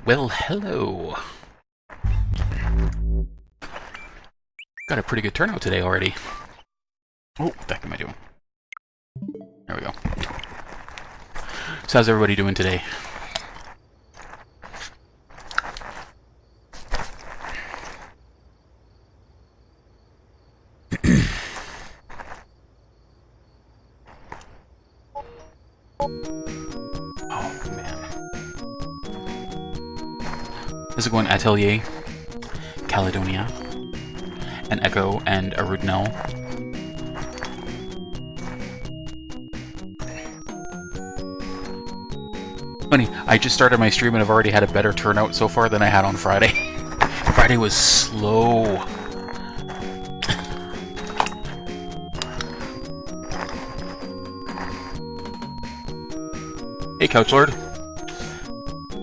Well, hello. Got a pretty good turnout today already. Oh, what the heck am I doing? There we go. So how's everybody doing today? Oh, man. This is going Atelier, Caledonia, and Echo, and Arudnell. Funny, I just started my stream and I've already had a better turnout so far than I had on Friday. Friday was slow. Hey, Couch Lord.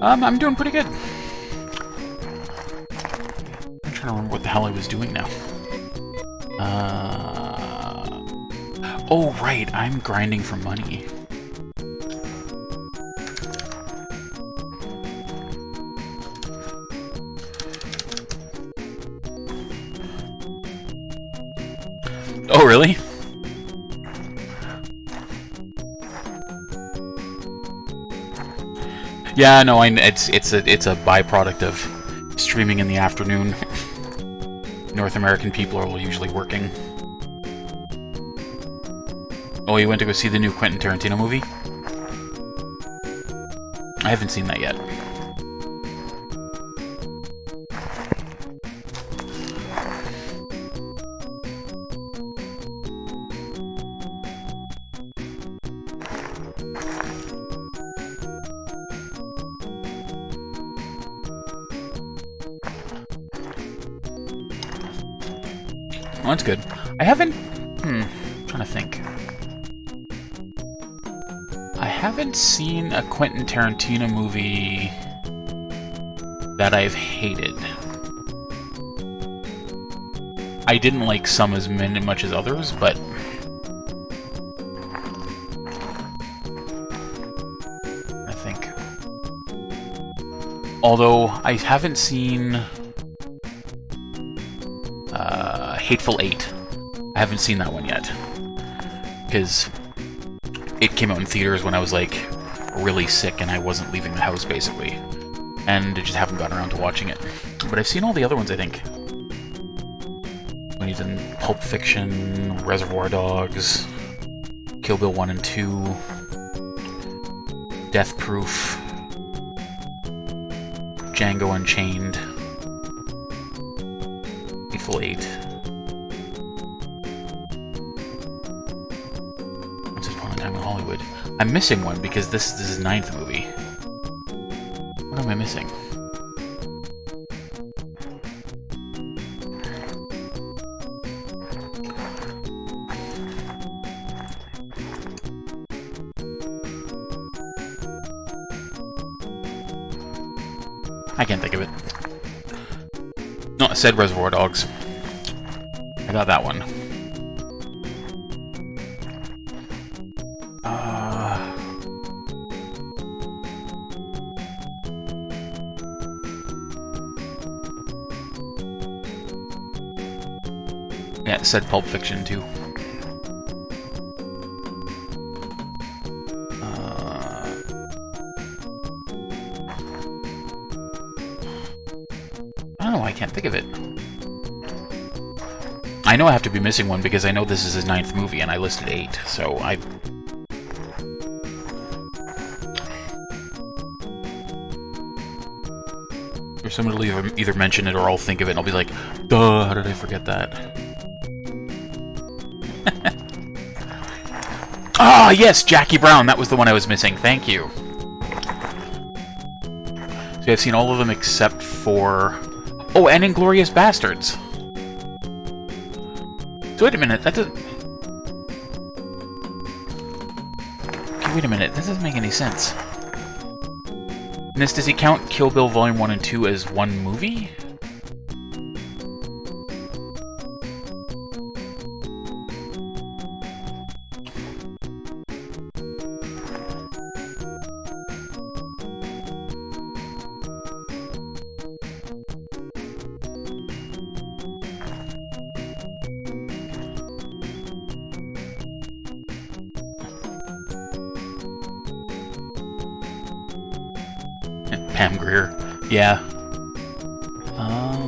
I'm doing pretty good. I'm trying to remember what the hell I was doing now. Oh, right, I'm grinding for money. Oh, really? Yeah, no, it's a byproduct of streaming in the afternoon. North American people are usually working. Oh, you went to go see the new Quentin Tarantino movie? I haven't seen that yet. Well, that's good. I haven't... I'm trying to think. I haven't seen a Quentin Tarantino movie that I've hated. I didn't like some as much as others, but... I think... Although, I haven't seen... Hateful Eight. I haven't seen that one yet. Because it came out in theaters when I was, like, really sick and I wasn't leaving the house, basically. And I just haven't gotten around to watching it. But I've seen all the other ones, I think. When he's in Pulp Fiction, Reservoir Dogs, Kill Bill 1 and 2, Death Proof, Django Unchained, Hateful Eight. Hollywood. I'm missing one because this is his 9th movie. What am I missing? I can't think of it. No, I said Reservoir Dogs. I got that one. Yeah, it said Pulp Fiction, too. I don't know, I can't think of it. I know I have to be missing one because I know this is his 9th movie and I listed 8, so I... Or someone will either mention it or I'll think of it and I'll be like, duh, how did I forget that? Ah, yes, Jackie Brown. That was the one I was missing. Thank you. So I've seen all of them except for... Oh, and Inglourious Bastards. So wait a minute, that doesn't... Okay, wait a minute, that doesn't make any sense. Does he count Kill Bill Volume 1 and 2 as one movie? Pam Grier. Yeah. How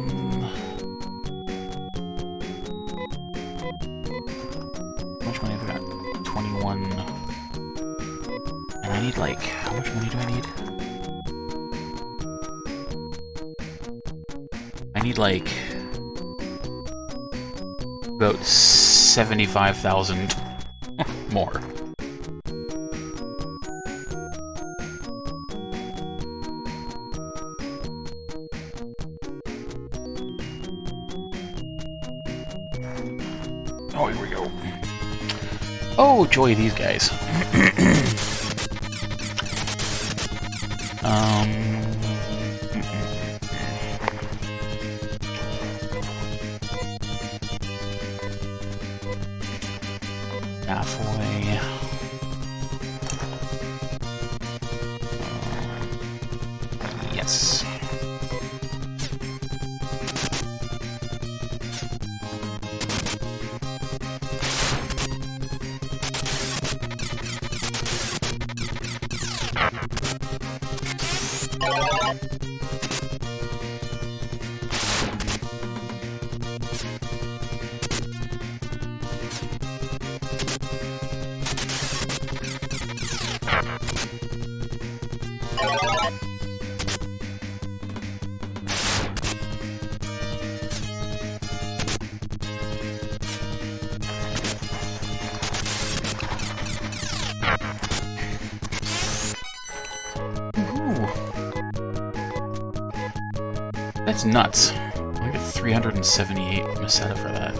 much money have I got? 21. And I need, like, how much money do I need? I need, like, about 75,000 more. Oh, here we go. Oh, joy, these guys. Halfway. Yes. That's nuts. I get 378 Meseta for that.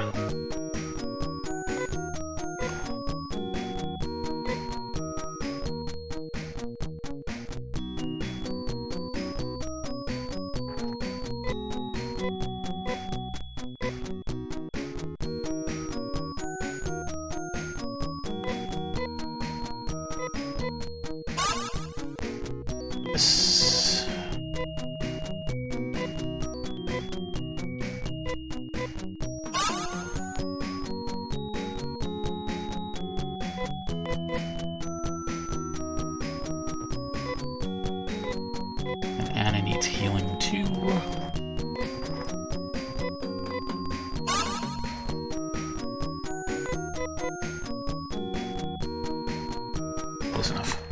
Anna needs healing too. Close enough.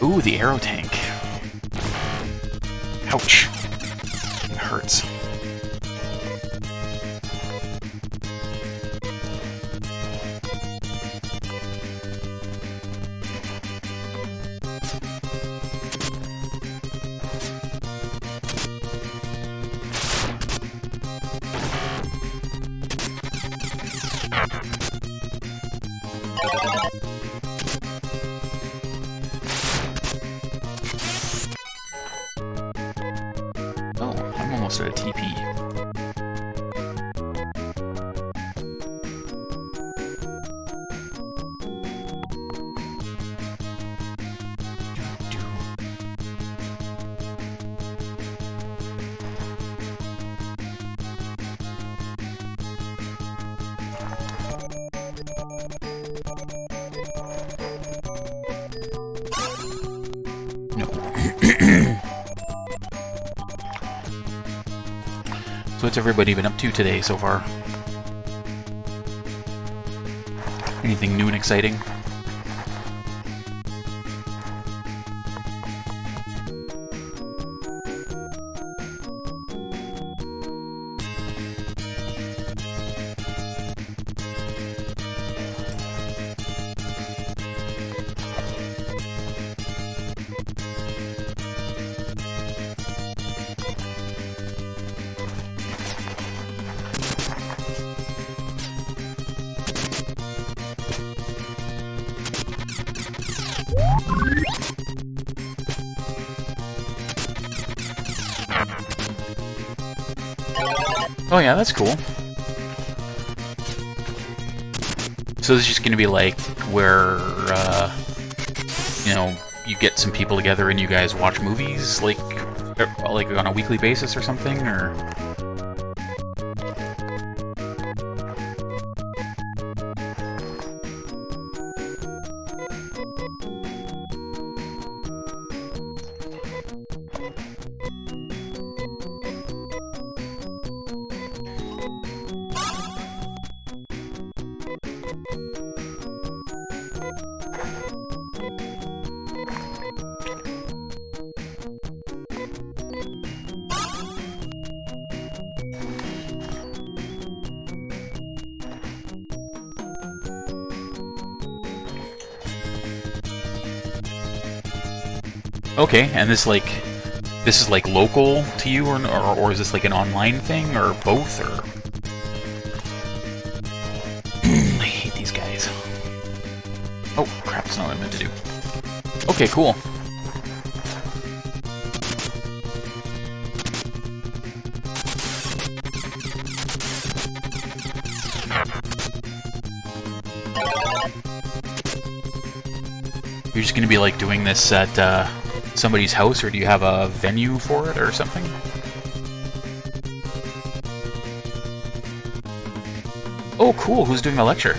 Ooh, the arrow tank. Ouch. It hurts. Oh, I'm almost at a TP. No. So what's everybody been up to today so far? Anything new and exciting? Oh yeah, that's cool. So this is just going to be like where, you know, you get some people together and you guys watch movies, like on a weekly basis or something, or? Okay, and this is like local to you, or is this like an online thing, or both, or? I hate these guys. Oh crap! That's not what I meant to do. Okay, cool. You're just gonna be like doing this at somebody's house, or do you have a venue for it or something? Oh, cool. Who's doing the lecture?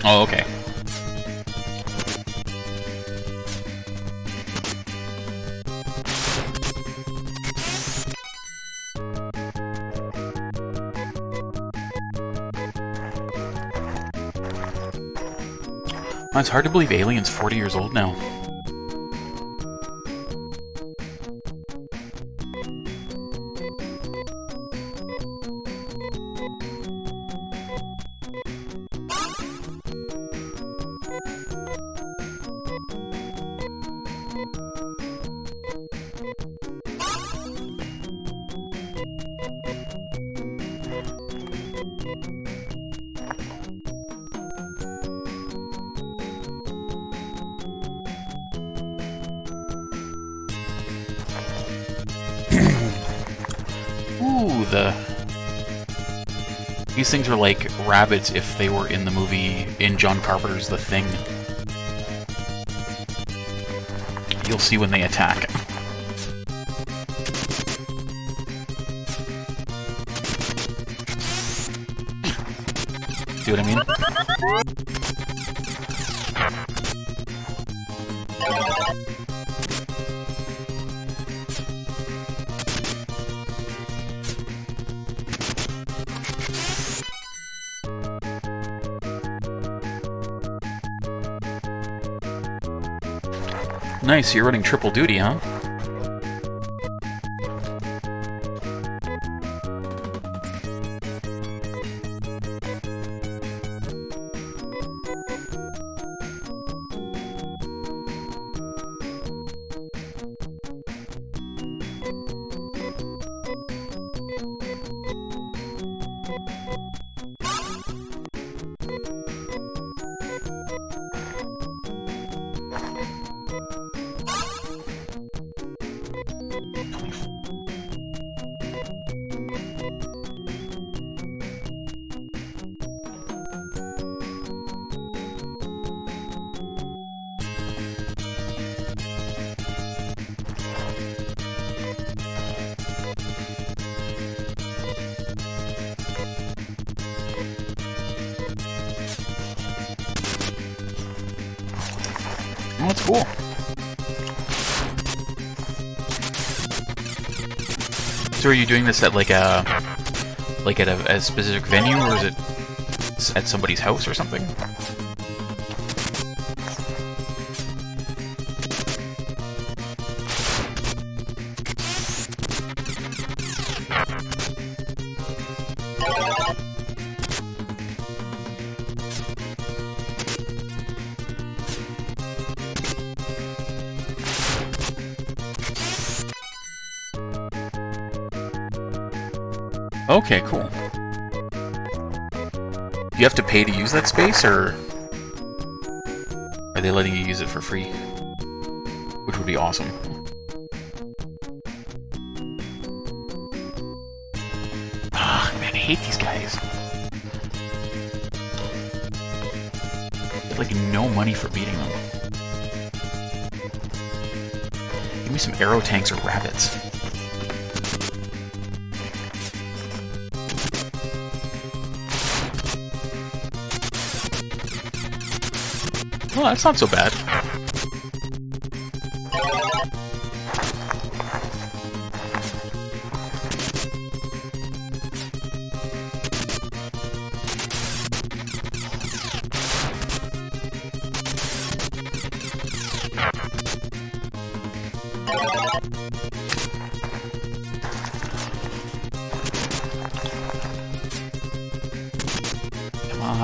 Oh, okay. It's hard to believe Alien's 40 years old now. Ooh, these things are like rabbits if they were in the movie, in John Carpenter's The Thing. You'll see when they attack. See what I mean? Nice, you're running triple duty, huh? Oh, that's cool. So are you doing this at like a specific venue, or is it at somebody's house or something? Okay, cool. Do you have to pay to use that space, or are they letting you use it for free? Which would be awesome. Ah, man, I hate these guys. Get like no money for beating them. Give me some arrow tanks or rabbits. Well, that's not so bad.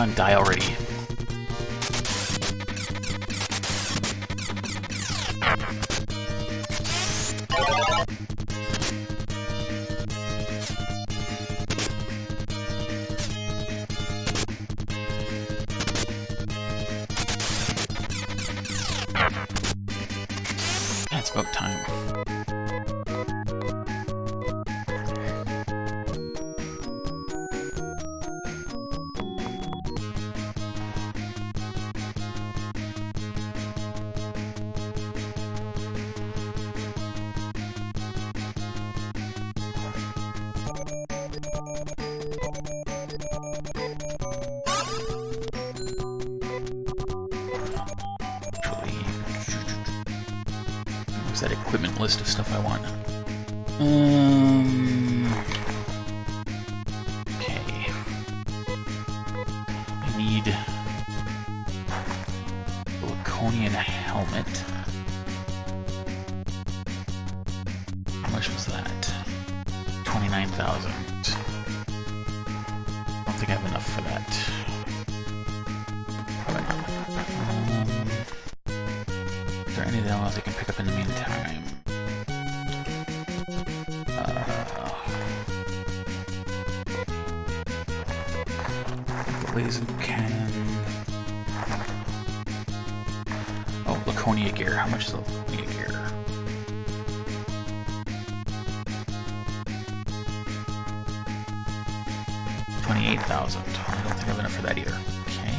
on, die already. Yeah, it's about time. That equipment list of stuff I want. Okay. I need a Laconian helmet. How much was that? 29,000. I don't think I have enough for that. Probably not. Is there anything else I can pick up in the meantime? Laser can. Oh, Laconia gear. How much is the Laconia gear? $28,000. I don't think I have enough for that either. Okay.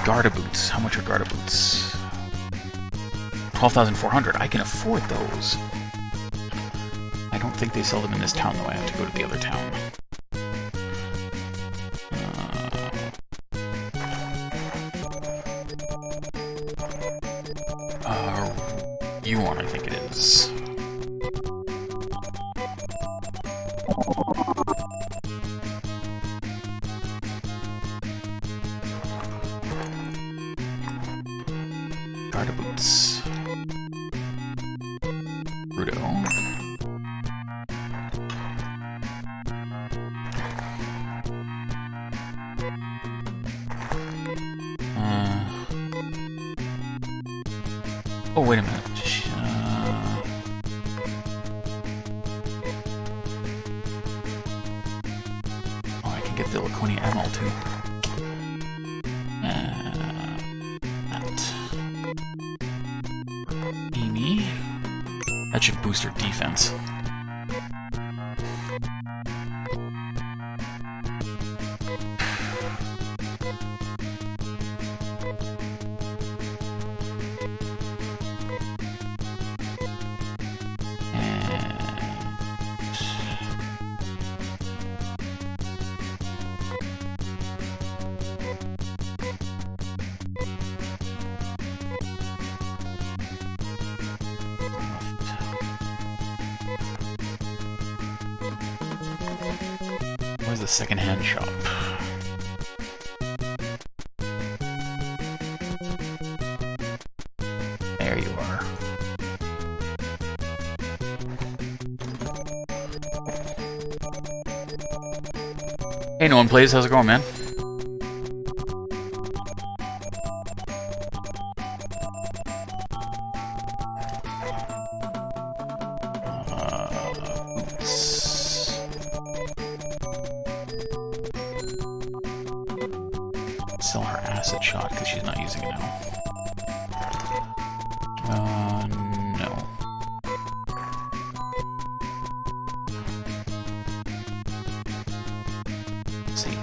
Garda boots. How much are Garda boots? 12,400. I can afford those. I don't think they sell them in this town, though. I have to go to the other town. Yuan, I think it is. Garda boots. Rudo. Oh, wait a minute. Oh, I can get the Laconia ammo too. That. Amy. That should boost her defense. Where's the second-hand shop? There you are. Hey, no one plays. How's it going, man? Sell her acid shot because she's not using it now. No. Save.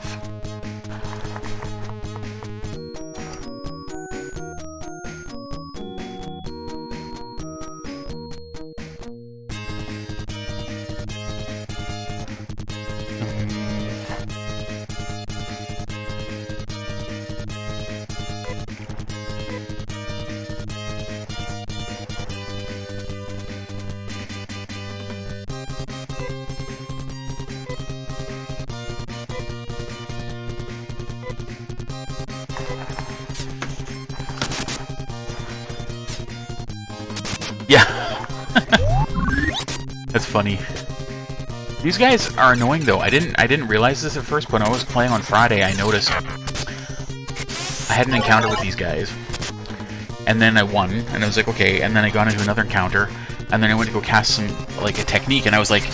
Yeah. That's funny. These guys are annoying though. I didn't realize this at first, but when I was playing on Friday, I noticed I had an encounter with these guys. And then I won, and I was like, okay, and then I got into another encounter, and then I went to go cast some, like, a technique, and I was like,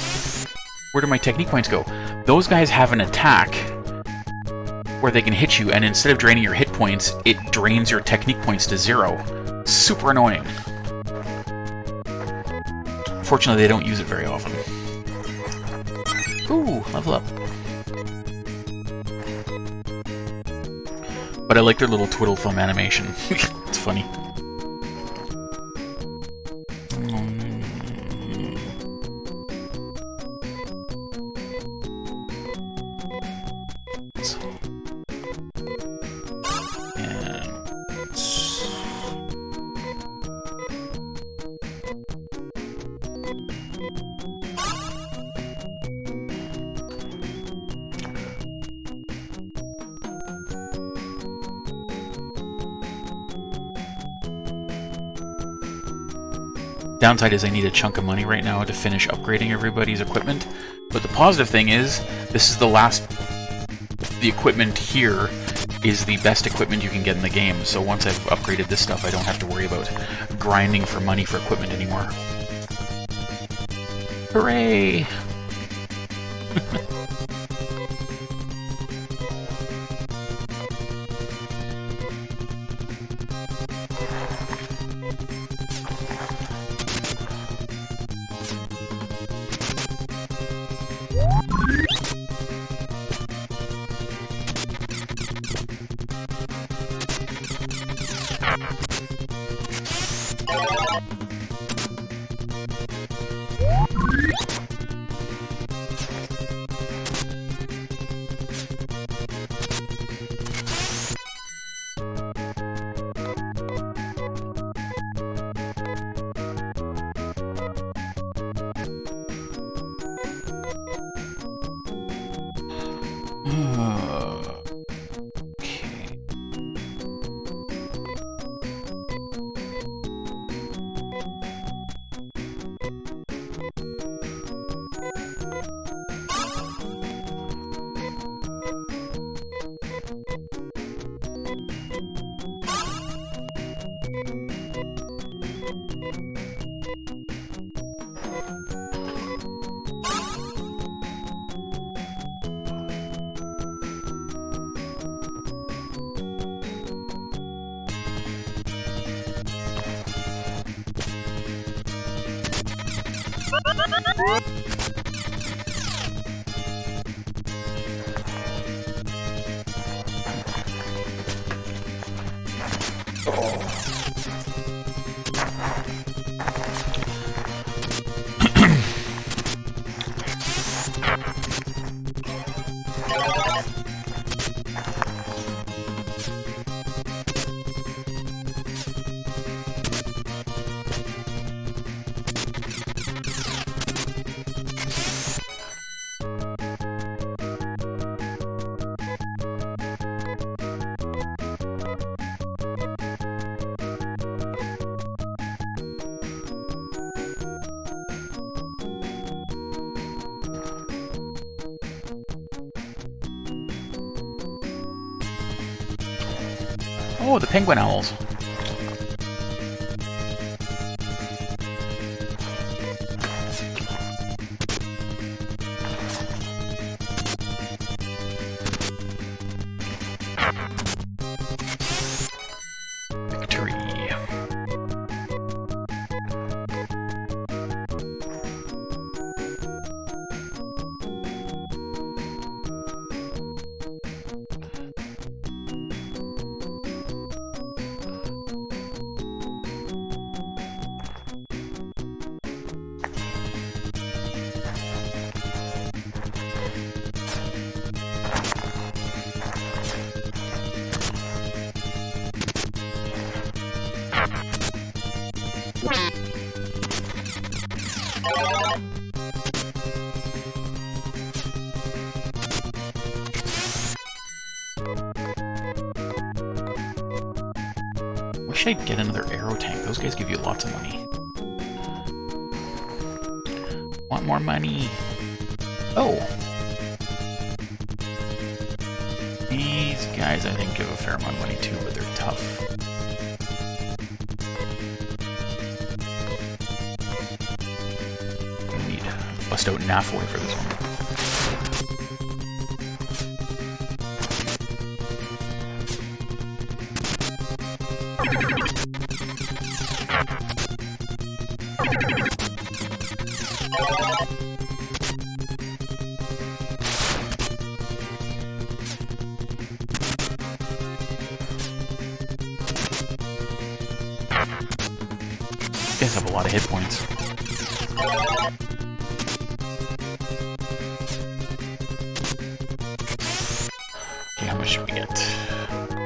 where do my technique points go? Those guys have an attack where they can hit you, and instead of draining your hit points, it drains your technique points to 0. Super annoying. Fortunately, they don't use it very often. Ooh, level up. But I like their little twiddle film animation. It's funny. Downside is I need a chunk of money right now to finish upgrading everybody's equipment. But the positive thing is, this is the last... The equipment here is the best equipment you can get in the game. So once I've upgraded this stuff, I don't have to worry about grinding for money for equipment anymore. Hooray! Oh, the penguin owls. Victory. Wish I'd get another arrow tank. Those guys give you lots of money. Want more money? Oh. These guys, I think, give a fair amount of money too, but they're tough. We need to bust out Nafway for this one. You guys have a lot of hit points. Okay, how much should we get?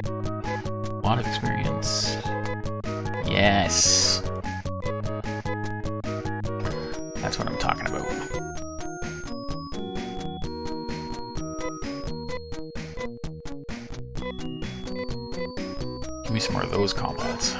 A lot of experience. Yes! That's what I'm talking about. Give me some more of those combats.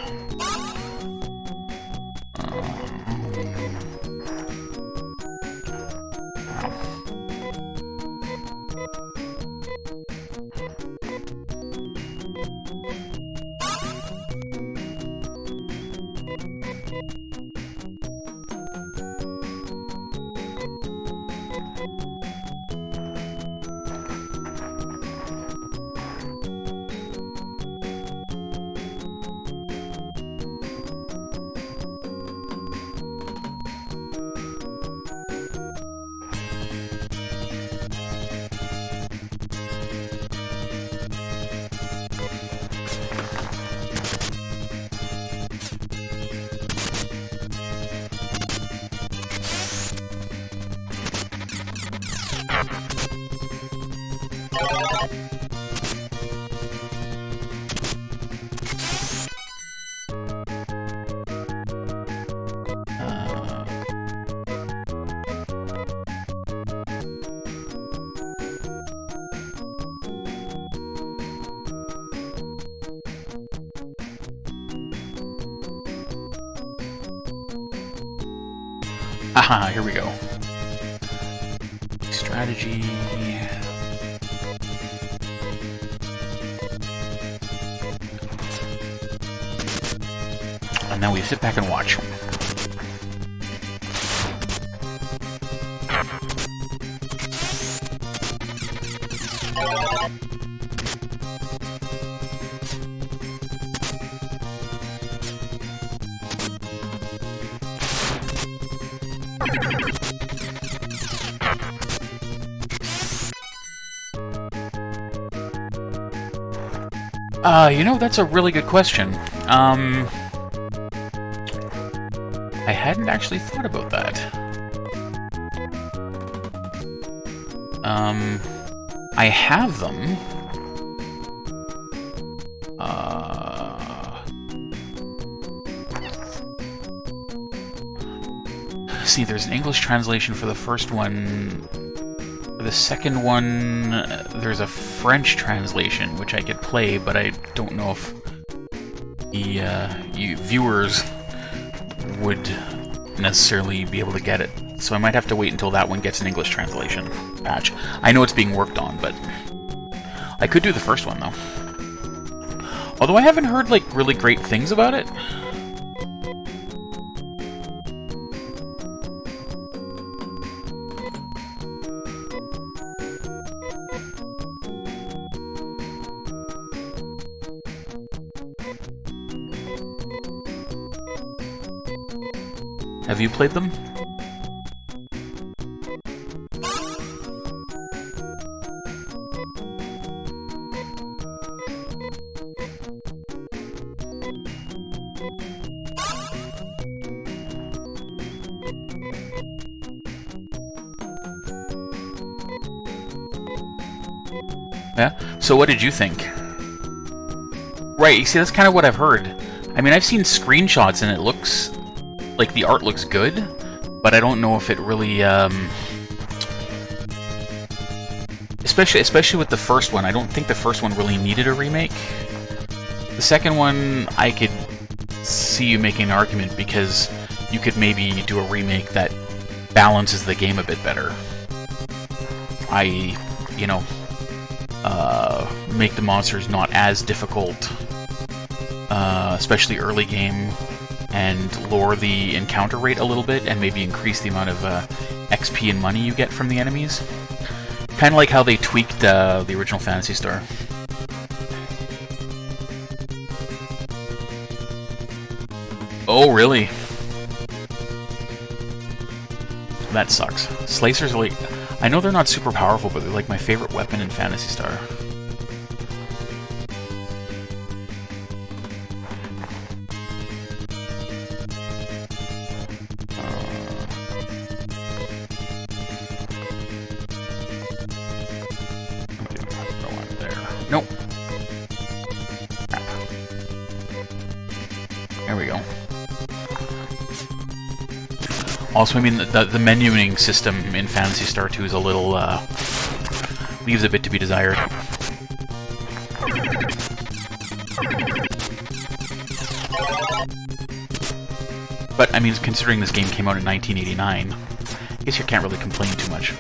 Aha, here we go. Strategy. And now we sit back and watch. You know, that's a really good question. I hadn't actually thought about that. I have them. See, there's an English translation for the first one. For the second one, there's a French translation, which I could play, but I don't know if the you viewers would necessarily be able to get it. So I might have to wait until that one gets an English translation patch. I know it's being worked on, but I could do the first one, though. Although I haven't heard, like, really great things about it. Have you played them? Yeah? So what did you think? Right, you see, that's kind of what I've heard. I mean, I've seen screenshots and it looks... like, the art looks good, but I don't know if it really, Especially with the first one, I don't think the first one really needed a remake. The second one, I could see you making an argument, because you could maybe do a remake that balances the game a bit better. I, you know, make the monsters not as difficult, especially early game, and lower the encounter rate a little bit, and maybe increase the amount of XP and money you get from the enemies. Kind of like how they tweaked the original Phantasy Star. Oh, really? That sucks. Slicers are like... I know they're not super powerful, but they're like my favorite weapon in Phantasy Star. Nope. Crap. There we go. Also, I mean, the menuing system in Phantasy Star 2 is a little, leaves a bit to be desired. But, I mean, considering this game came out in 1989, I guess you can't really complain too much.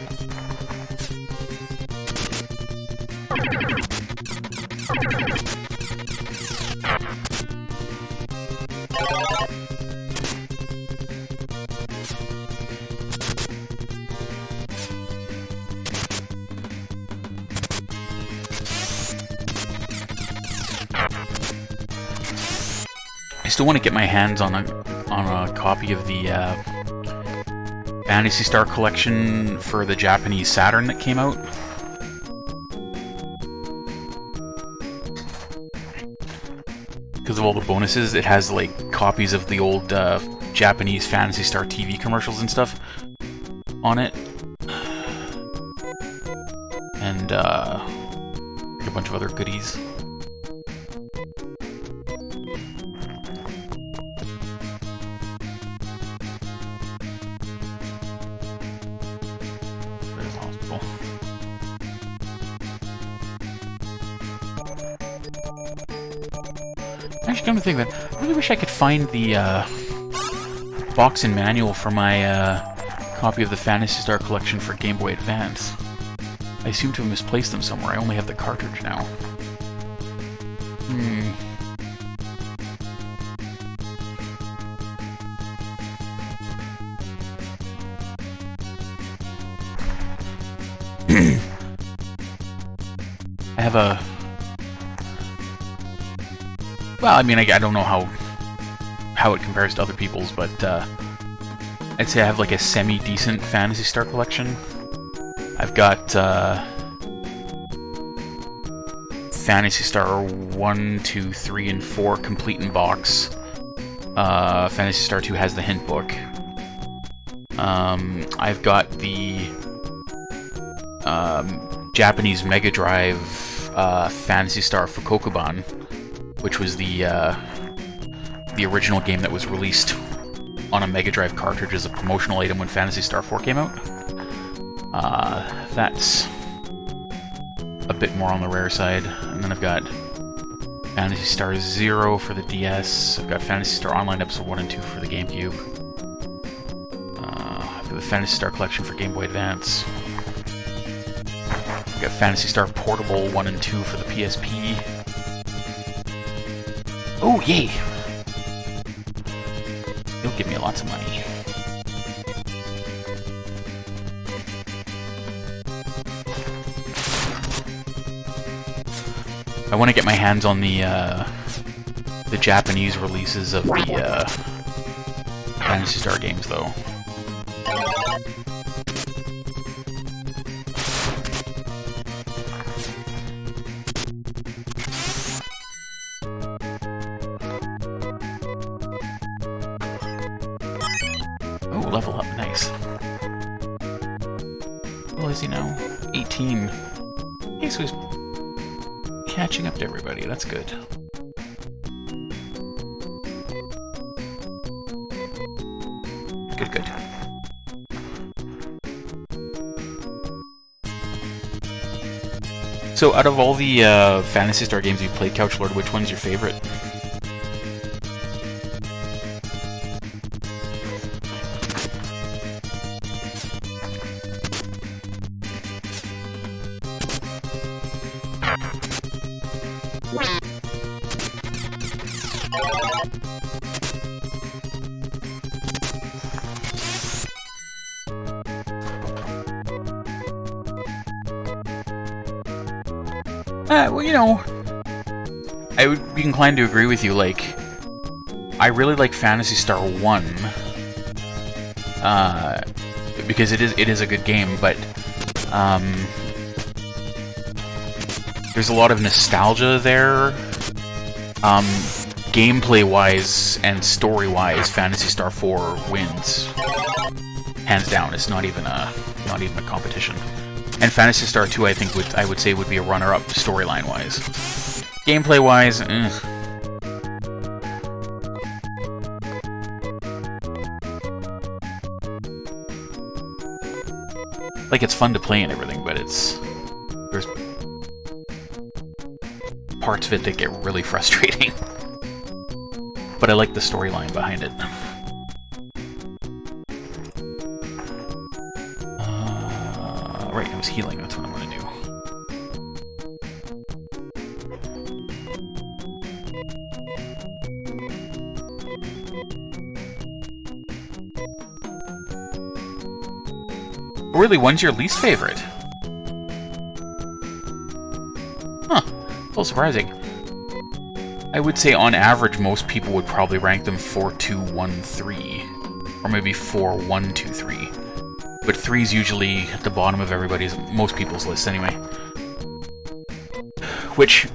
I still want to get my hands on a copy of the Phantasy Star collection for the Japanese Saturn that came out. Because of all the bonuses, it has like copies of the old Japanese Phantasy Star TV commercials and stuff on it, and a bunch of other goodies. Actually, come to think of it, I really wish I could find the box and manual for my copy of the Phantasy Star collection for Game Boy Advance. I seem to have misplaced them somewhere. I only have the cartridge now. I have a... Well, I mean, I don't know how it compares to other people's, but I'd say I have like a semi-decent Phantasy Star collection. I've got Phantasy Star 1, 2, 3, and 4 complete in box. Phantasy Star 2 has the hint book. I've got the Japanese Mega Drive Phantasy Star Fukokuban, which was the original game that was released on a Mega Drive cartridge as a promotional item when Phantasy Star 4 came out. That's a bit more on the rare side. And then I've got Phantasy Star 0 for the DS. I've got Phantasy Star Online Episode 1 and 2 for the GameCube. I've got the Phantasy Star Collection for Game Boy Advance. I've got Phantasy Star Portable 1 and 2 for the PSP. Oh, yay! You'll give me lots of money. I want to get my hands on the Japanese releases of the Phantasy Star games, though. Oh, level up, nice. What is he now? 18. Okay, so he's catching up to everybody, that's good. Good, good. So, out of all the Phantasy Star games you've played, Couch Lord, which one's your favorite? Well, you know, I would be inclined to agree with you. Like, I really like Phantasy Star 1, because it is a good game, but there's a lot of nostalgia there. Gameplay-wise and story-wise, Phantasy Star 4 wins, hands down. It's not even a competition. And Phantasy Star 2, I think I would say would be a runner-up storyline-wise. Gameplay-wise, like, it's fun to play and everything, but there's parts of it that get really frustrating. But I like the storyline behind it. Right, I was healing, that's what I'm gonna do. Really, one's your least favorite? Huh, a little surprising. I would say on average most people would probably rank them 4, 2, 1, 3. Or maybe 4, 1, 2, 3. But 3's usually at the bottom of most people's lists anyway. Which,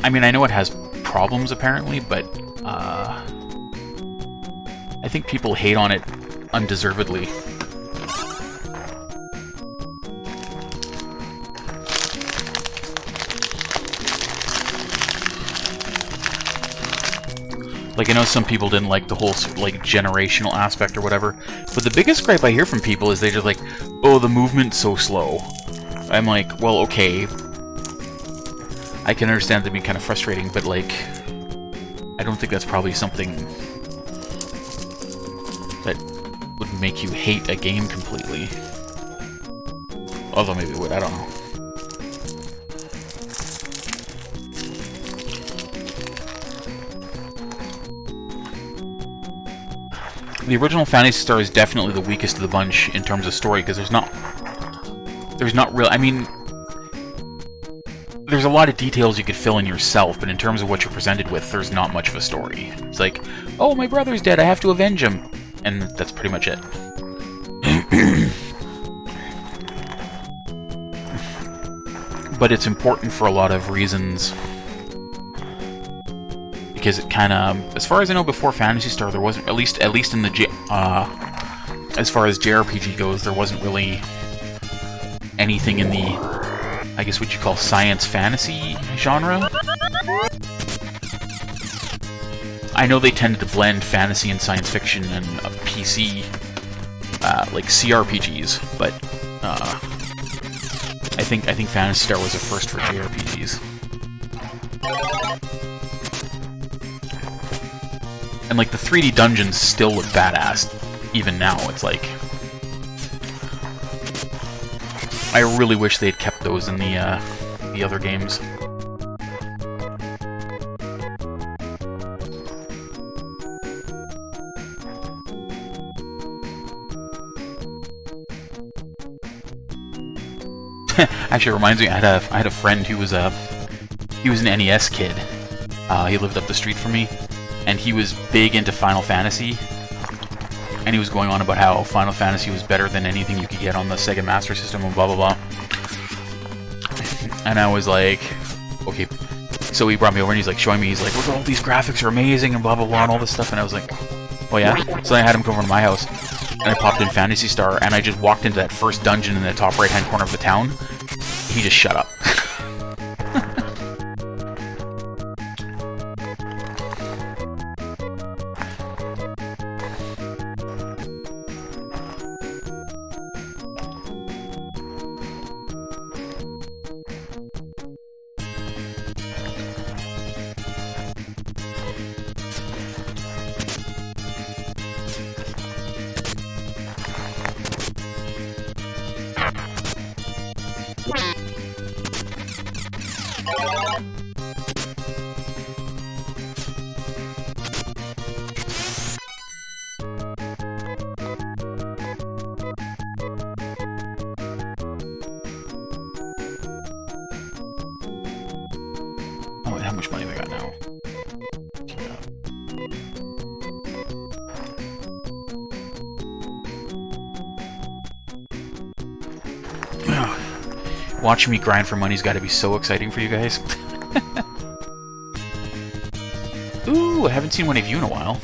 I mean, I know it has problems apparently, but I think people hate on it undeservedly. Like, I know some people didn't like the whole, like, generational aspect or whatever, but the biggest gripe I hear from people is they're just like, oh, the movement's so slow. I'm like, well, okay. I can understand that being kind of frustrating, but, like, I don't think that's probably something that would make you hate a game completely. Although maybe it would, I don't know. The original Phantasy Star is definitely the weakest of the bunch in terms of story, because there's not real. I mean, there's a lot of details you could fill in yourself, but in terms of what you're presented with, there's not much of a story. It's like, oh, my brother's dead, I have to avenge him, and that's pretty much it. But it's important for a lot of reasons. Because it kind of, as far as I know, before Phantasy Star, there wasn't, at least in the as far as JRPG goes, there wasn't really anything in the, I guess what you call science fantasy genre. I know they tended to blend fantasy and science fiction and PC, like CRPGs, but I think Phantasy Star was a first for JRPGs. And, like, the 3D dungeons still look badass, even now. It's like, I really wish they'd kept those in the other games. Actually, it reminds me, I had a friend who was an NES kid. He lived up the street from me. And he was big into Final Fantasy, and he was going on about how Final Fantasy was better than anything you could get on the Sega Master System and blah blah blah. And I was like, okay. So he brought me over and he's like showing me, he's like, look, all these graphics are amazing and blah blah blah and all this stuff. And I was like, oh yeah? So then I had him come over to my house, and I popped in Phantasy Star, and I just walked into that first dungeon in the top right hand corner of the town. He just shut up. Watching me grind for money's got to be so exciting for you guys. Ooh, I haven't seen one of you in a while.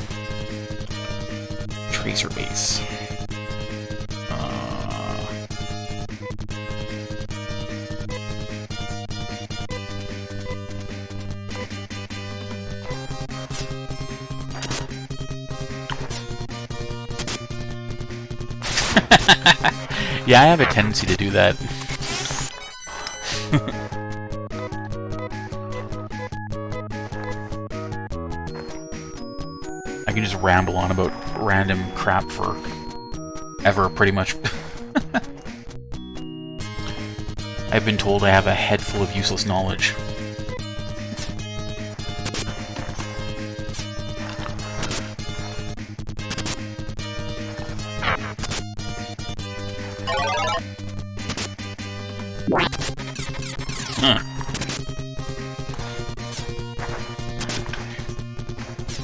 Tracer base. Yeah, I have a tendency to do that. I can just ramble on about random crap for ever, pretty much. I've been told I have a head full of useless knowledge.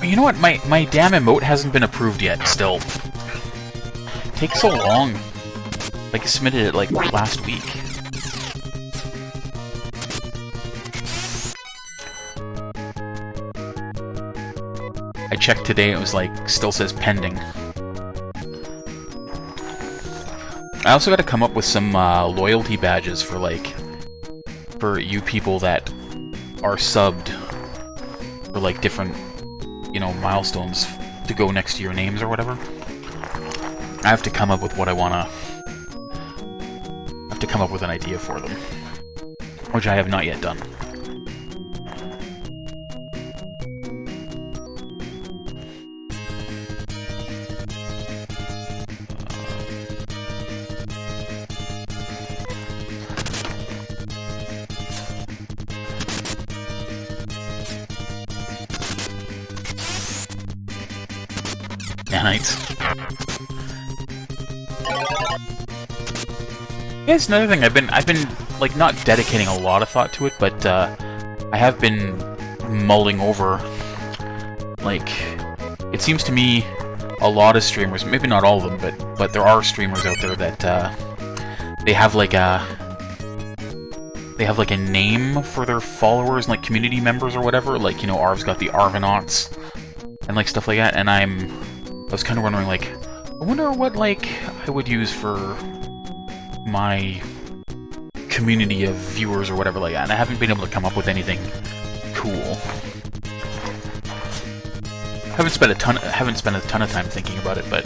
You know what? My damn emote hasn't been approved yet, still. It takes so long. Like, I submitted it, like, last week. I checked today, it was like, still says pending. I also gotta come up with some, loyalty badges for, like, for you people that are subbed for, like, different, you know, milestones to go next to your names or whatever. I have to come up with what I wanna... I have to come up with an idea for them. Which I have not yet done. Nanites. Yeah, it's another thing. I've been like not dedicating a lot of thought to it, but I have been mulling over. Like, it seems to me a lot of streamers, maybe not all of them, but there are streamers out there that they have like a name for their followers, like community members or whatever. Like, you know, Arv's got the Arvanauts and like stuff like that, and I was kind of wondering, like, I wonder what, like, I would use for my community of viewers or whatever like that, and I haven't been able to come up with anything cool. Haven't spent a ton of time thinking about it, but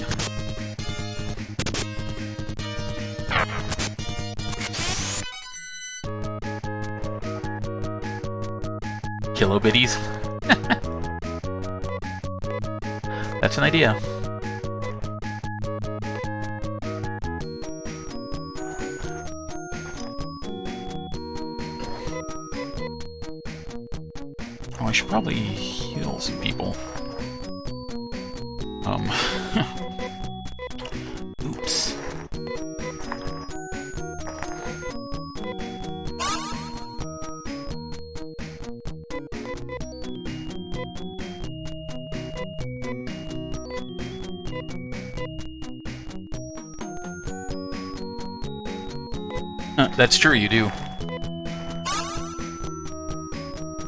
Kilobitties. That's an idea. Oh, I should probably heal some people. Oops. That's true, you do.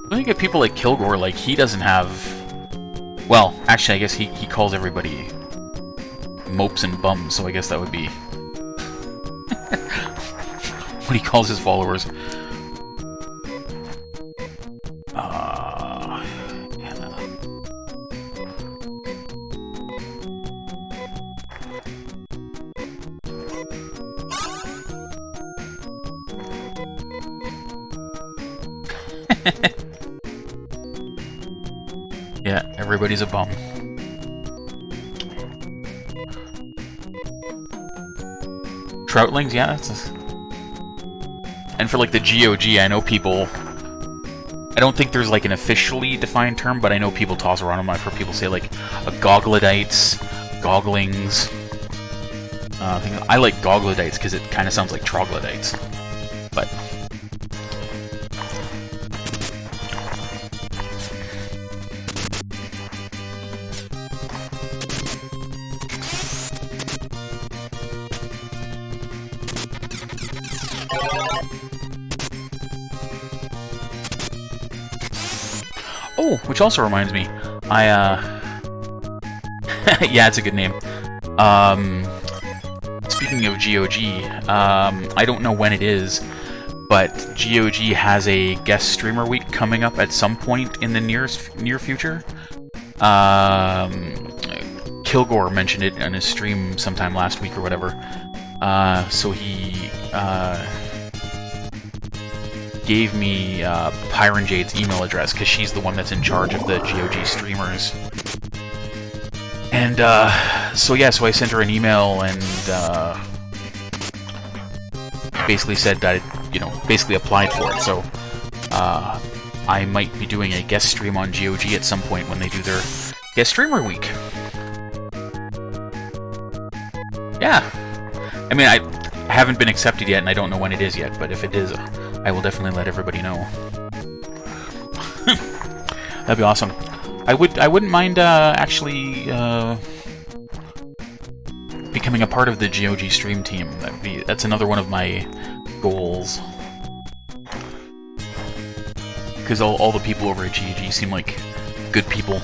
When you get people like Kilgore, like, he doesn't have... Well, actually, I guess he calls everybody mopes and bums, so I guess that would be... what he calls his followers. Yeah, everybody's a bum. Troutlings, yeah, that's and for like the GOG, I know people... I don't think there's like an officially defined term, but I know people toss around them. I've heard people say like Gogledites, Goglings. I like Gogledites because it kind of sounds like Troglodytes. But... Oh, which also reminds me, yeah, it's a good name. Speaking of GOG, I don't know when it is, but GOG has a guest streamer week coming up at some point in the near future. Kilgore mentioned it on his stream sometime last week or whatever. So he gave me Pyronjade's email address, because she's the one that's in charge of the GOG streamers. And so I sent her an email and basically said that basically applied for it. So I might be doing a guest stream on GOG at some point when they do their guest streamer week. Yeah, I mean, I haven't been accepted yet, and I don't know when it is yet. But if it is, I will definitely let everybody know. That'd be awesome. I wouldn't mind actually becoming a part of the GOG stream team. That's another one of my goals. Because all the people over at GOG seem like good people.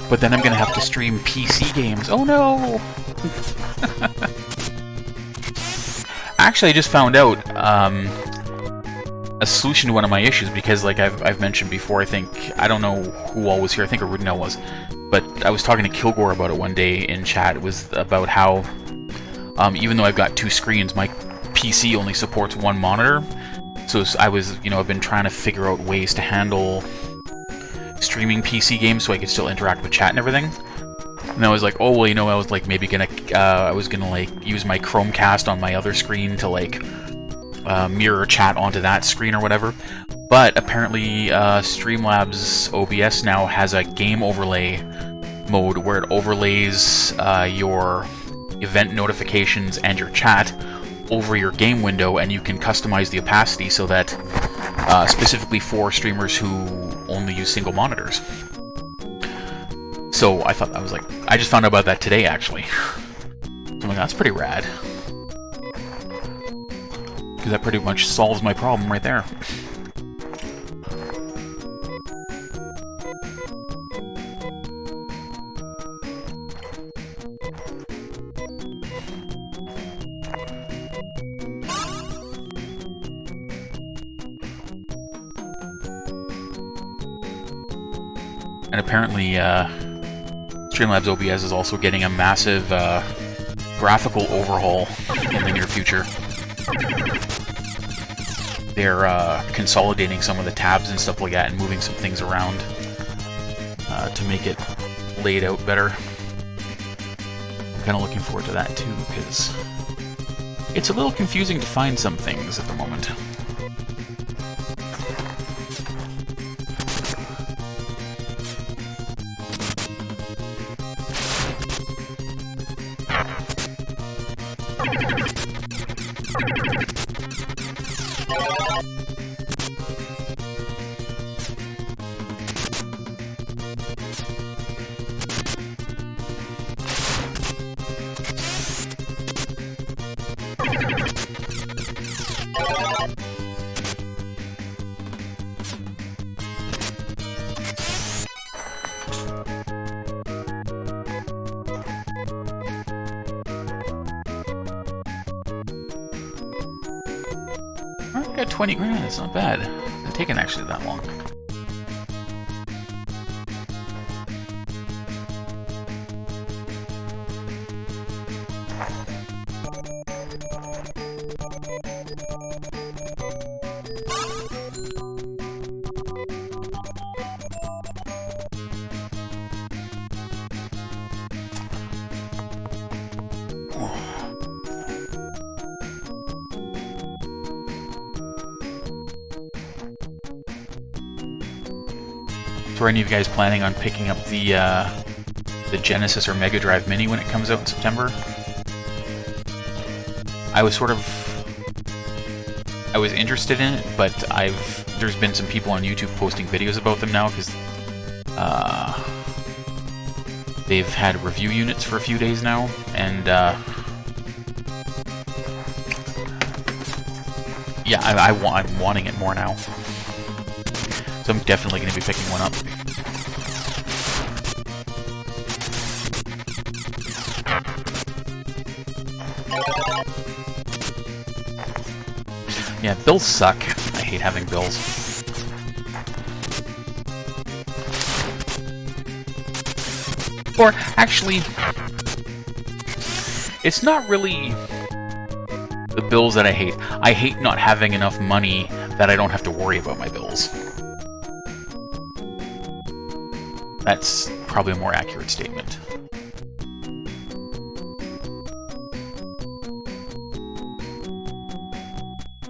But then I'm gonna have to stream PC games. Oh no! Actually, I just found out a solution to one of my issues, because, like I've mentioned before, I don't know who all was here. I think Arudinel was, but I was talking to Kilgore about it one day in chat. It was about how, even though I've got two screens, my PC only supports one monitor. So I've been trying to figure out ways to handle streaming PC games so I could still interact with chat and everything. And I was like, oh well, I was like maybe gonna use my Chromecast on my other screen to mirror chat onto that screen or whatever. But apparently Streamlabs OBS now has a game overlay mode where it overlays your event notifications and your chat over your game window, and you can customize the opacity so that specifically for streamers who only use single monitors. So I just found out about that today, actually. So I'm like, that's pretty rad. Because that pretty much solves my problem right there. And apparently, Streamlabs OBS is also getting a massive graphical overhaul in the near future. They're consolidating some of the tabs and stuff like that and moving some things around to make it laid out better. I'm kind of looking forward to that too, because it's a little confusing to find some things at the moment. I got 20 grand, it's not bad. It's taken actually that long. So are any of you guys planning on picking up the Genesis or Mega Drive Mini when it comes out in September? I was interested in it, but there's been some people on YouTube posting videos about them now, because They've had review units for a few days now, and yeah, I'm wanting it more now. So I'm definitely going to be picking one up. Yeah, bills suck. I hate having bills. Or, actually, it's not really the bills that I hate. I hate not having enough money that I don't have to worry about my bills. That's probably a more accurate statement.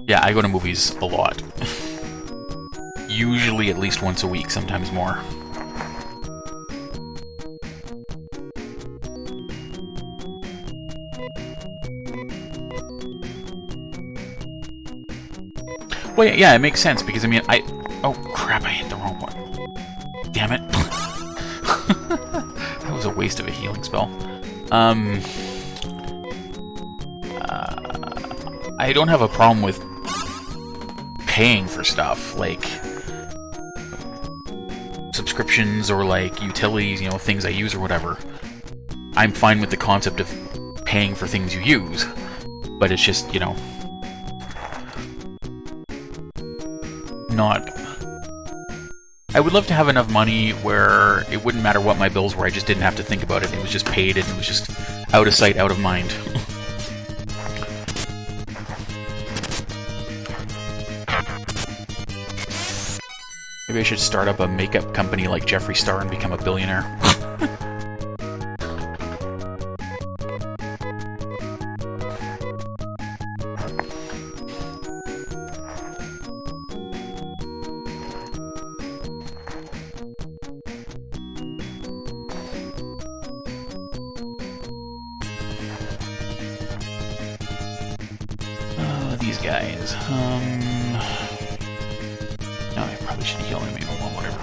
Yeah, I go to movies a lot. Usually at least once a week, sometimes more. Well, yeah, it makes sense, because, I mean, oh, crap, I hit the wrong one. Damn it. That was a waste of a healing spell. I don't have a problem with paying for stuff, like subscriptions or, like, utilities, you know, things I use or whatever. I'm fine with the concept of paying for things you use, but it's just, you know, not... I would love to have enough money where it wouldn't matter what my bills were, I just didn't have to think about it. It was just paid and it was just out of sight, out of mind. Maybe I should start up a makeup company like Jeffree Star and become a billionaire. These guys. No, I probably should heal him, even well, whatever.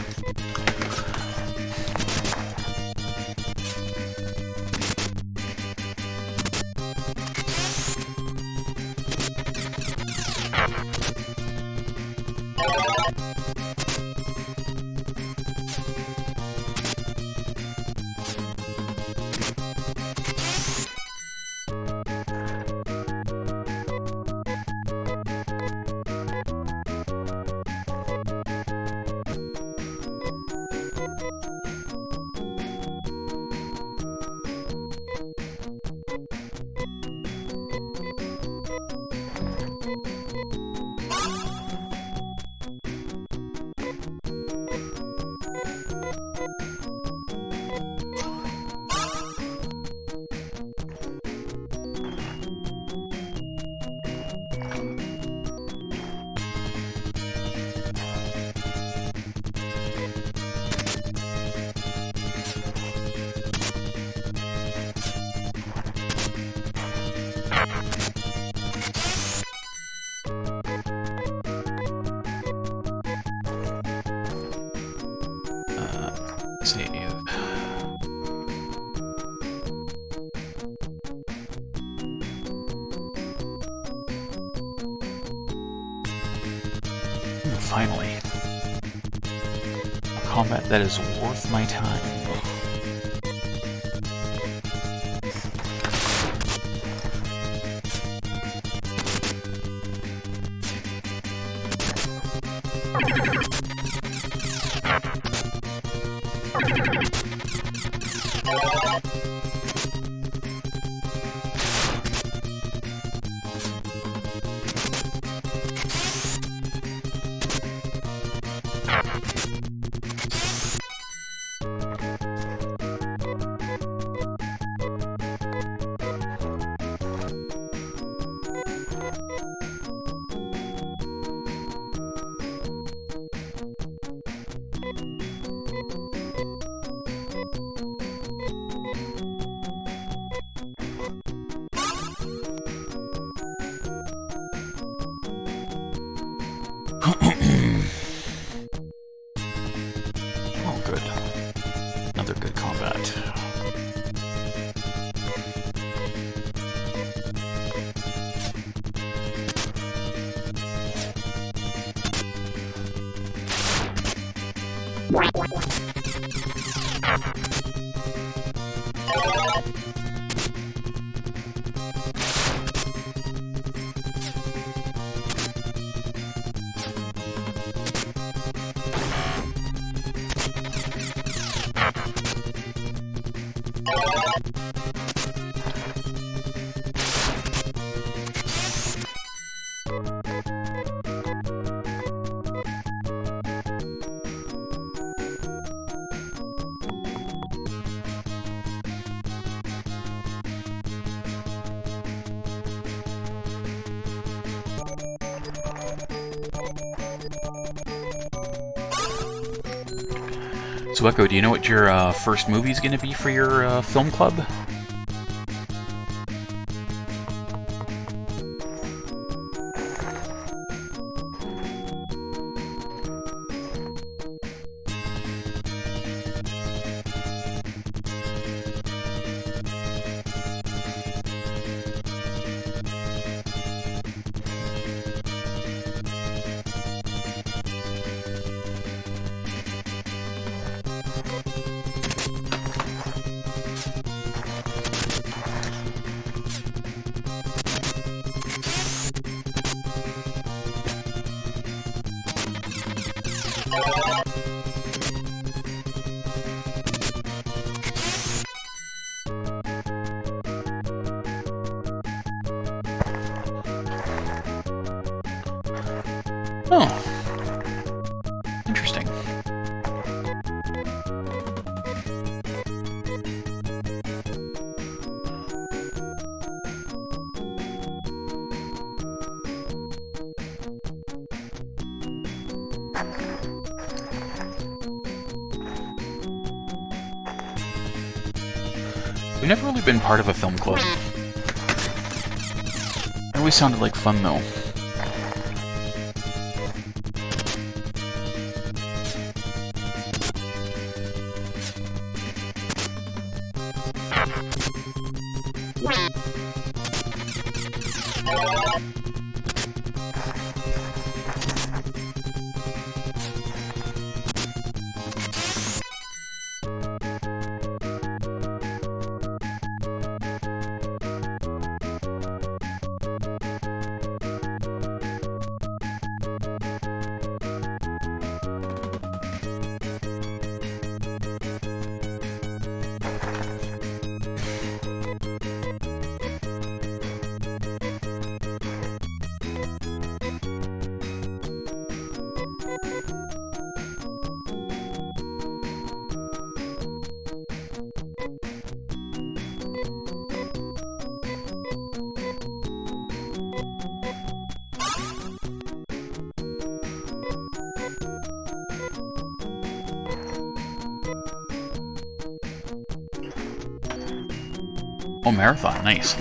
Save. Finally. A combat that is worth my time. Oh, good. Another good combat. So Echo, do you know what your first movie is going to be for your film club? Oh. Interesting. We've never really been part of a film club. It always sounded like fun, though. Oh, marathon, nice.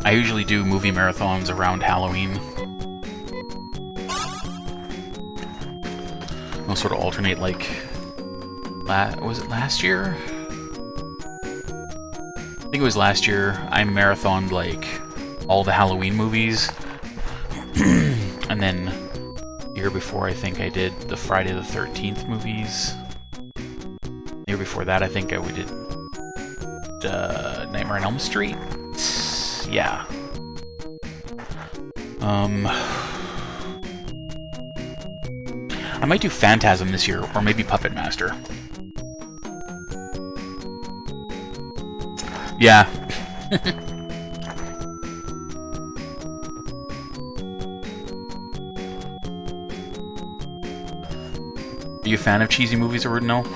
I usually do movie marathons around Halloween. I'll sort of alternate, like, was it last year? I think it was last year. I marathoned, like, all the Halloween movies. And then the year before, I think I did the Friday the 13th movies. The year before that, I think we did Nightmare on Elm Street. Yeah. I might do Phantasm this year, or maybe Puppet Master. Yeah. Are you a fan of cheesy movies or no?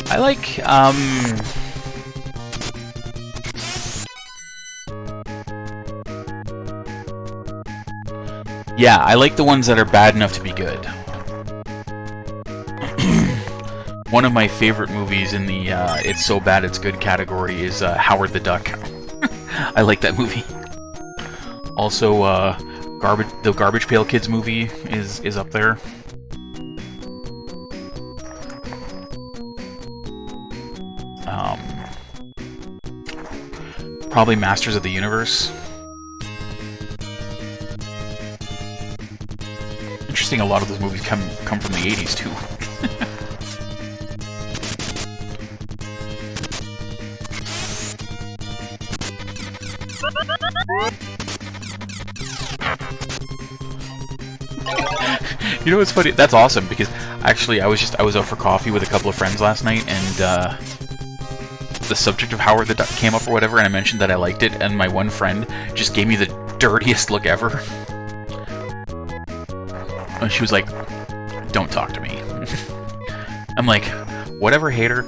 I like, Yeah, I like the ones that are bad enough to be good. One of my favorite movies in the it's so bad it's good category is Howard the Duck. I like that movie. Also, the Garbage Pail Kids movie is up there. Probably Masters of the Universe. Interesting, a lot of those movies come from the 80s too. You know what's funny? That's awesome, because actually I was out for coffee with a couple of friends last night, and the subject of Howard the Duck came up or whatever, and I mentioned that I liked it, and my one friend just gave me the dirtiest look ever. And she was like, "Don't talk to me." I'm like, "Whatever, hater."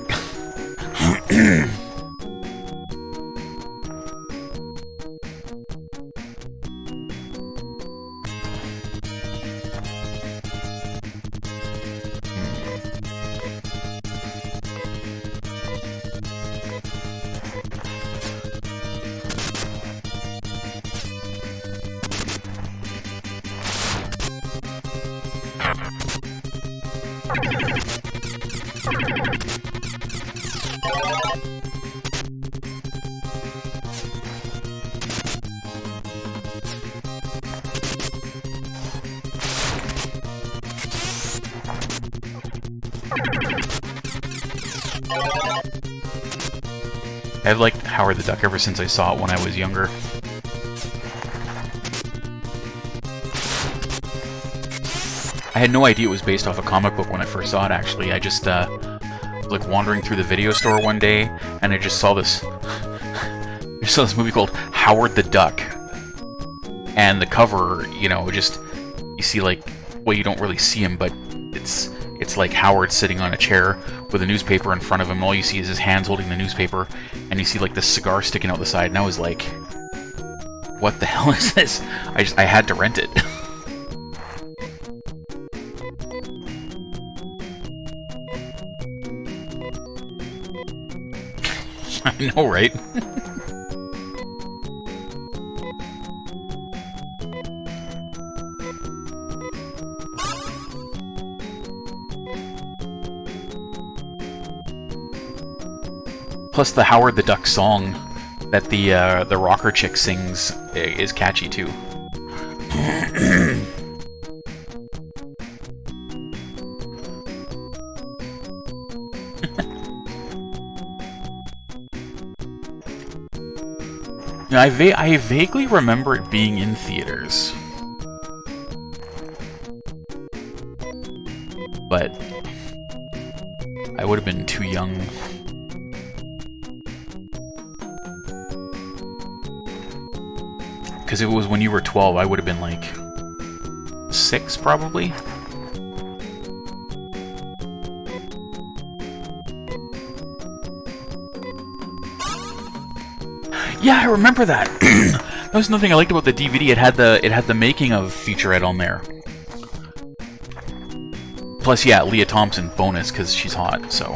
I've liked Howard the Duck ever since I saw it when I was younger. I had no idea it was based off a comic book when I first saw it, actually. I just, was like wandering through the video store one day, and I just saw this... I saw this movie called Howard the Duck. And the cover, you know, just... You see, like... Well, you don't really see him, but it's like Howard sitting on a chair with a newspaper in front of him, and all you see is his hands holding the newspaper, and you see like this cigar sticking out the side, and I was like, what the hell is this? I had to rent it. I know, right? Plus, the Howard the Duck song that the rocker chick sings is catchy too. I vaguely remember it being in theaters, but I would have been too young. Because if it was when you were 12, I would have been like 6, probably. Yeah, I remember that. That was another thing I liked about the DVD. It had the making of featurette on there. Plus, yeah, Leah Thompson bonus because she's hot. So.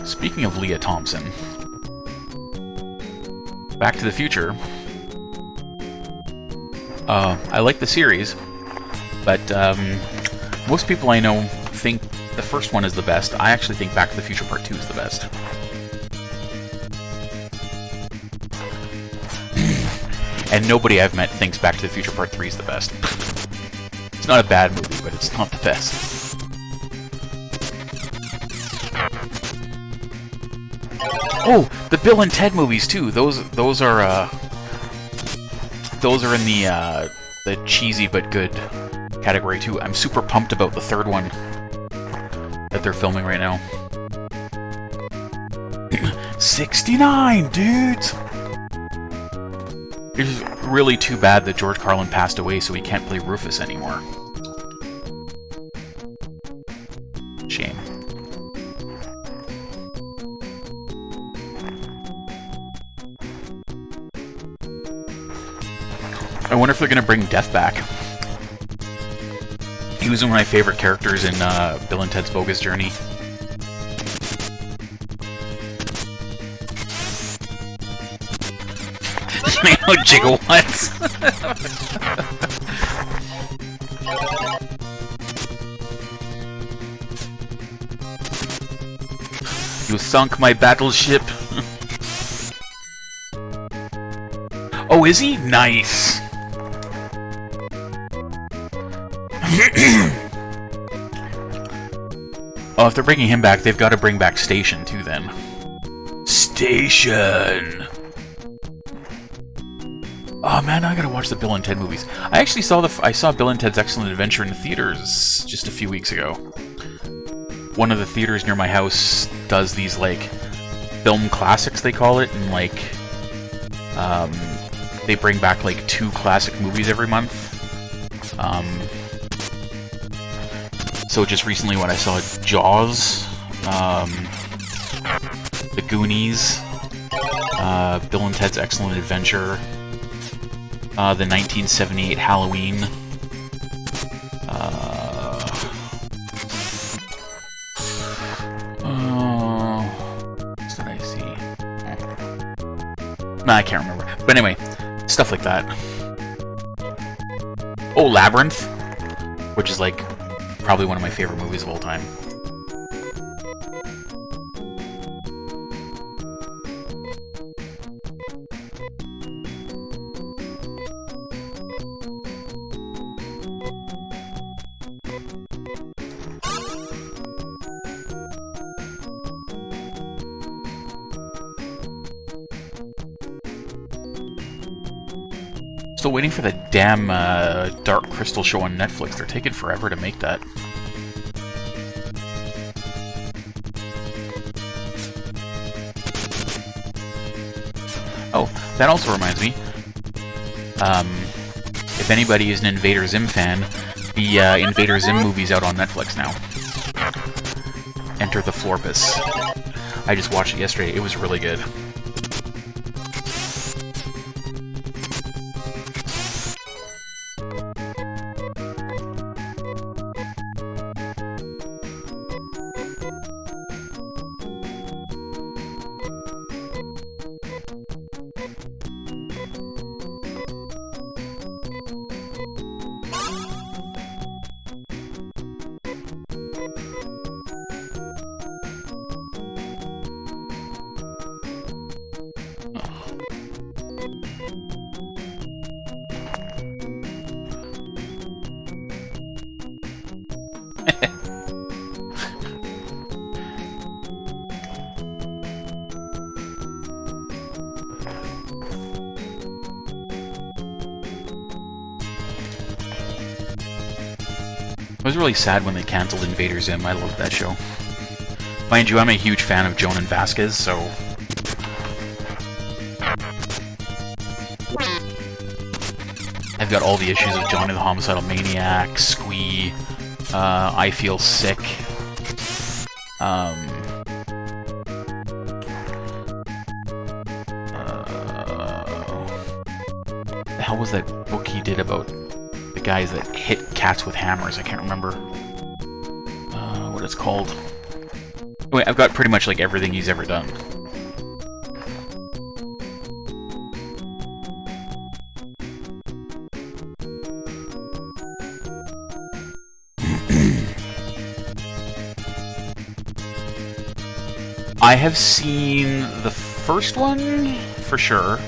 Speaking of Leah Thompson, Back to the Future. I like the series, but most people I know think the first one is the best. I actually think Back to the Future Part 2 is the best. And nobody I've met thinks Back to the Future Part 3 is the best. It's not a bad movie, but it's not the best. Oh, the Bill and Ted movies too. Those are in the cheesy but good category too. I'm super pumped about the third one that they're filming right now. 69, dudes! It's really too bad that George Carlin passed away, so he can't play Rufus anymore. Shame. I wonder if they're gonna bring Death back. He was one of my favorite characters in Bill and Ted's Bogus Journey. No gigawatts. You sunk my battleship. Oh, is he? Nice. Oh, if they're bringing him back, they've got to bring back Station too. Then. Station. Oh man, I gotta watch the Bill and Ted movies. I actually saw I saw Bill and Ted's Excellent Adventure in the theaters just a few weeks ago. One of the theaters near my house does these like film classics, they call it, and like they bring back like 2 classic movies every month. So just recently, when I saw Jaws, The Goonies, Bill and Ted's Excellent Adventure. The 1978 Halloween. What did I see? Nah, I can't remember. But anyway, stuff like that. Oh, Labyrinth, which is like probably one of my favorite movies of all time. Still waiting for the damn Dark Crystal show on Netflix. They're taking forever to make that. Oh, that also reminds me. If anybody is an Invader Zim fan, the Invader Zim movie's out on Netflix now. Enter the Florpus. I just watched it yesterday. It was really good. I was really sad when they cancelled Invader Zim. I loved that show. Mind you, I'm a huge fan of Joan and Vasquez, so... I've got all the issues of Johnny the Homicidal Maniac, Squee, I Feel Sick. The hell was that book he did about the guys that hit cats with hammers? I can't remember what it's called. Anyway, I've got pretty much like everything he's ever done. I have seen the first one, for sure.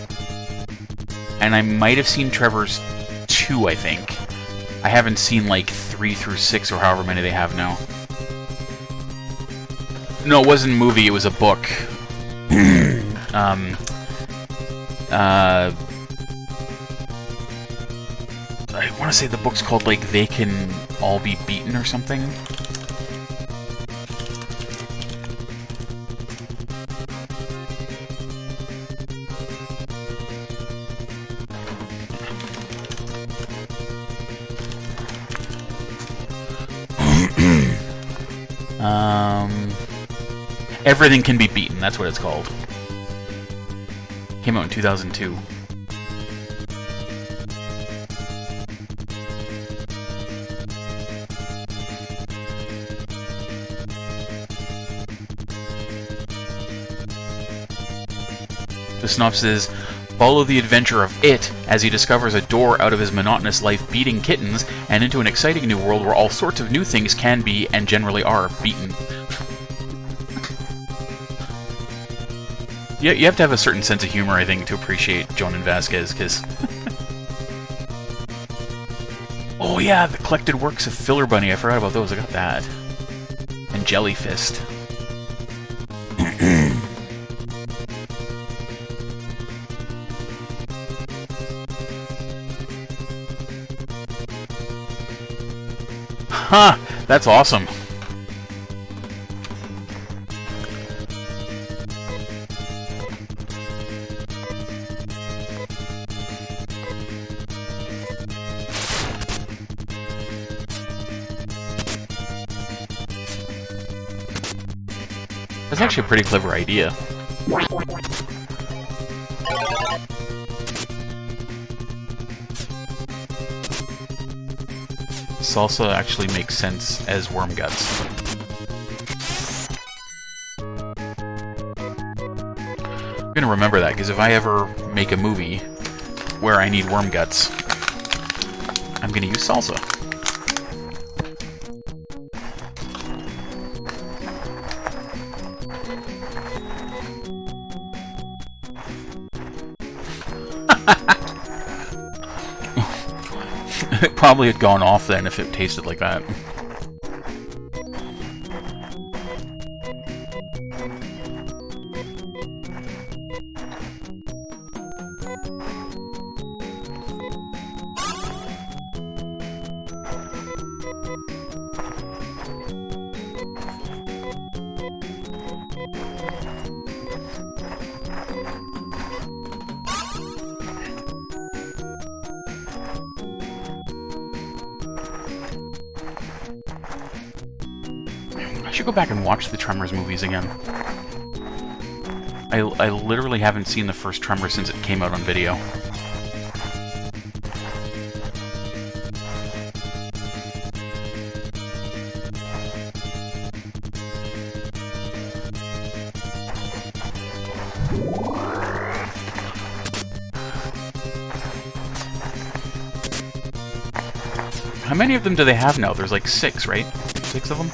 And I might have seen Trevor's 2, I think. I haven't seen, like, 3 through 6 or however many they have now. No, it wasn't a movie, it was a book. I want to say the book's called, like, They Can All Be Beaten or something. Everything Can Be Beaten, that's what it's called. Came out in 2002. The synopsis is, follow the adventure of It as he discovers a door out of his monotonous life beating kittens and into an exciting new world where all sorts of new things can be, and generally are, beaten. You have to have a certain sense of humor, I think, to appreciate Jonan Vasquez, because... Oh yeah, the collected works of Filler Bunny, I forgot about those, I got that. And Jelly Fist. Huh, that's awesome. That's actually a pretty clever idea. Salsa actually makes sense as worm guts. I'm gonna remember that, because if I ever make a movie where I need worm guts, I'm gonna use salsa. It probably had gone off then if it tasted like that. I should go back and watch the Tremors movies again. I literally haven't seen the first Tremors since it came out on video. How many of them do they have now? There's like 6, right? 6 of them?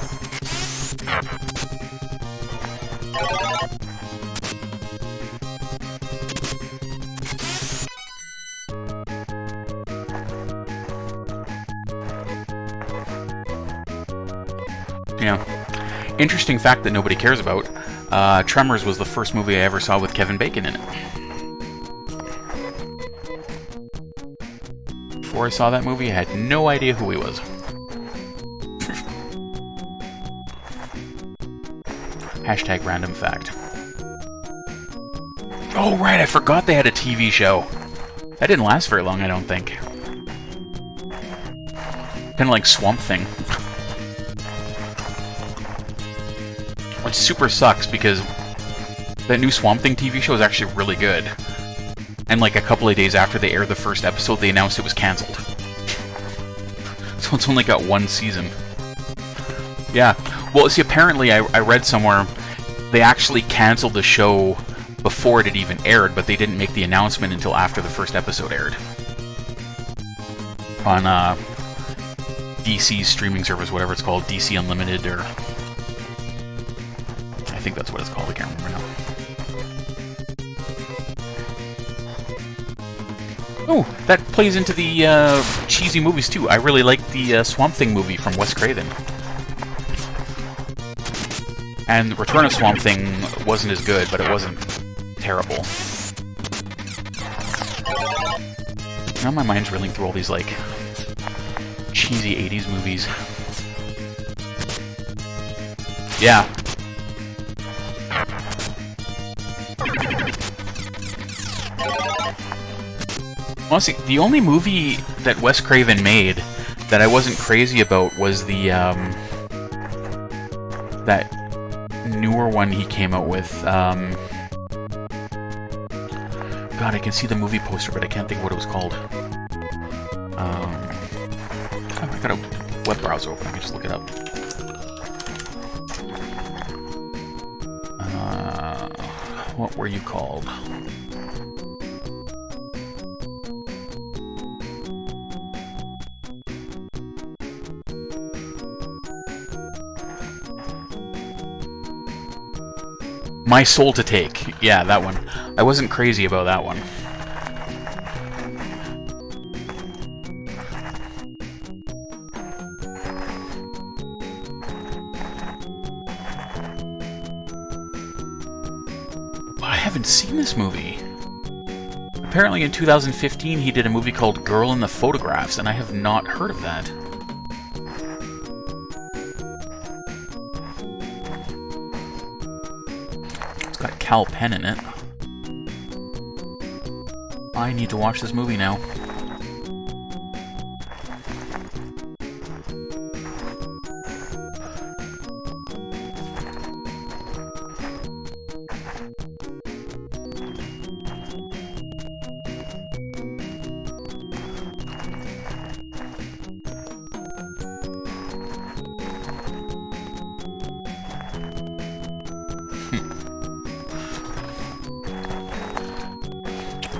Yeah. Interesting fact that nobody cares about. Tremors was the first movie I ever saw with Kevin Bacon in it. Before I saw that movie, I had no idea who he was. Hashtag random fact. Oh right, I forgot they had a TV show. That didn't last very long, I don't think. Kind of like Swamp Thing. Which super sucks, because that new Swamp Thing TV show is actually really good. And like a couple of days after they aired the first episode, they announced it was cancelled. So it's only got 1 season. Yeah. Well, see, apparently I read somewhere they actually cancelled the show before it had even aired, but they didn't make the announcement until after the first episode aired. On DC's streaming service, whatever it's called, DC Unlimited, or... I think that's what it's called, I can't remember now. Oh, that plays into the cheesy movies too. I really like the Swamp Thing movie from Wes Craven. And Return of Swamp Thing wasn't as good, but it wasn't terrible. Now my mind's reeling through all these, like, cheesy 80s movies. Yeah. Honestly, the only movie that Wes Craven made that I wasn't crazy about was the that newer one he came out with. God, I can see the movie poster, but I can't think of what it was called. I got a web browser open. I can just look it up. What were you called? My Soul to Take. Yeah, that one. I wasn't crazy about that one. I haven't seen this movie. Apparently in 2015 he did a movie called Girl in the Photographs, and I have not heard of that. It's got Cal Penn in it. I need to watch this movie now.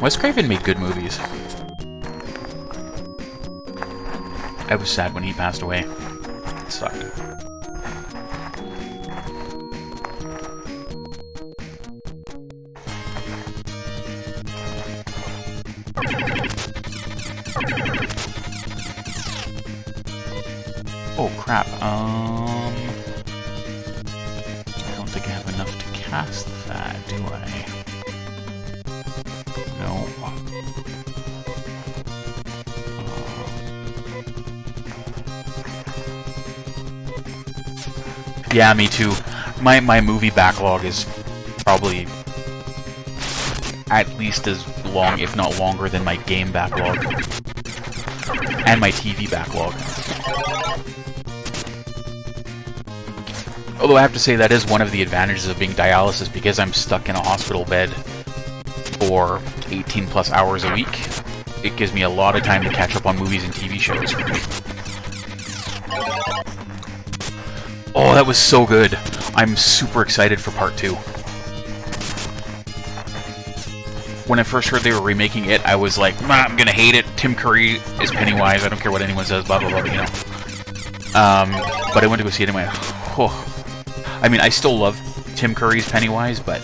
Wes Craven made good movies. I was sad when he passed away. It sucked. Oh crap, I don't think I have enough to cast that, do I? No. Yeah, me too. My movie backlog is probably at least as long, if not longer, than my game backlog. And my TV backlog. Although I have to say that is one of the advantages of being dialysis, because I'm stuck in a hospital bed for 18 plus hours a week. It gives me a lot of time to catch up on movies and TV shows. Oh, that was so good. I'm super excited for part 2. When I first heard they were remaking it, I was like, nah, I'm gonna hate it. Tim Curry is Pennywise. I don't care what anyone says, blah, blah, blah, you know. But I went to go see it and went, oh. I mean, I still love Tim Curry's Pennywise, but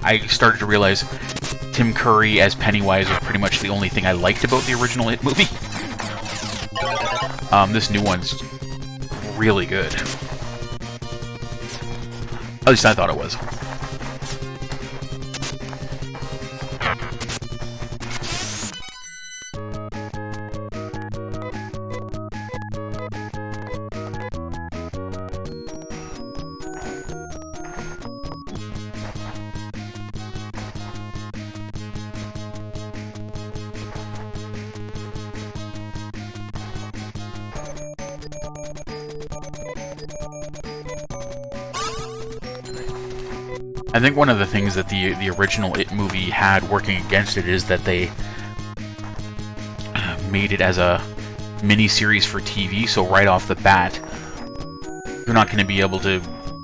I started to realize Tim Curry as Pennywise was pretty much the only thing I liked about the original It movie. This new one's really good. At least I thought it was. I think one of the things that the original It movie had working against it is that they made it as a mini-series for TV, so right off the bat, you're not going to be able to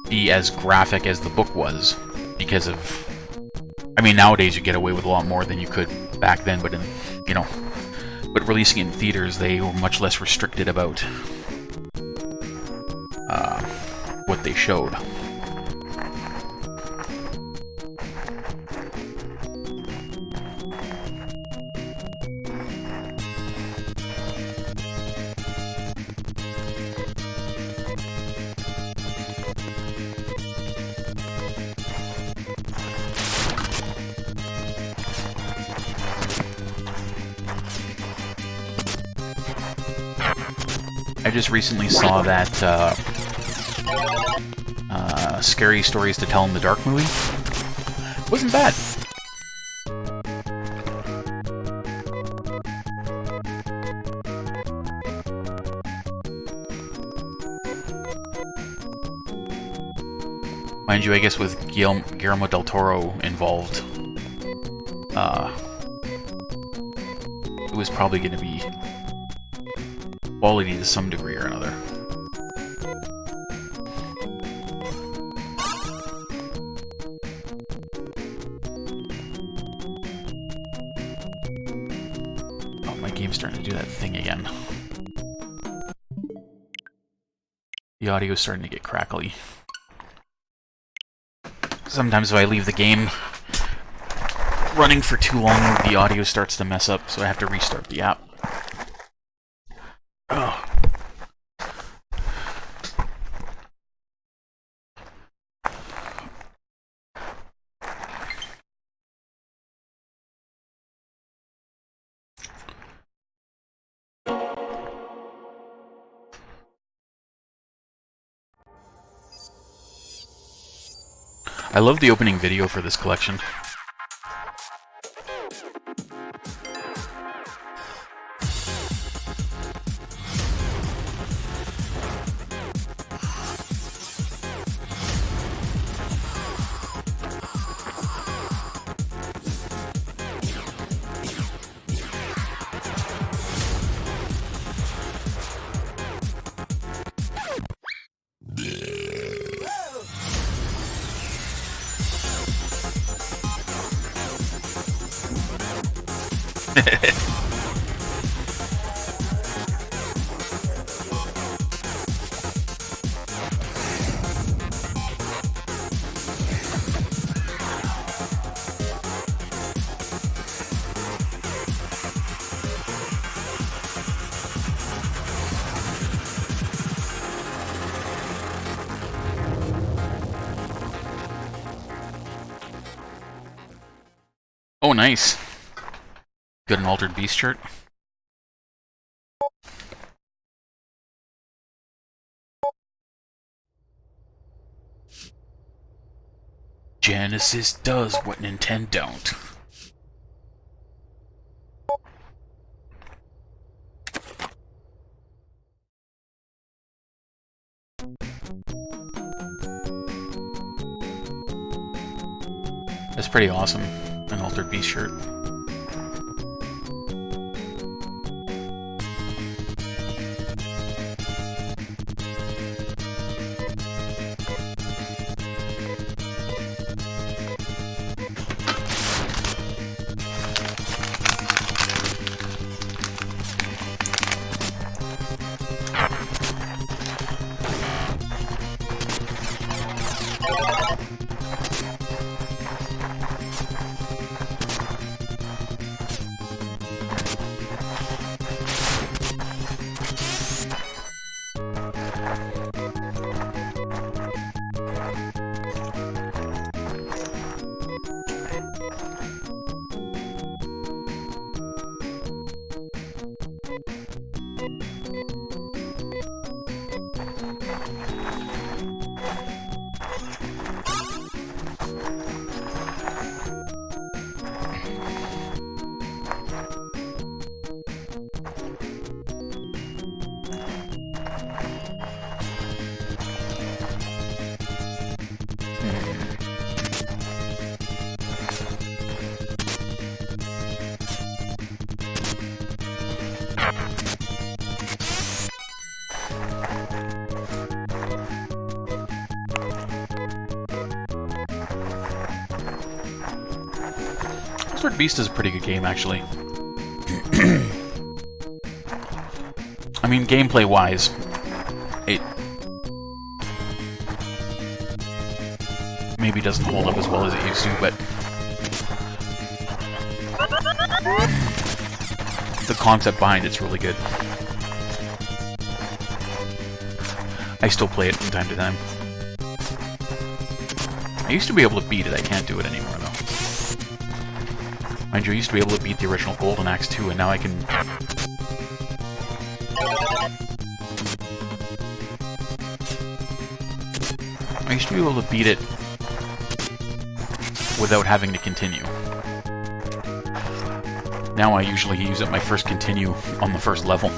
be as graphic as the book was, because of... I mean, nowadays you get away with a lot more than you could back then, but but releasing it in theaters, they were much less restricted about what they showed. I just recently saw that Scary Stories to Tell in the Dark movie. It wasn't bad. Mind you, I guess with Guillermo del Toro involved, it was probably going to be quality to some degree or another. Oh, my game's starting to do that thing again. The audio's starting to get crackly. Sometimes if I leave the game running for too long, the audio starts to mess up, so I have to restart the app. Oh. I love the opening video for this collection. Oh, nice. Got an Altered Beast shirt. Genesis does what Nintendo don't. That's pretty awesome. An Altered Beast shirt. Altered Beast is a pretty good game, actually. I mean, gameplay-wise, it maybe doesn't hold up as well as it used to, but the concept behind it's really good. I still play it from time to time. I used to be able to beat it, I can't do it anymore, though. Mind you, I used to be able to beat the original Golden Axe 2, and now I can... I used to be able to beat it without having to continue. Now I usually use it my first continue on the first level.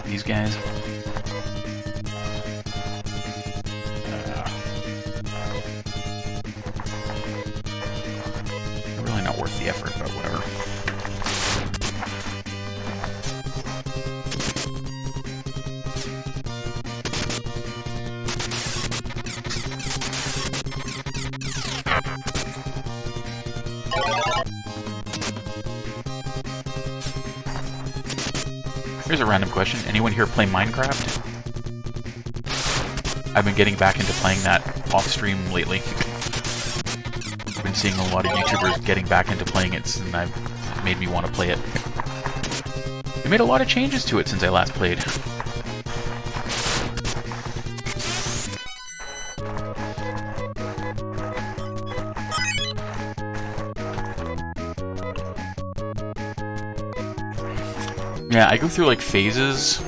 These guys. Really not worth the effort, but whatever. Here's a random question. Anyone here play Minecraft? I've been getting back into playing that off-stream lately. I've been seeing a lot of YouTubers getting back into playing it, and I've made me want to play it. They made a lot of changes to it since I last played. Yeah, I go through like phases.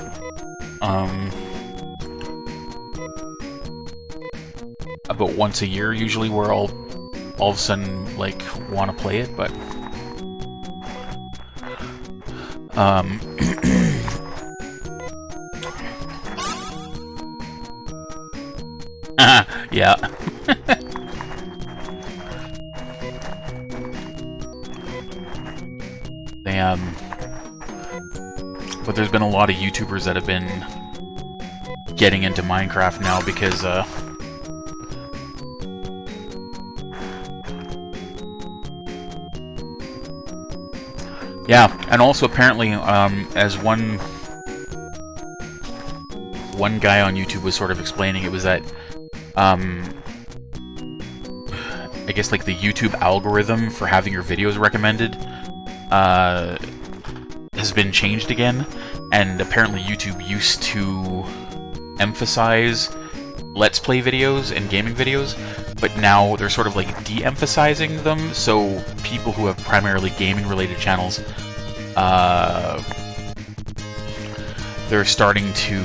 About once a year usually, where I'll all of a sudden like want to play it, but yeah. They but there's been a lot of YouTubers that have been getting into Minecraft now because, yeah, and also apparently, as one guy on YouTube was sort of explaining, it was that, I guess like the YouTube algorithm for having your videos recommended, has been changed again, and apparently YouTube used to emphasize Let's Play videos and gaming videos, but now they're sort of like de-emphasizing them, so people who have primarily gaming-related channels, they're starting to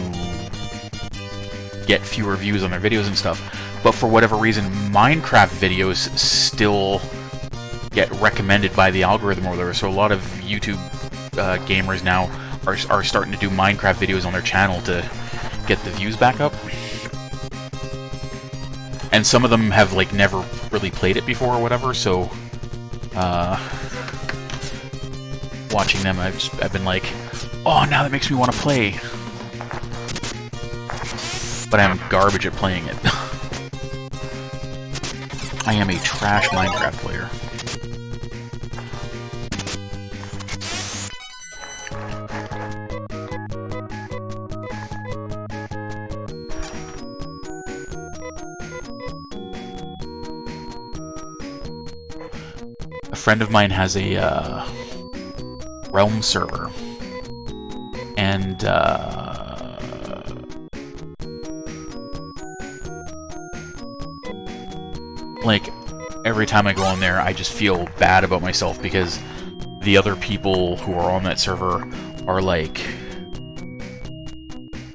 get fewer views on their videos and stuff. But for whatever reason, Minecraft videos still get recommended by the algorithm or whatever, so a lot of YouTube gamers now are starting to do Minecraft videos on their channel to get the views back up. And some of them have like never really played it before or whatever, so watching them, I've been like, oh, now that makes me want to play. But I'm garbage at playing it. I am a trash Minecraft player. a friend of mine has a Realm server, and like every time I go on there, I just feel bad about myself because the other people who are on that server are like,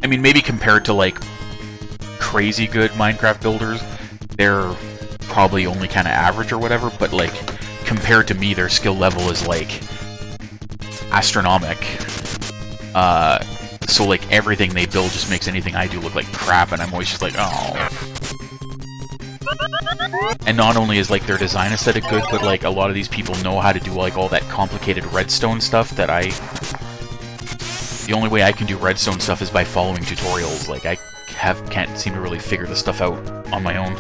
I mean, maybe compared to like crazy good Minecraft builders, they're probably only kind of average or whatever, but like compared to me, their skill level is like astronomic. So like everything they build just makes anything I do look like crap, and I'm always just like, oh. And not only is like their design aesthetic good, but like a lot of these people know how to do like all that complicated redstone stuff that the only way I can do redstone stuff is by following tutorials. Like I can't seem to really figure the stuff out on my own.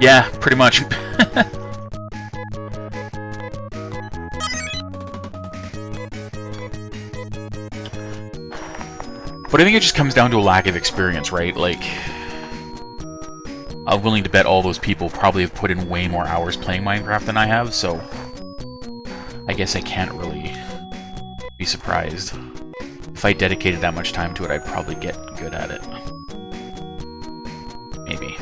Yeah, pretty much. But I think it just comes down to a lack of experience, right? Like, I'm willing to bet all those people probably have put in way more hours playing Minecraft than I have, so I guess I can't really be surprised. If I dedicated that much time to it, I'd probably get good at it. Maybe.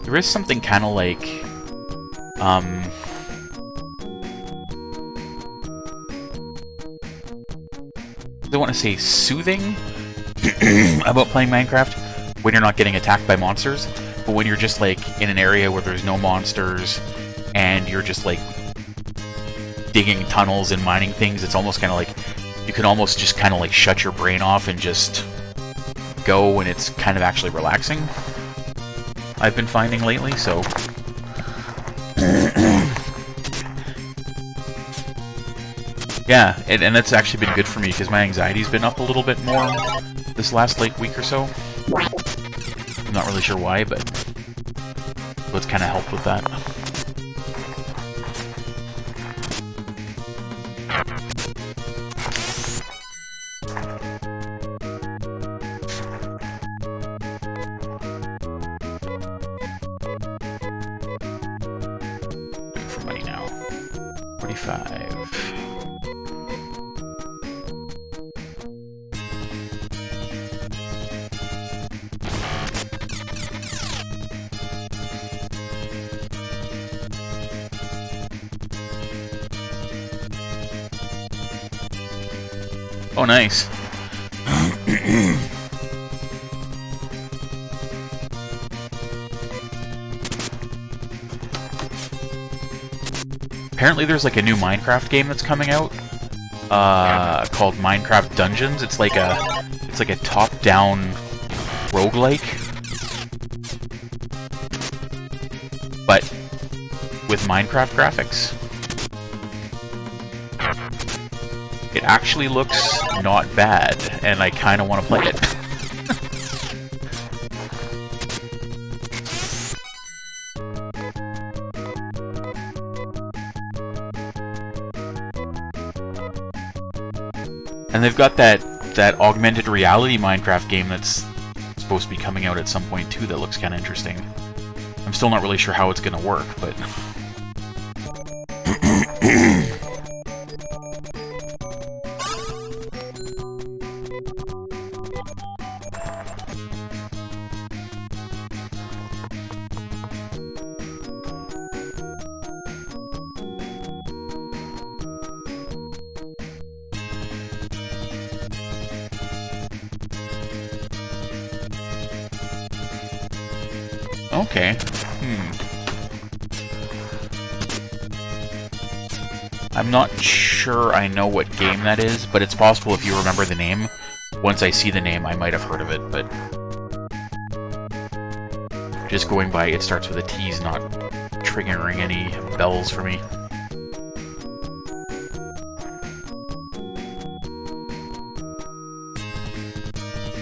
There is something kind of like, I don't want to say soothing about playing Minecraft when you're not getting attacked by monsters, but when you're just like in an area where there's no monsters and you're just like digging tunnels and mining things, it's almost kind of like you can almost just kind of like shut your brain off and just go, and it's kind of actually relaxing. I've been finding lately, so yeah, and that's actually been good for me because my anxiety's been up a little bit more this last like week or so. I'm not really sure why, but it's kind of helped with that. Oh, nice. Apparently there's like a new Minecraft game that's coming out called Minecraft Dungeons. It's like a top-down roguelike, but with Minecraft graphics. It actually looks not bad, and I kind of want to play it. And they've got that augmented reality Minecraft game that's supposed to be coming out at some point too that looks kind of interesting. I'm still not really sure how it's going to work, but... Okay. I'm not sure I know what game that is, but it's possible if you remember the name. Once I see the name, I might have heard of it, but... just going by it starts with a T is not triggering any bells for me.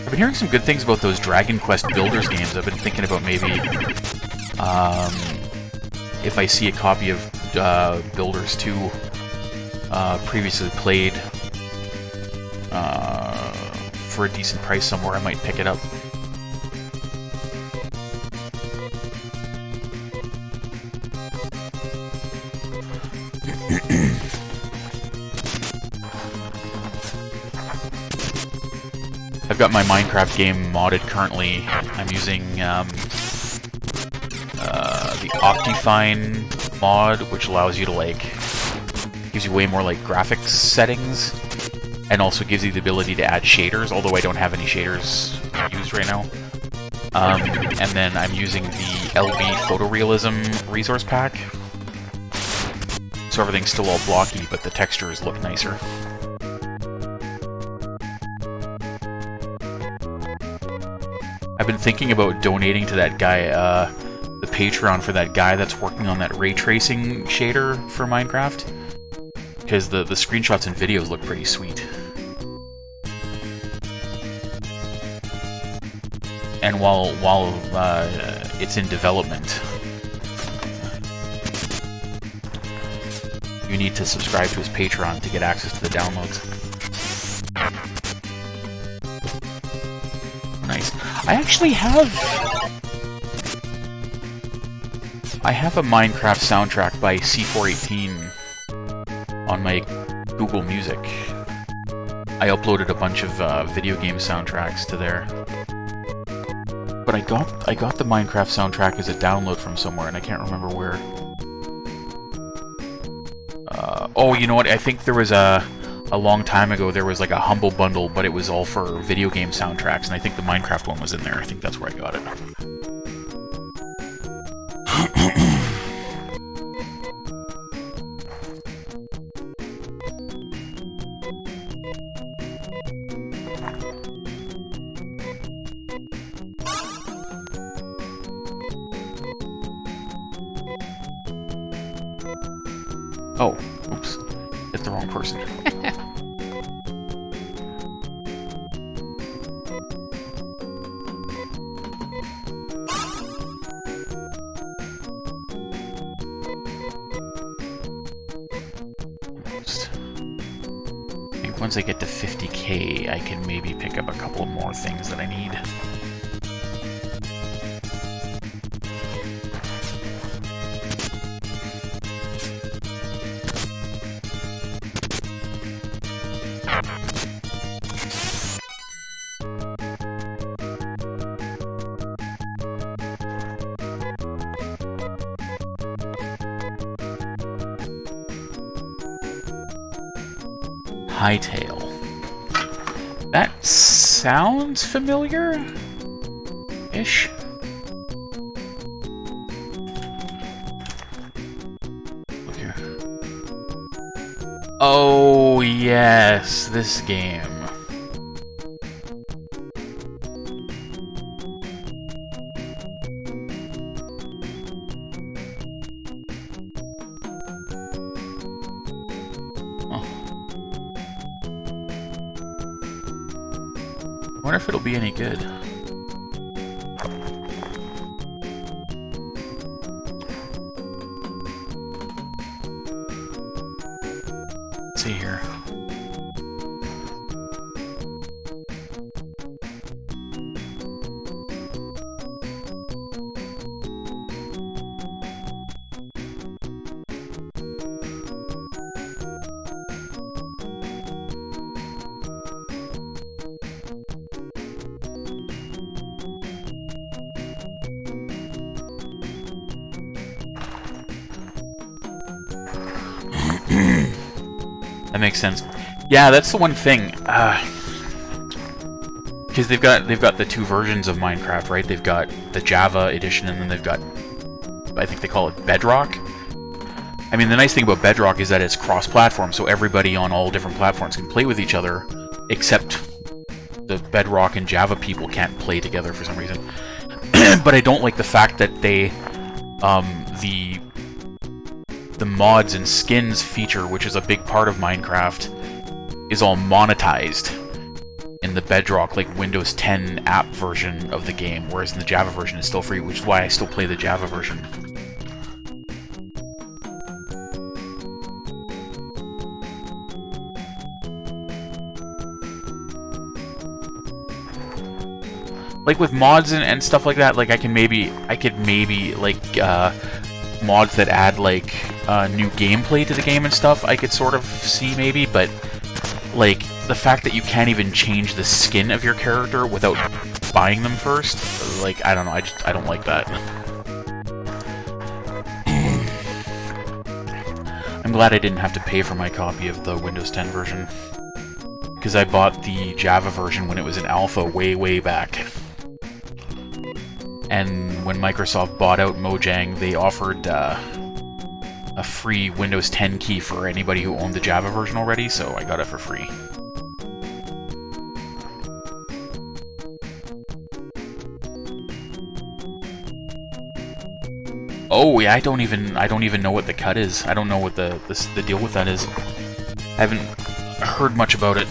I've been hearing some good things about those Dragon Quest Builders games. I've been thinking about maybe, if I see a copy of Builders 2 previously played for a decent price somewhere, I might pick it up. I've got my Minecraft game modded currently. I'm using the Optifine mod, which allows you to, like, gives you way more, like, graphics settings, and also gives you the ability to add shaders, although I don't have any shaders used right now. And then I'm using the LB Photorealism resource pack, so everything's still all blocky, but the textures look nicer. I've been thinking about donating to that guy, the Patreon for that guy that's working on that ray tracing shader for Minecraft, because the screenshots and videos look pretty sweet. And while it's in development, you need to subscribe to his Patreon to get access to the downloads. Nice. I actually have a Minecraft soundtrack by C418 on my Google Music. I uploaded a bunch of video game soundtracks to there. But I got the Minecraft soundtrack as a download from somewhere, and I can't remember where. Oh, you know what? I think there was a long time ago, there was like a Humble Bundle, but it was all for video game soundtracks, and I think the Minecraft one was in there. I think that's where I got it. Oh, oops. Hit the wrong person. I think once I get to 50k, I can maybe pick up a couple more things that I need. Hightail. That sounds familiar-ish. Look here. Oh, yes, this game. I wonder if it'll be any good. Let's see here. That makes sense. Yeah, that's the one thing. Because they've got the two versions of Minecraft, right? They've got the Java edition, and then they've got, I think they call it Bedrock. I mean, the nice thing about Bedrock is that it's cross-platform, so everybody on all different platforms can play with each other, except the Bedrock and Java people can't play together for some reason. But I don't like the fact that they, the mods and skins feature, which is a big part of Minecraft, is all monetized. in the Bedrock, like, Windows 10 app version of the game, whereas in the Java version it's still free, which is why I still play the Java version. Like, with mods and stuff like that, like, I could maybe, like, mods that add, like, new gameplay to the game and stuff, I could sort of see, maybe, but, like, the fact that you can't even change the skin of your character without buying them first, like, I don't know, I don't like that. I'm glad I didn't have to pay for my copy of the Windows 10 version, because I bought the Java version when it was in alpha way back. And when Microsoft bought out Mojang, they offered a free Windows 10 key for anybody who owned the Java version already, so I got it for free. Oh yeah, I don't even know what the cut is. I don't know what the deal with that is. I haven't heard much about it.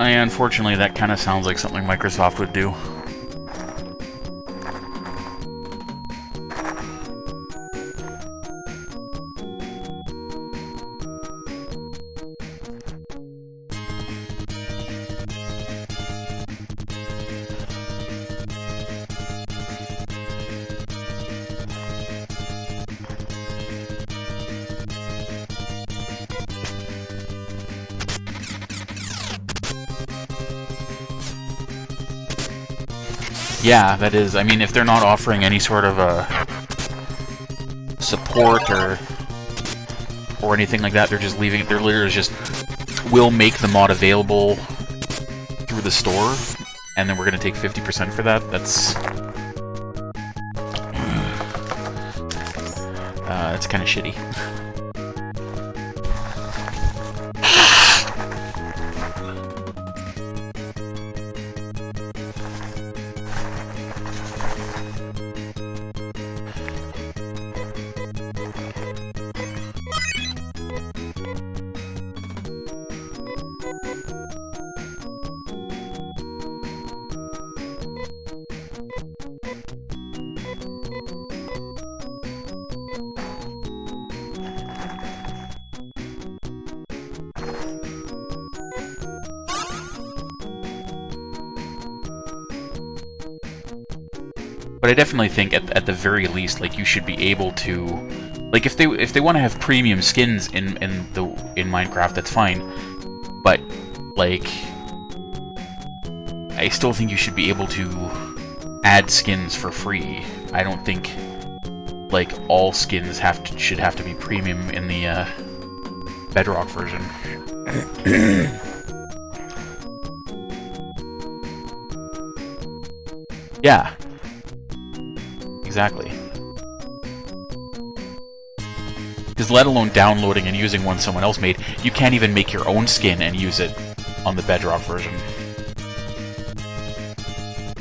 Unfortunately, that kind of sounds like something Microsoft would do. Yeah, that is. I mean, if they're not offering any sort of support or anything like that, they're just leaving it. They're literally just, we'll make the mod available through the store, and then we're gonna take 50% for that. That's kind of shitty. But I definitely think at the very least, like, you should be able to, like, if they want to have premium skins in Minecraft, that's fine. But like, I still think you should be able to add skins for free. I don't think like all skins should have to be premium in the Bedrock version. Yeah. Exactly. Because let alone downloading and using one someone else made, you can't even make your own skin and use it on the Bedrock version.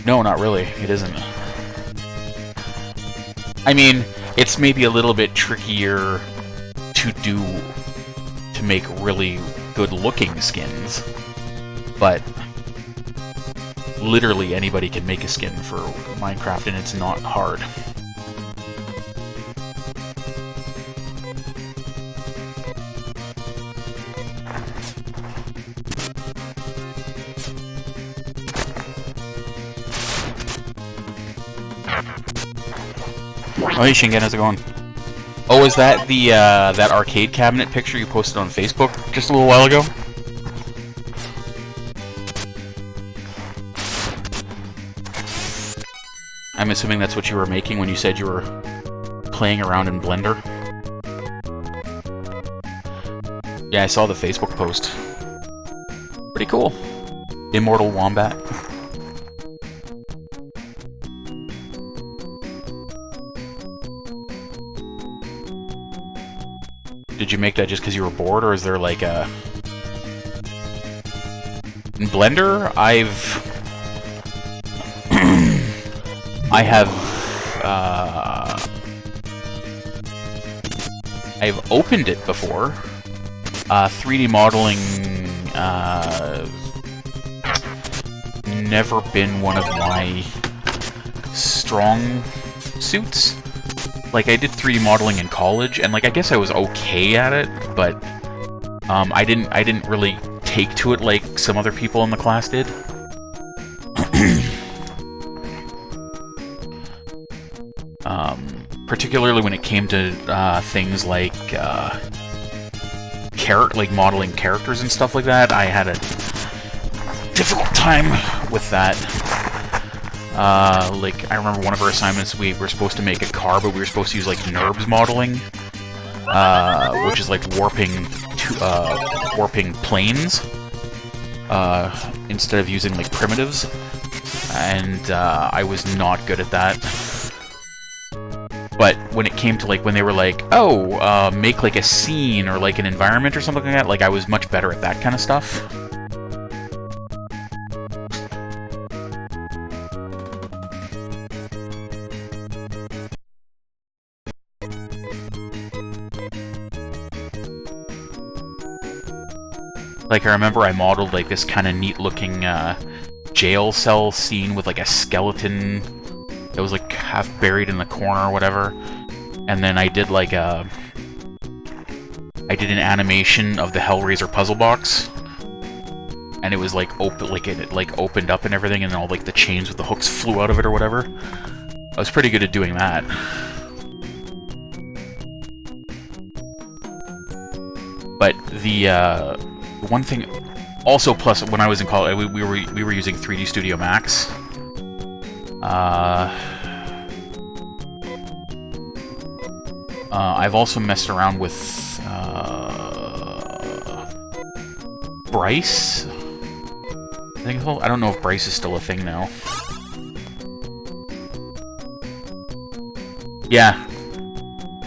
No, not really. It isn't. I mean, it's maybe a little bit trickier to make really good-looking skins, but literally anybody can make a skin for Minecraft, and it's not hard. Oh, hey Shingen, how's it going? Oh, is that the that arcade cabinet picture you posted on Facebook just a little while ago? I'm assuming that's what you were making when you said you were playing around in Blender. Yeah, I saw the Facebook post. Pretty cool. Immortal Wombat. Did you make that just because you were bored, or is there like a... In Blender, I've opened it before. 3D modeling, never been one of my strong suits. Like, I did 3D modeling in college, and like I guess I was okay at it, but I didn't really take to it like some other people in the class did. Particularly when it came to things like modeling characters and stuff like that, I had a difficult time with that. Like, I remember one of our assignments, we were supposed to make a car, but we were supposed to use like NURBS modeling, which is like warping planes instead of using like primitives, and I was not good at that. But when it came to like when they were like, oh, make like a scene or like an environment or something like that, like I was much better at that kind of stuff. Like, I remember I modeled like this kind of neat looking jail cell scene with like a skeleton that was like half buried in the corner or whatever, and then I did like an animation of the Hellraiser puzzle box, and it was like it like opened up and everything, and all like the chains with the hooks flew out of it or whatever. I was pretty good at doing that. But the one thing, also plus when I was in college, we were using 3D Studio Max. I've also messed around with Bryce. I don't know if Bryce is still a thing now. Yeah,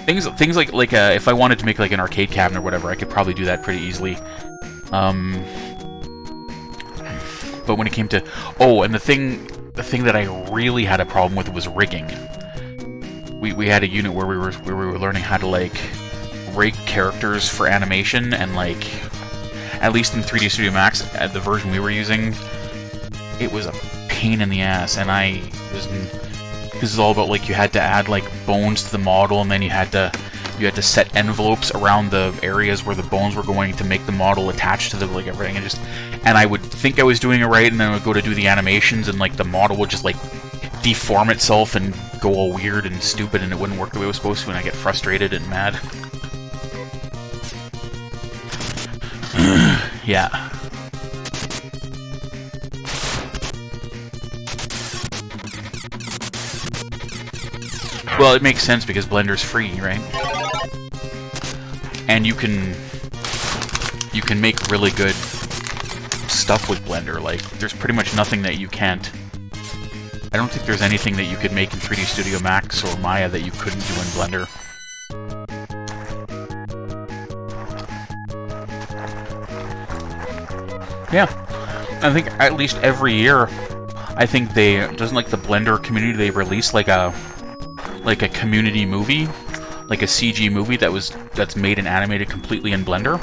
things like if I wanted to make like an arcade cabinet or whatever, I could probably do that pretty easily. But when it came to and the thing that I really had a problem with was rigging. We had a unit where we were learning how to like rig characters for animation, and like at least in 3D Studio Max, at the version we were using, it was a pain in the ass. And this is all about like you had to add like bones to the model, and then you had to set envelopes around the areas where the bones were going to make the model attach to the like everything, and I would think I was doing it right, and then I would go to do the animations, and like the model would just like deform itself and go all weird and stupid, and it wouldn't work the way it was supposed to, and I get frustrated and mad. Yeah. Well, it makes sense because Blender's free, right? And you can make really good stuff with Blender. Like, there's pretty much nothing that you can't. I don't think there's anything that you could make in 3D Studio Max or Maya that you couldn't do in Blender. Yeah, I think at least every year, I think doesn't like the Blender community, they release like a community movie, like a CG movie that's made and animated completely in Blender.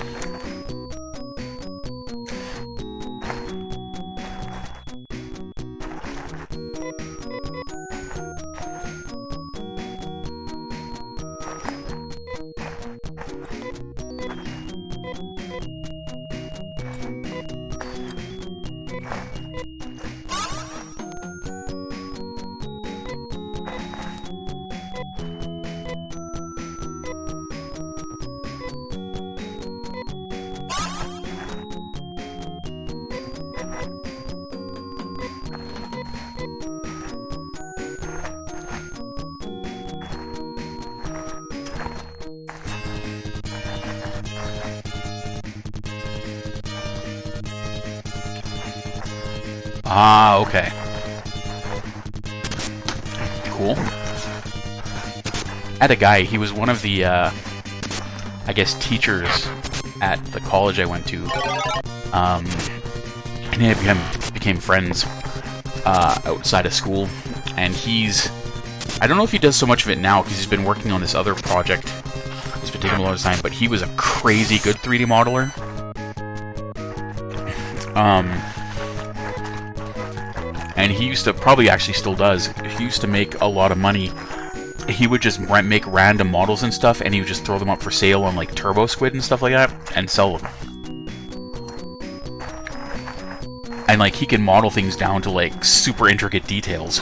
Ah, okay. Cool. I had a guy, he was one of the, I guess, teachers at the college I went to. And he became friends outside of school. And I don't know if he does so much of it now, because he's been working on this other project. It's been taking a lot of time, but he was a crazy good 3D modeler. And he used to, probably actually still does, he used to make a lot of money. He would just make random models and stuff, and he would just throw them up for sale on, like, Turbo Squid and stuff like that, and sell them. And, like, he can model things down to, like, super intricate details.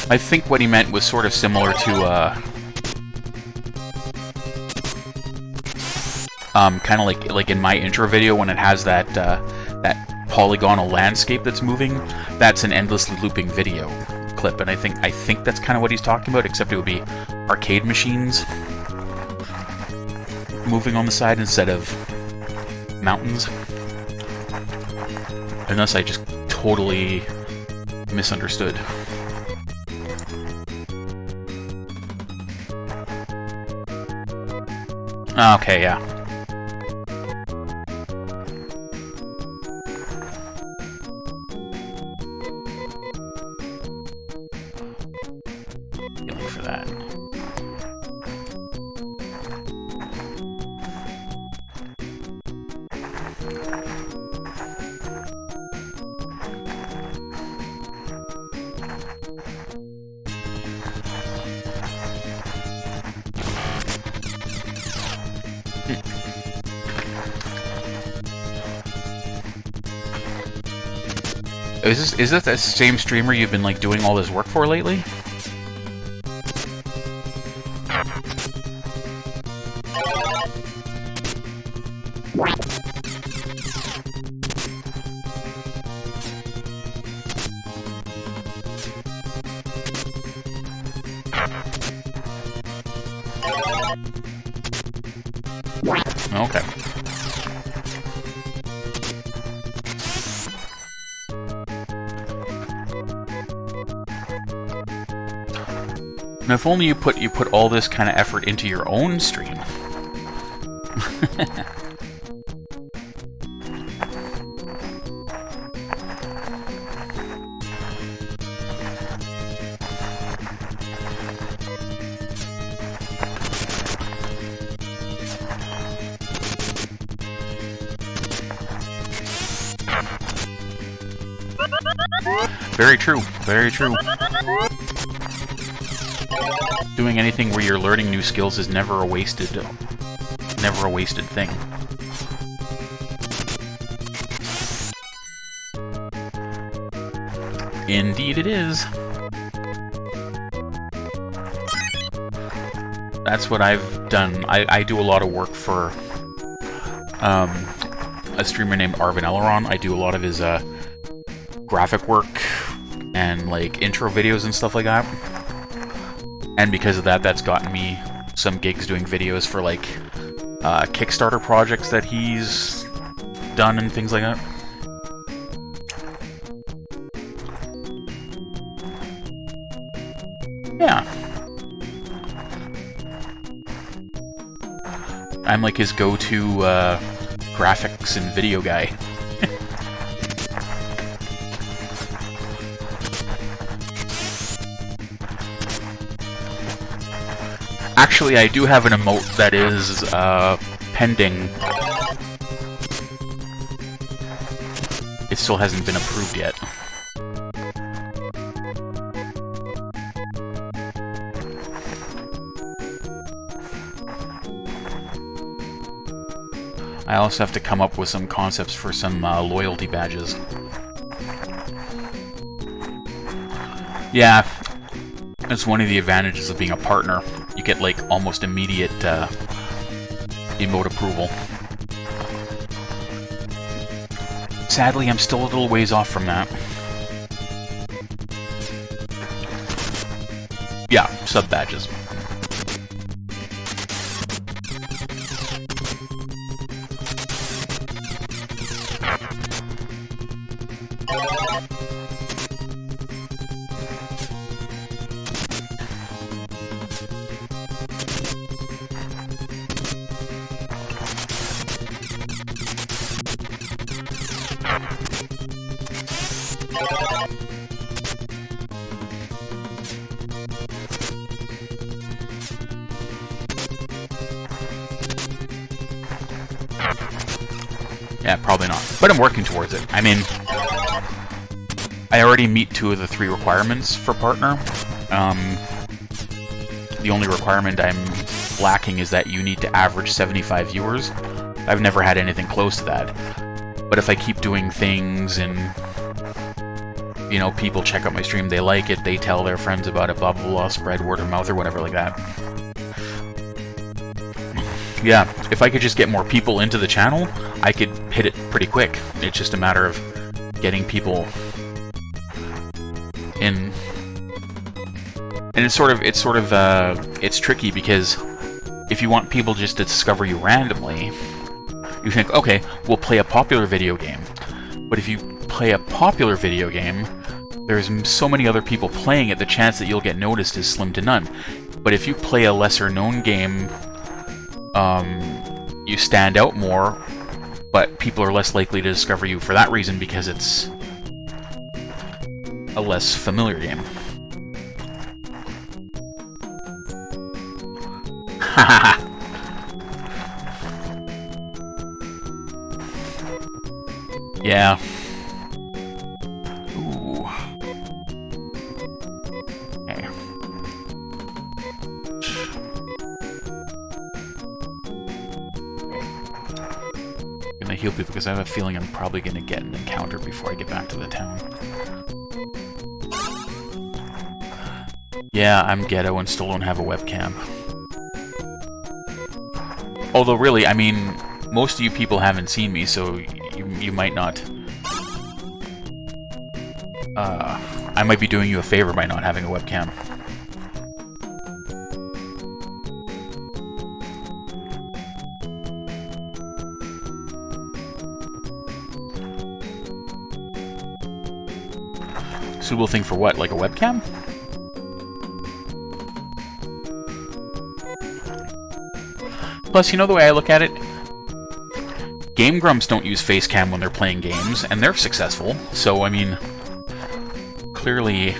I think what he meant was sort of similar to, kind of like in my intro video when it has that that polygonal landscape that's moving. That's an endlessly looping video clip, and I think that's kind of what he's talking about. Except it would be arcade machines moving on the side instead of mountains. Unless I just totally misunderstood. Okay, yeah. Feeling for that. Is this the same streamer you've been, like, doing all this work for lately? Okay. Now, if only you put all this kind of effort into your own stream. Very true. Very true. Doing anything where you're learning new skills is never a wasted thing. Indeed it is. That's what I've done. I do a lot of work for a streamer named Arvin Eleron. I do a lot of his graphic work and, like, intro videos and stuff like that. And because of that, that's gotten me some gigs doing videos for, like, Kickstarter projects that he's done and things like that. Yeah. I'm like his go-to graphics and video guy. Actually, I do have an emote that is pending. It still hasn't been approved yet. I also have to come up with some concepts for some loyalty badges. Yeah, that's one of the advantages of being a partner. you get like almost immediate emote approval. Sadly, I'm still a little ways off from that. Yeah, sub badges. Yeah, probably not. But I'm working towards it. I mean, I already meet 2 of the 3 requirements for partner. The only requirement I'm lacking is that you need to average 75 viewers. I've never had anything close to that. But if I keep doing things and, you know, people check out my stream, they like it, they tell their friends about it, blah, blah, blah, spread word of mouth or whatever like that. Yeah, if I could just get more people into the channel, I could hit it pretty quick. It's just a matter of getting people in. And it's tricky because if you want people just to discover you randomly, you think, okay, we'll play a popular video game. But if you play a popular video game, there's so many other people playing it, the chance that you'll get noticed is slim to none. But if you play a lesser known game, you stand out more, but people are less likely to discover you for that reason because it's a less familiar game. Yeah. Ooh. Okay. I'm gonna heal people because I have a feeling I'm probably gonna get an encounter before I get back to the town. Yeah, I'm ghetto and still don't have a webcam. Although really, I mean, most of you people haven't seen me, so you might not... I might be doing you a favor by not having a webcam. Suitable thing for what? Like a webcam? Plus, you know the way I look at it? Game Grumps don't use Facecam when they're playing games, and they're successful. So, I mean, clearly...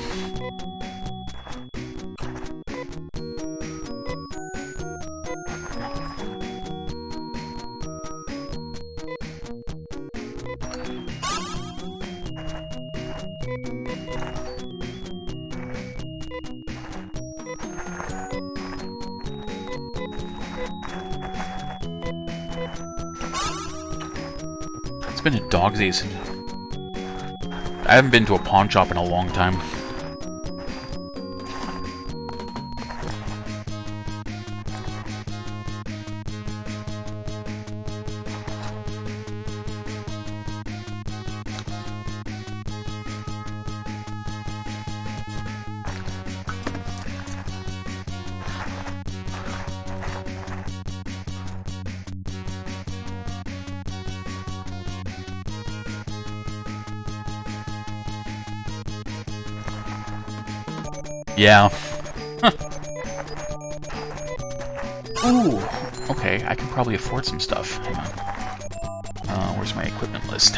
It's been a dog's days. I haven't been to a pawn shop in a long time. Yeah. Huh. Ooh. Okay, I can probably afford some stuff. Hang on. Where's my equipment list?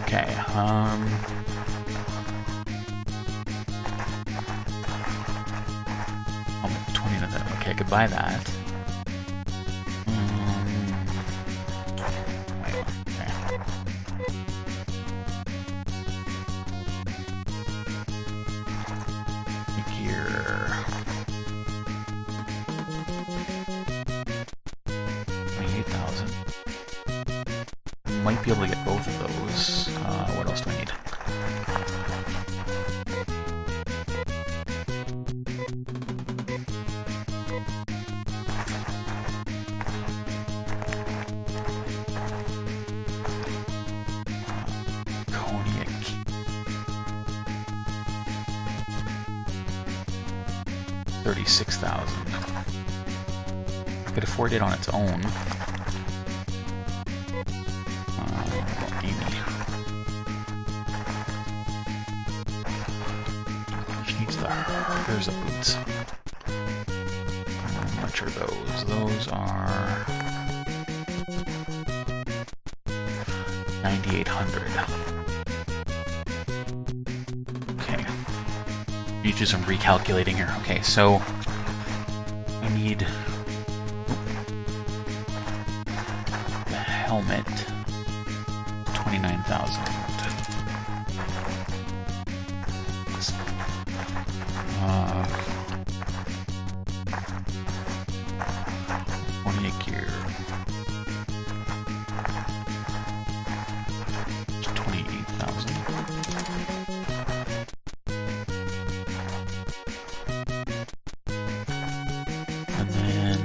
Okay. I'll make 20 of that. Okay, I could buy that. Might be able to get both of those. What else do I need? 36,000. I could afford it on its own. Amy. She needs the hers of boots. How much are those? Those are 9,800. Okay. You do some recalculating here. Okay, so I need the helmet. 29,000. 20 gear. 28,000. And then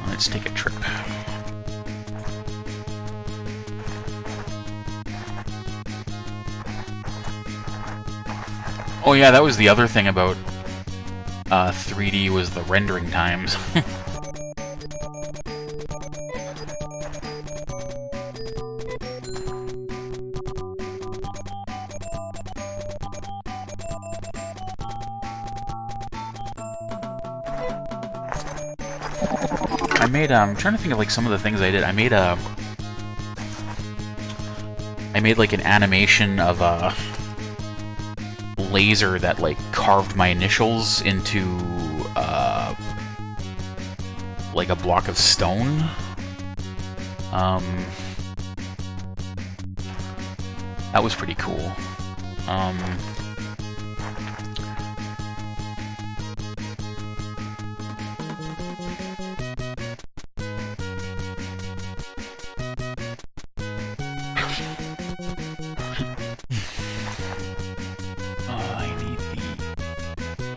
let's take a trip. Oh yeah, that was the other thing about 3D was the rendering times. I made, I'm trying to think of like some of the things I did. I made like an animation of a laser that like carved my initials into like a block of stone. That was pretty cool.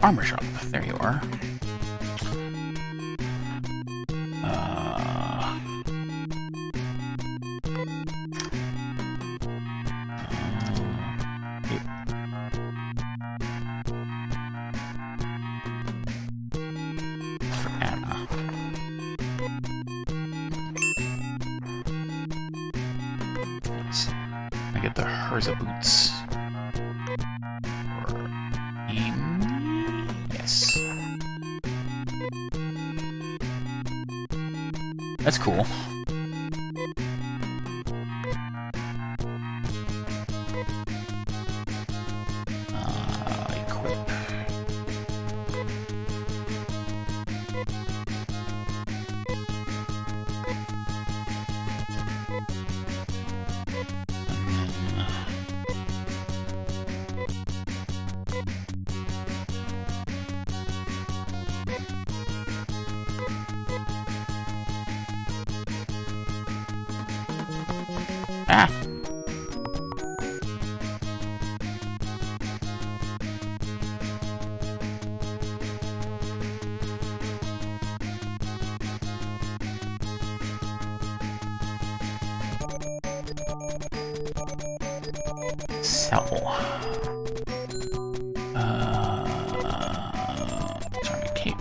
Armor shop. There you are. For Anna. I get the Herza boots. For Amy. Yes. That's cool. Equip. Ah! Sell. Sorry, cape.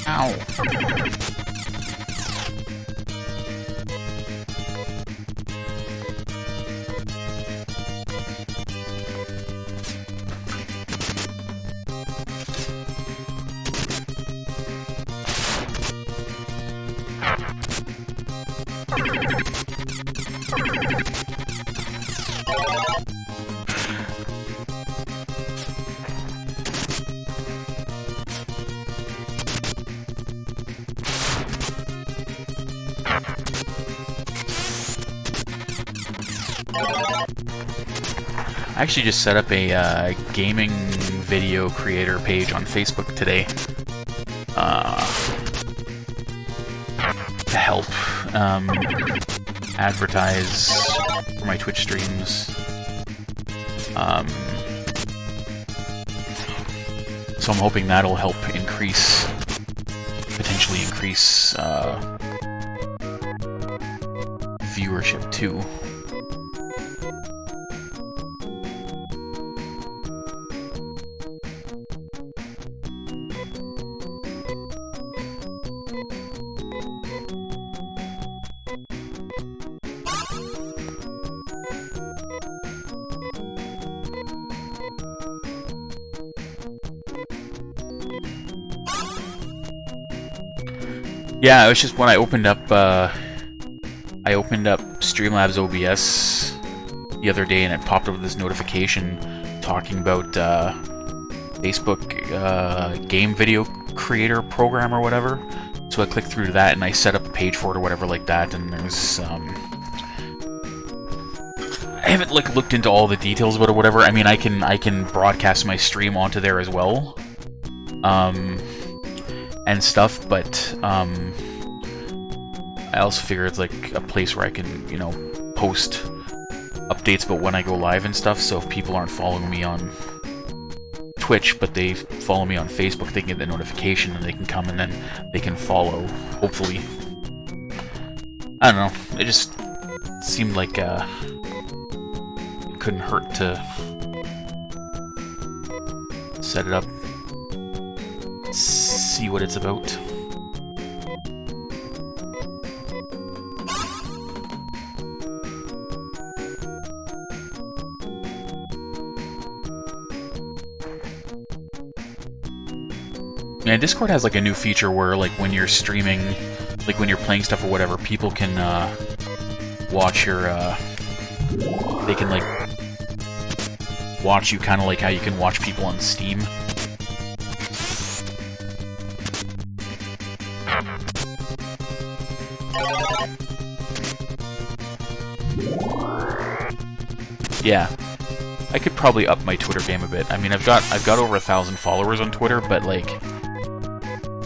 Ow. I actually just set up a gaming video creator page on Facebook today to help advertise for my Twitch streams. So I'm hoping that'll help potentially increase viewership too. Yeah, it was just when I opened up Streamlabs OBS the other day, and it popped up with this notification talking about Facebook game video creator program or whatever. So I clicked through to that, and I set up a page for it or whatever like that. And there's I haven't looked into all the details about it or whatever. I mean, I can broadcast my stream onto there as well. And stuff, but I also figure it's like a place where I can, you know, post updates about when I go live and stuff, so if people aren't following me on Twitch, but they follow me on Facebook, they can get the notification and they can come and then they can follow, hopefully. I don't know, it just seemed like it couldn't hurt to set it up. See what it's about. Yeah, Discord has like a new feature where like when you're streaming, like when you're playing stuff or whatever, people can watch your they can like watch you kind of like how you can watch people on Steam. Yeah, I could probably up my Twitter game a bit. I mean, I've got over 1,000 followers on Twitter, but like,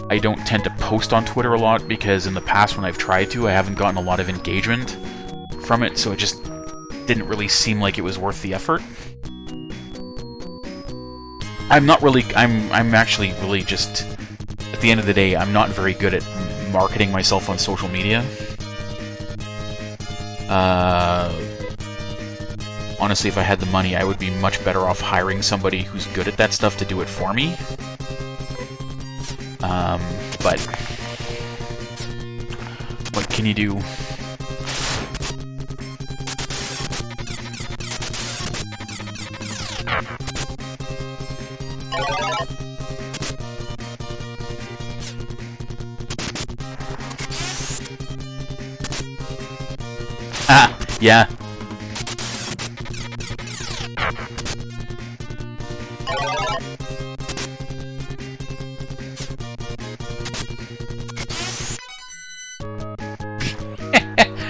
I don't tend to post on Twitter a lot because in the past when I've tried to, I haven't gotten a lot of engagement from it, so it just didn't really seem like it was worth the effort. I'm actually really just, at the end of the day, I'm not very good at marketing myself on social media. Honestly, if I had the money, I would be much better off hiring somebody who's good at that stuff to do it for me. But what can you do? Ah, yeah.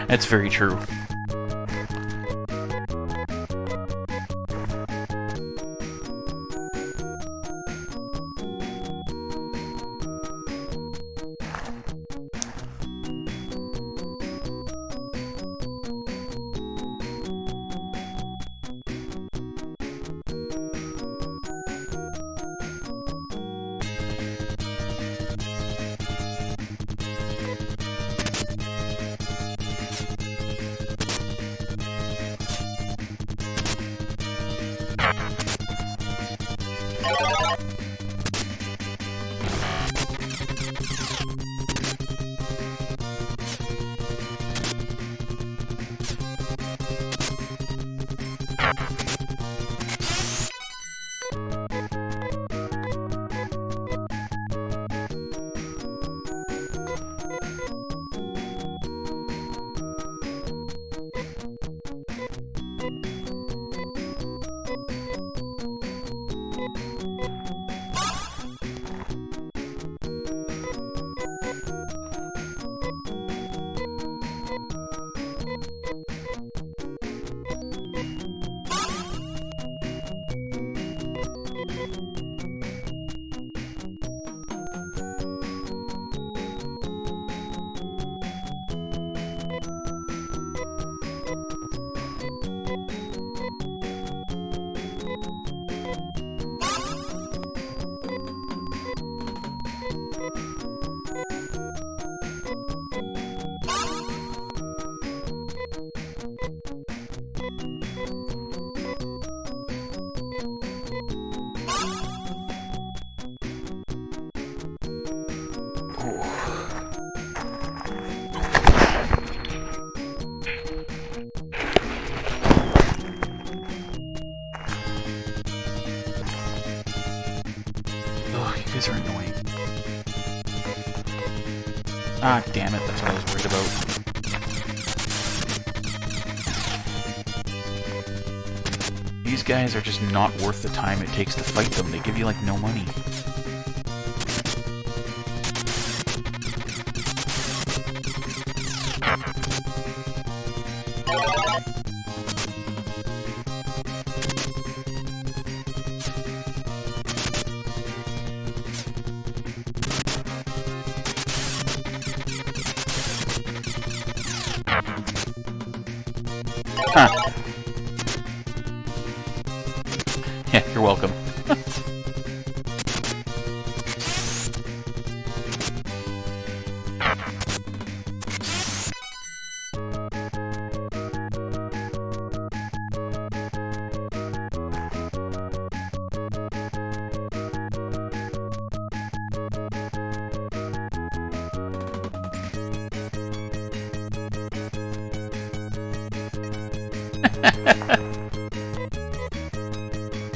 That's very true. These are annoying. Ah, damn it, that's what I was worried about. These guys are just not worth the time it takes to fight them. They give you, like, no money. Huh. Yeah, you're welcome.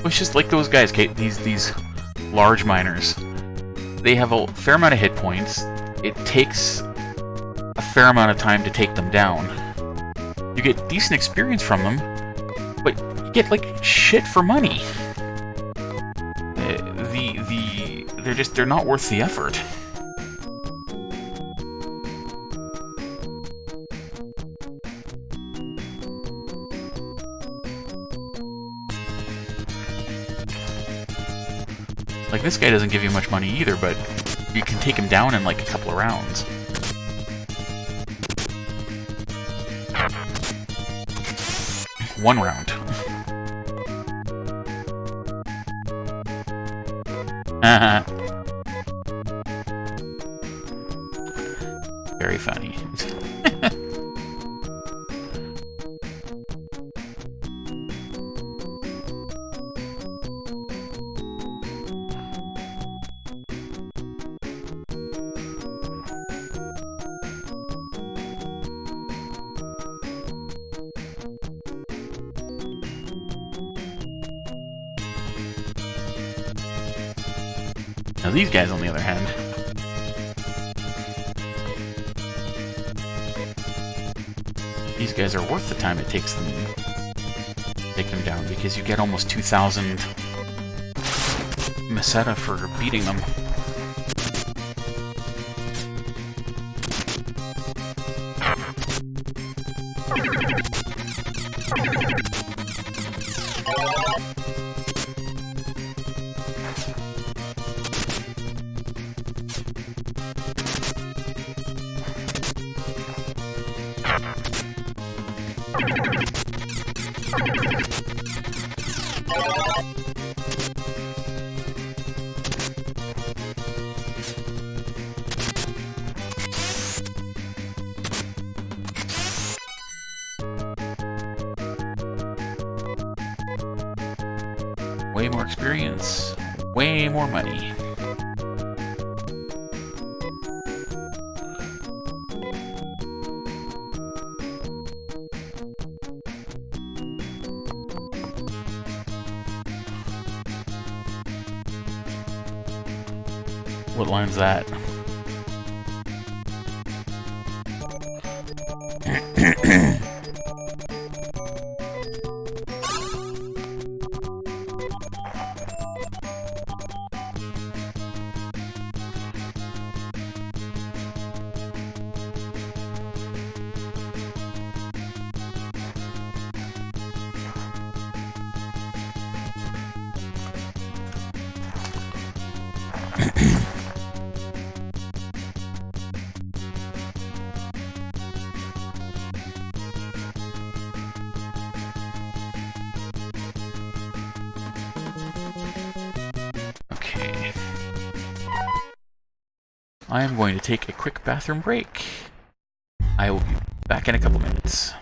It's just like those guys, Kate, these large miners. They have a fair amount of hit points. It takes a fair amount of time to take them down. You get decent experience from them, but you get like shit for money. They're not worth the effort. Like, this guy doesn't give you much money either, but you can take him down in, like, a couple of rounds. One round. Very funny. Now these guys, on the other hand, these guys are worth the time it takes them to take them down, because you get almost 2,000 meseta for beating them. Way more experience, way more money. What line's that? Okay. I am going to take a quick bathroom break. I will be back in a couple minutes.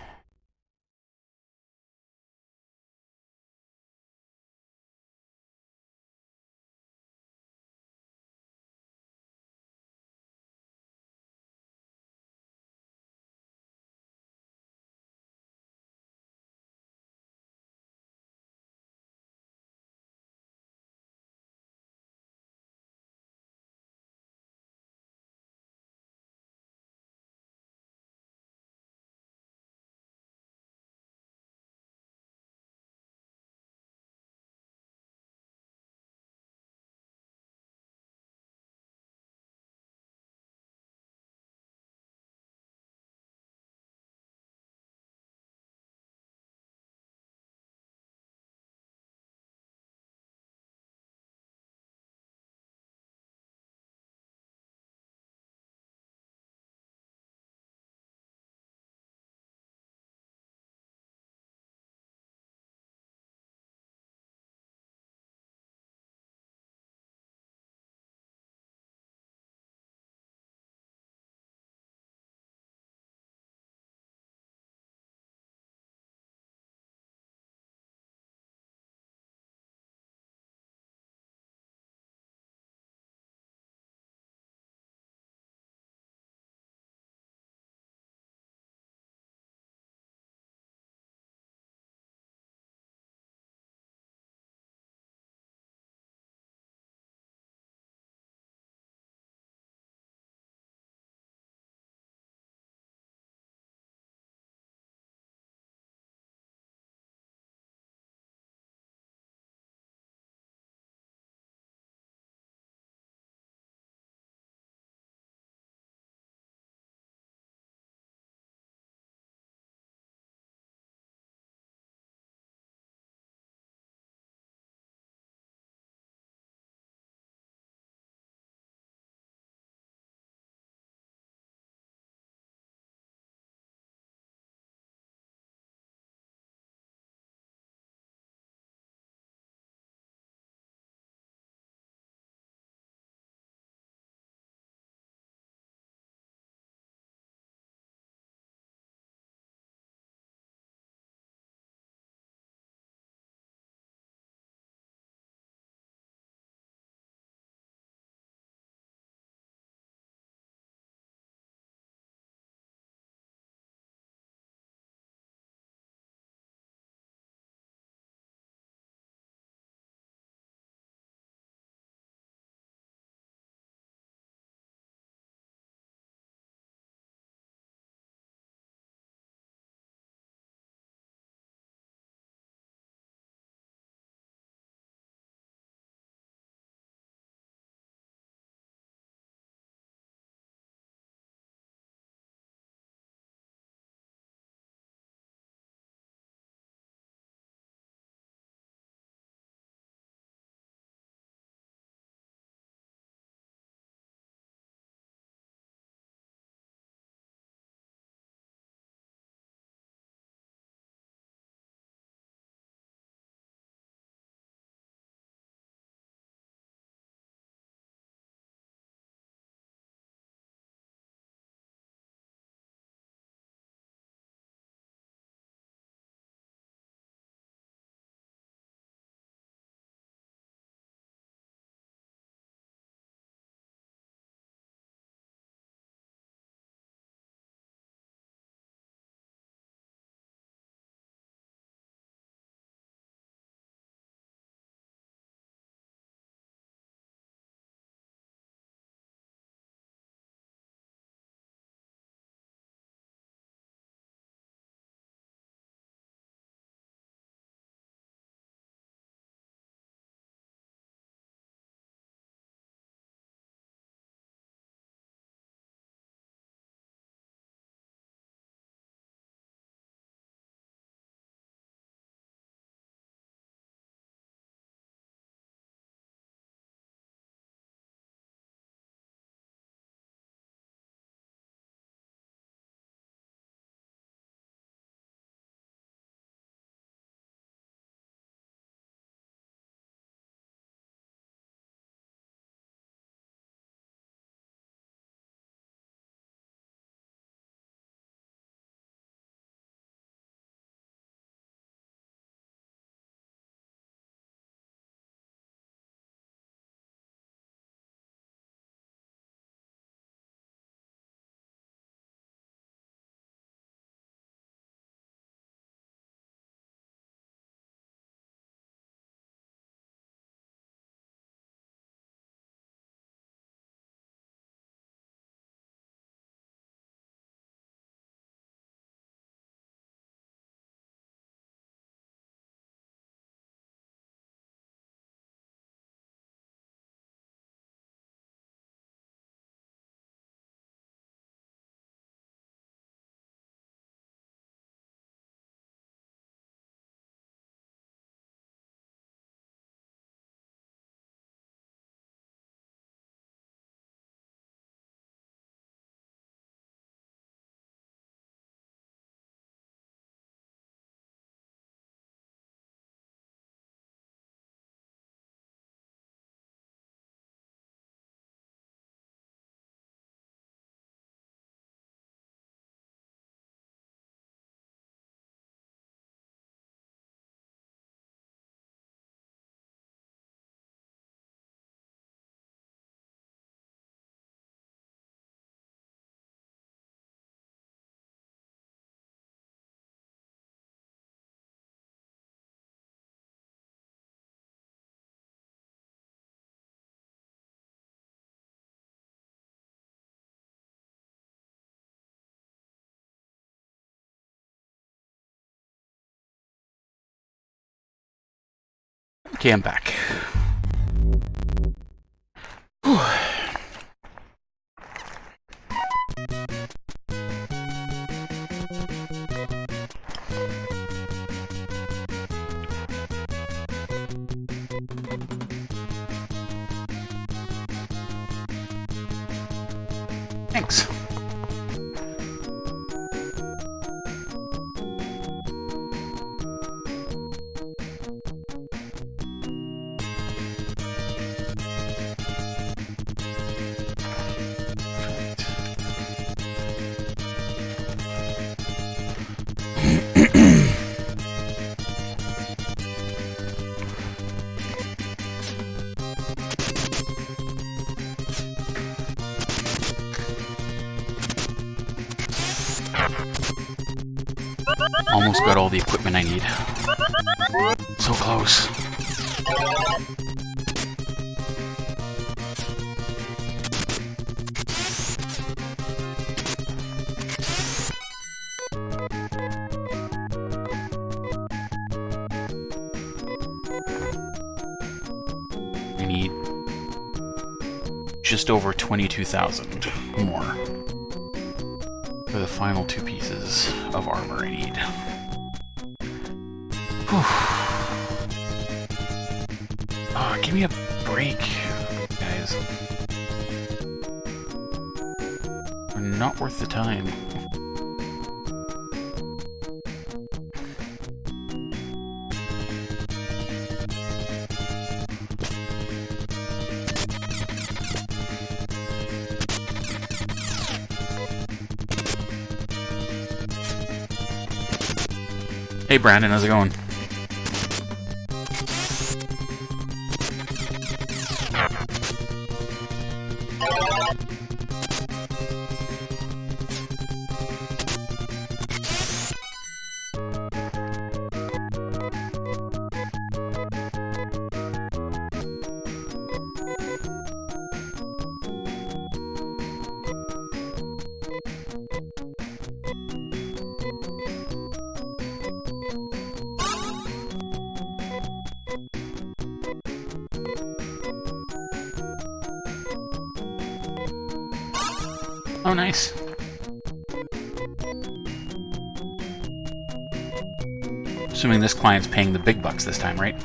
Okay, I'm back. Whew. Thanks. Almost got all the equipment I need. So close. I need just over 22,000 more for the final 2 pieces of armor I need. Oh, give me a break, guys. They're not worth the time. Hey Brandon, how's it going? Oh, nice. Assuming this client's paying the big bucks this time, right?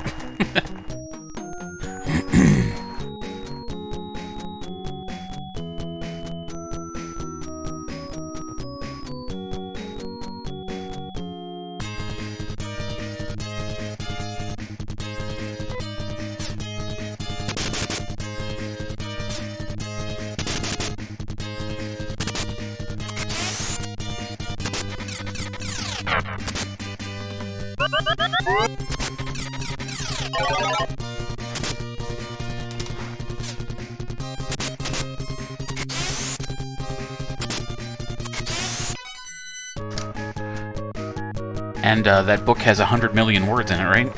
And that book has 100 million words in it, right?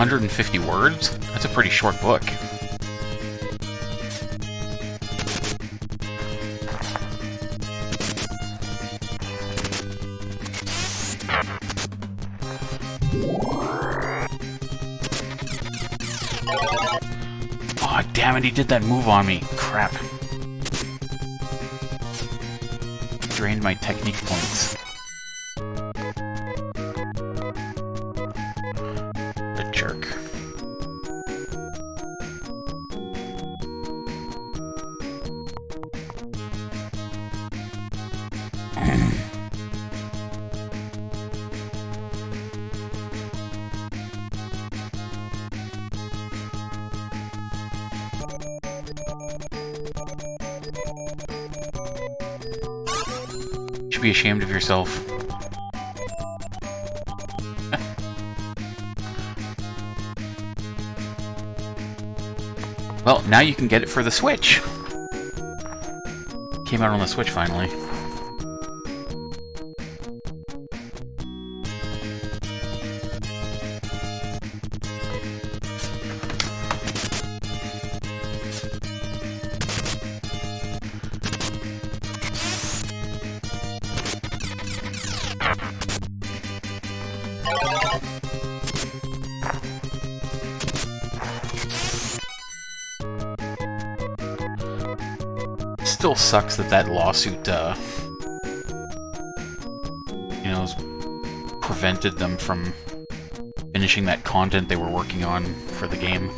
$150 words? That's a pretty short book. Oh, damn it, he did that move on me. Crap. Drained my technique points. The jerk. should be ashamed of yourself. Well, now you can get it for the Switch. Came out on the Switch finally. Still sucks that that lawsuit, you know, prevented them from finishing that content they were working on for the game.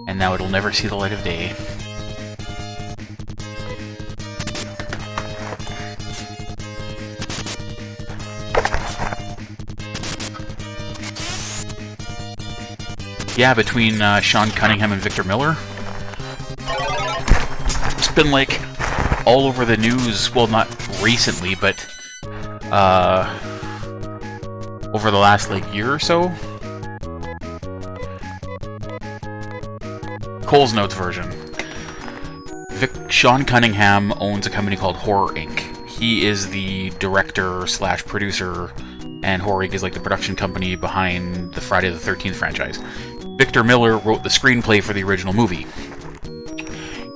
And now it'll never see the light of day. Yeah, between Sean Cunningham and Victor Miller. It's been like all over the news, well, not recently, but over the last like year or so. Cole's Notes version. Sean Cunningham owns a company called Horror Inc. He is the director slash producer, and Horror Inc. is like the production company behind the Friday the 13th franchise. Victor Miller wrote the screenplay for the original movie.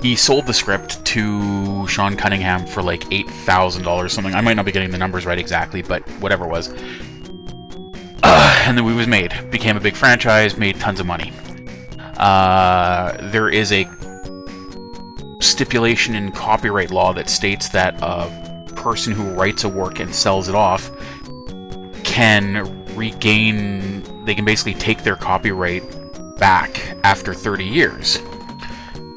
He sold the script to Sean Cunningham for like $8,000 something. I might not be getting the numbers right exactly, but whatever it was. And the movie was made. Became a big franchise, made tons of money. There is a stipulation in copyright law that states that a person who writes a work and sells it off can regain... They can basically take their copyright back after 30 years.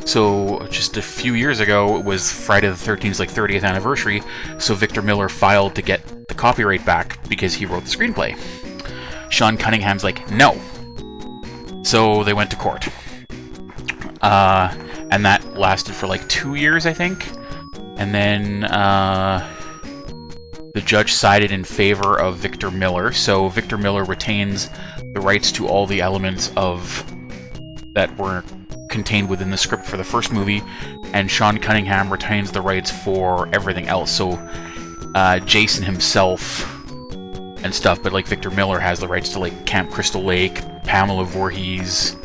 So just a few years ago, it was Friday the 13th's like 30th anniversary, so Victor Miller filed to get the copyright back because he wrote the screenplay. Sean Cunningham's like, no. So they went to court. And that lasted for like 2 years, I think. And then the judge sided in favor of Victor Miller, so Victor Miller retains the rights to all the elements of that were contained within the script for the first movie, and Sean Cunningham retains the rights for everything else. So Jason himself and stuff, but like Victor Miller has the rights to like Camp Crystal Lake, Pamela Voorhees,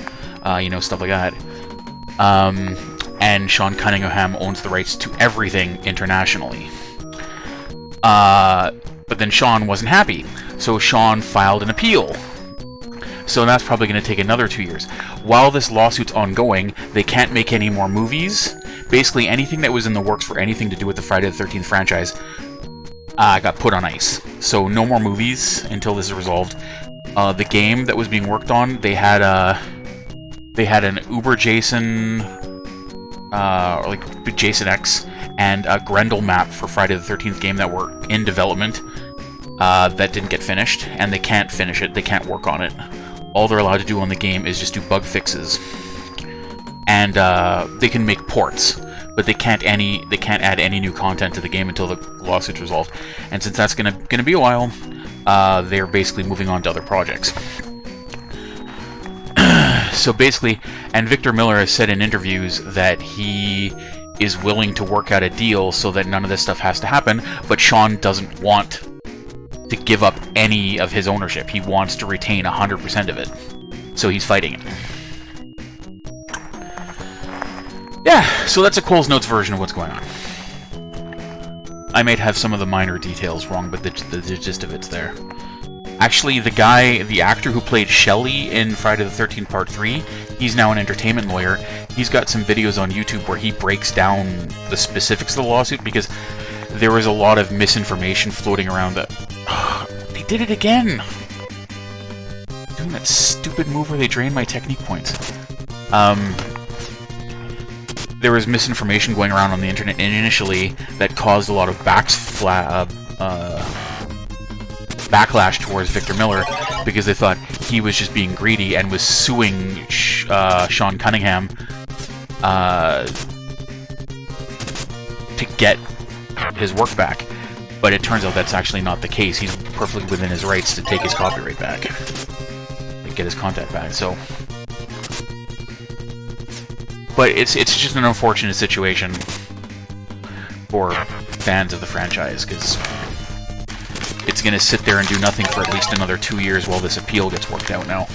you know, stuff like that. And Sean Cunningham owns the rights to everything internationally. But then Sean wasn't happy, so Sean filed an appeal. So that's probably going to take another 2 years. While this lawsuit's ongoing, they can't make any more movies. Basically, anything that was in the works for anything to do with the Friday the 13th franchise got put on ice. So no more movies until this is resolved. The game that was being worked on, they had an Uber Jason, like Jason X, and a Grendel map for Friday the 13th game that were in development that didn't get finished, and they can't finish it. They can't work on it. All they're allowed to do on the game is just do bug fixes, and they can make ports, but they can't add any new content to the game until the lawsuit's resolved. And since that's gonna be a while, they're basically moving on to other projects. So basically, and Victor Miller has said in interviews that he is willing to work out a deal so that none of this stuff has to happen, but Sean doesn't want to give up any of his ownership. He wants to retain 100% of it. So he's fighting it. Yeah, so that's a Cole's Notes version of what's going on. I might have some of the minor details wrong, but the gist of it's there. Actually, the actor who played Shelley in Friday the 13th Part 3, he's now an entertainment lawyer. He's got some videos on YouTube where he breaks down the specifics of the lawsuit, because there was a lot of misinformation floating around that... They did it again! Doing that stupid move where they drain my technique points. There was misinformation going around on the internet initially that caused a lot of backlash towards Victor Miller, because they thought he was just being greedy and was suing Sean Cunningham to get his work back. But it turns out that's actually not the case. He's perfectly within his rights to take his copyright back. And get his content back, so... But it's just an unfortunate situation for fans of the franchise, because it's going to sit there and do nothing for at least another 2 years while this appeal gets worked out now.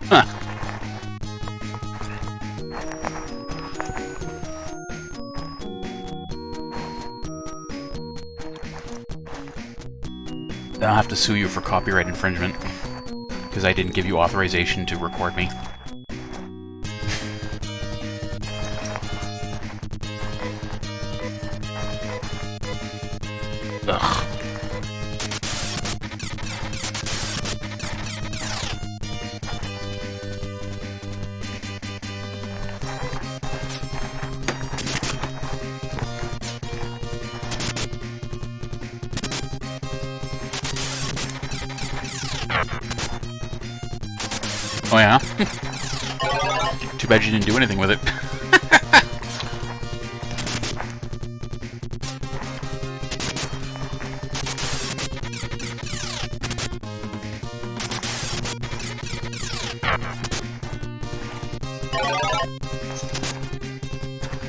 Huh. Then I'll have to sue you for copyright infringement, because I didn't give you authorization to record me. Ugh. Oh yeah? Too bad you didn't do anything with it.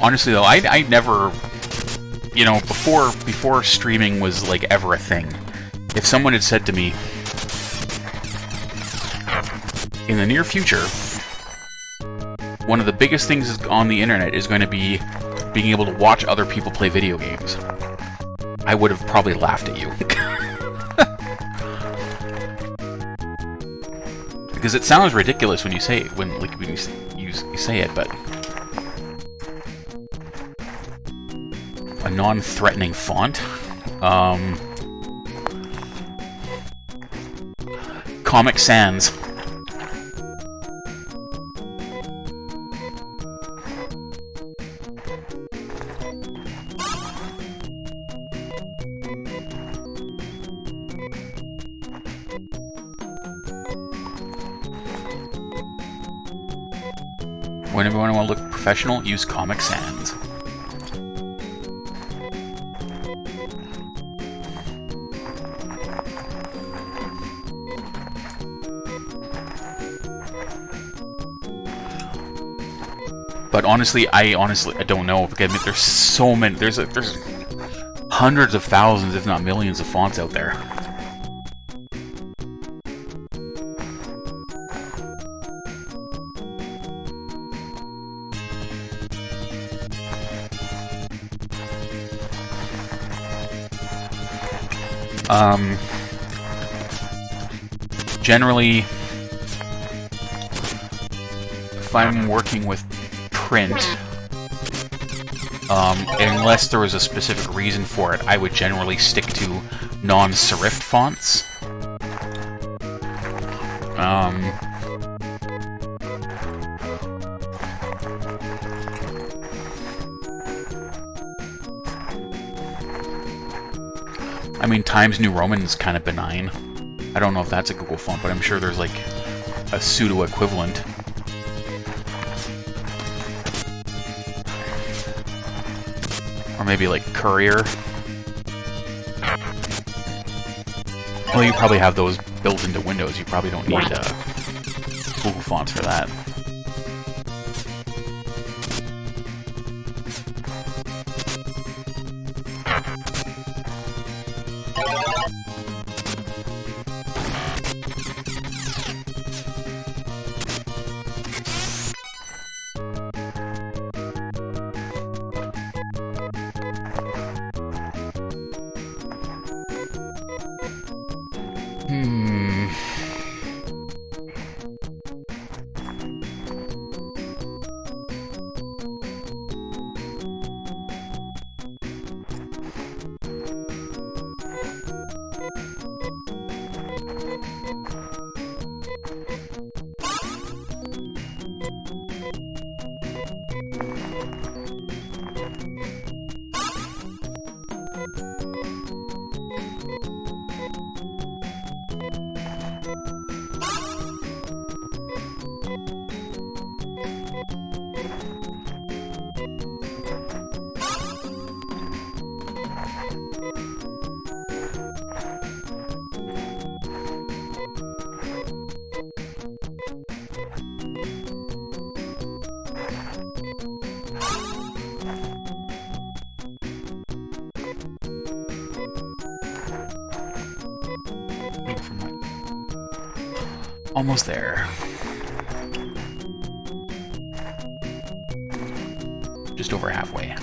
Honestly though, I never, you know, before streaming was like ever a thing, if someone had said to me, in the near future, one of the biggest things on the internet is going to be being able to watch other people play video games, I would have probably laughed at you. Because it sounds ridiculous when you say it, when you say it, but a non-threatening font. Comic Sans. Whenever you want to look professional, use Comic Sans. But honestly, I don't know. Because I mean, there's so many. There's hundreds of thousands, if not millions, of fonts out there. Generally, if I'm working with print, unless there was a specific reason for it, I would generally stick to non-serif fonts. I mean, Times New Roman's kind of benign. I don't know if that's a Google font, but I'm sure there's like a pseudo-equivalent. Or maybe like Courier. Well, you probably have those built into Windows. You probably don't need Google fonts for that. Hmm. Almost there. Just over halfway.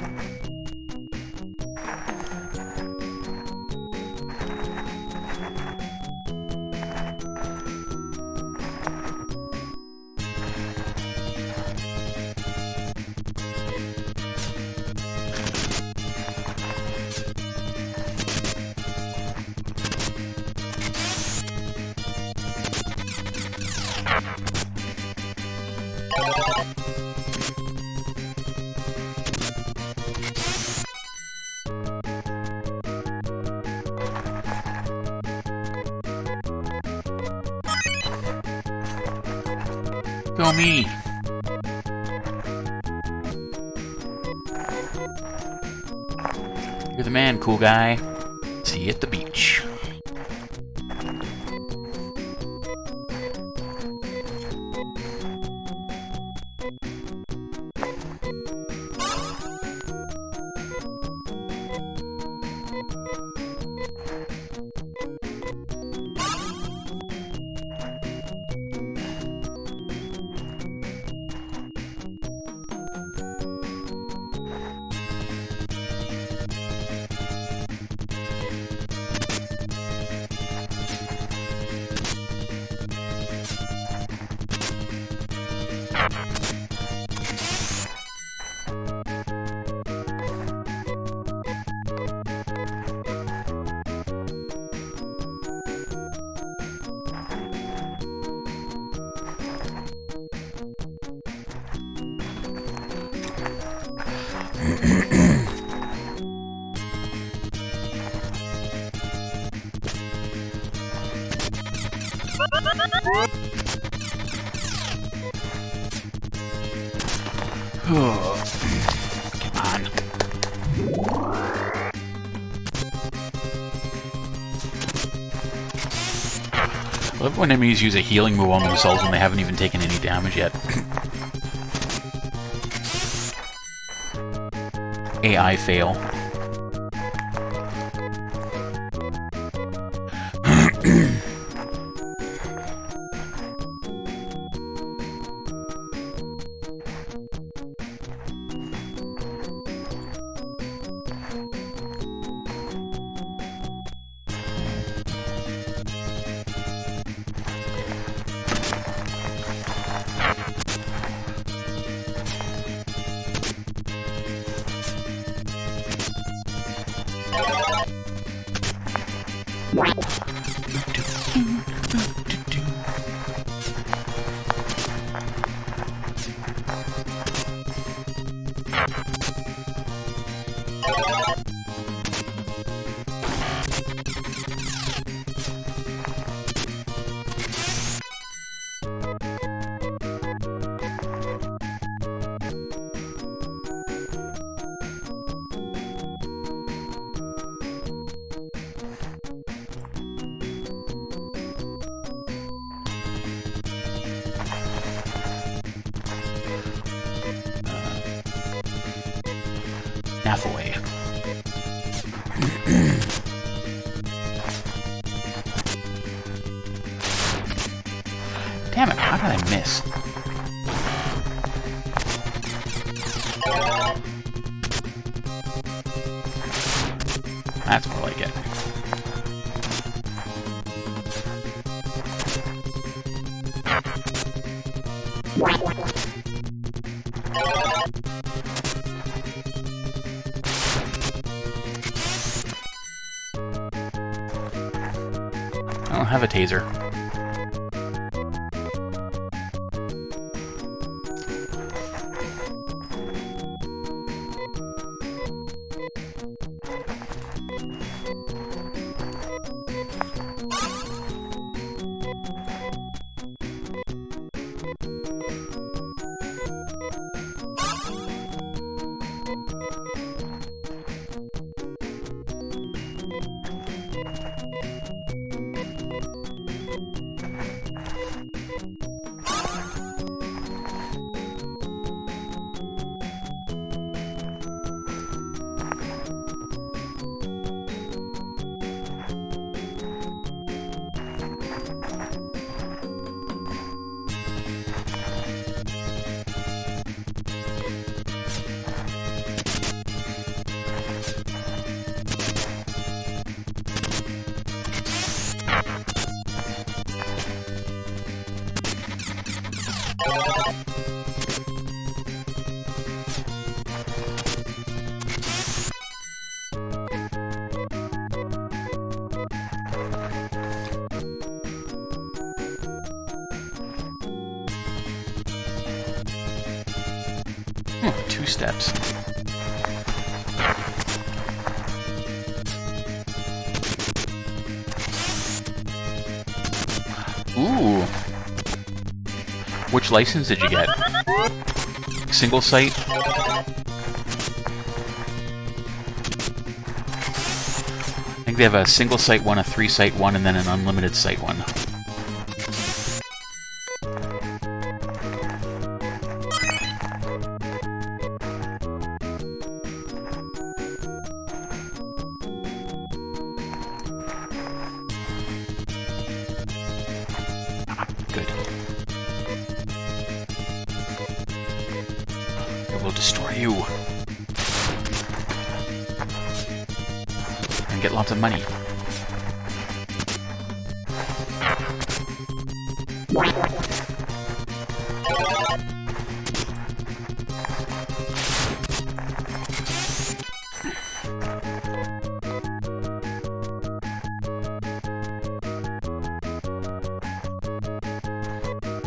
Go me! You're the man, cool guy. See you at the beach. Come on. I love when enemies use a healing move on themselves when they haven't even taken any damage yet. AI fail. Half away. Damn it, how did I miss? That's more like it. I don't have a taser. Oh, 2 steps. Ooh. Which license did you get? Single site? I think they have a single site one, a 3-site one, and then an unlimited site one. Good. It will destroy you. And get lots of money.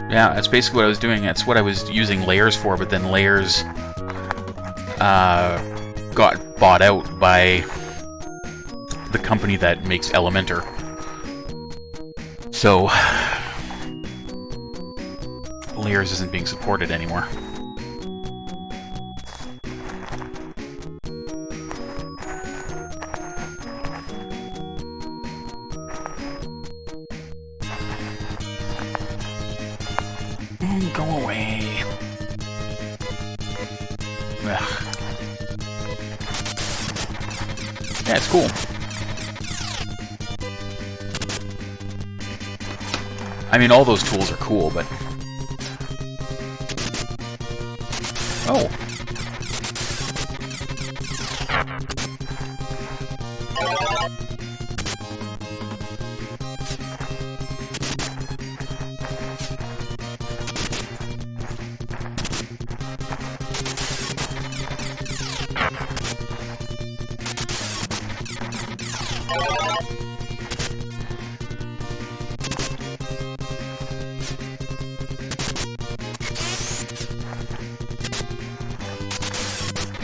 Yeah, that's basically what I was doing. That's what I was using layers for, but then layers got bought out by the company that makes Elementor. So, layers isn't being supported anymore. Go away. Ugh. Yeah, it's cool. I mean, all those tools are cool, but... Oh.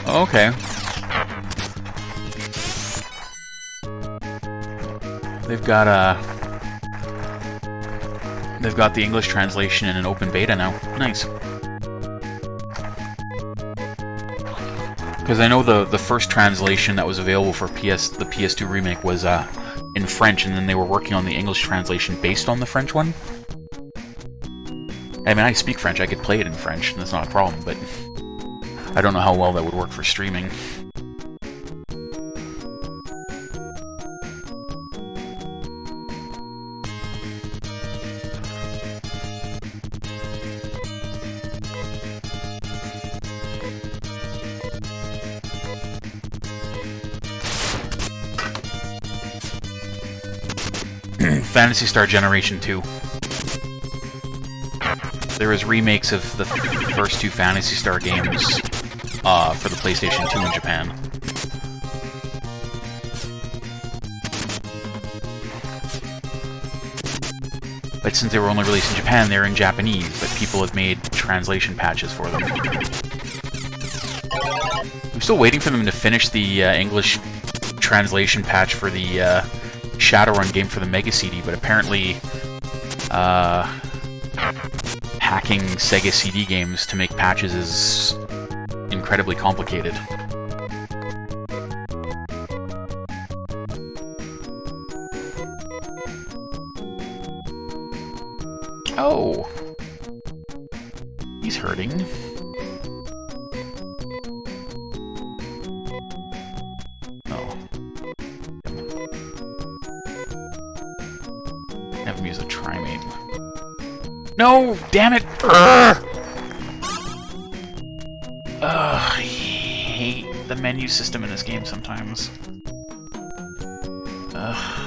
Okay. They've got the English translation in an open beta now. Nice. Because I know the first translation that was available for the PS2 remake was in French, and then they were working on the English translation based on the French one. I mean, I speak French, I could play it in French, and that's not a problem, but I don't know how well that would work for streaming. Phantasy Star Generation 2. there was remakes of the first two Phantasy Star games for the PlayStation 2 in Japan. But since they were only released in Japan, they're in Japanese, but people have made translation patches for them. I'm still waiting for them to finish the English translation patch for the Shadowrun game for the Mega CD, but apparently hacking Sega CD games to make patches is incredibly complicated. Oh! He's hurting. Oh. Have him use a Trimate. No! Damn it! Ugh, I hate the menu system in this game sometimes. Ugh.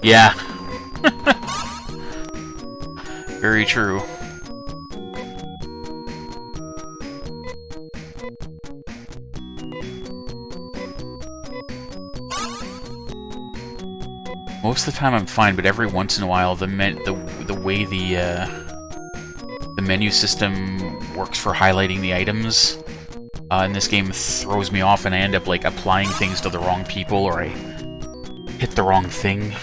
Yeah. Very true. Most of the time I'm fine, but every once in a while the way the menu system works for highlighting the items in this game throws me off, and I end up like applying things to the wrong people, or I hit the wrong thing.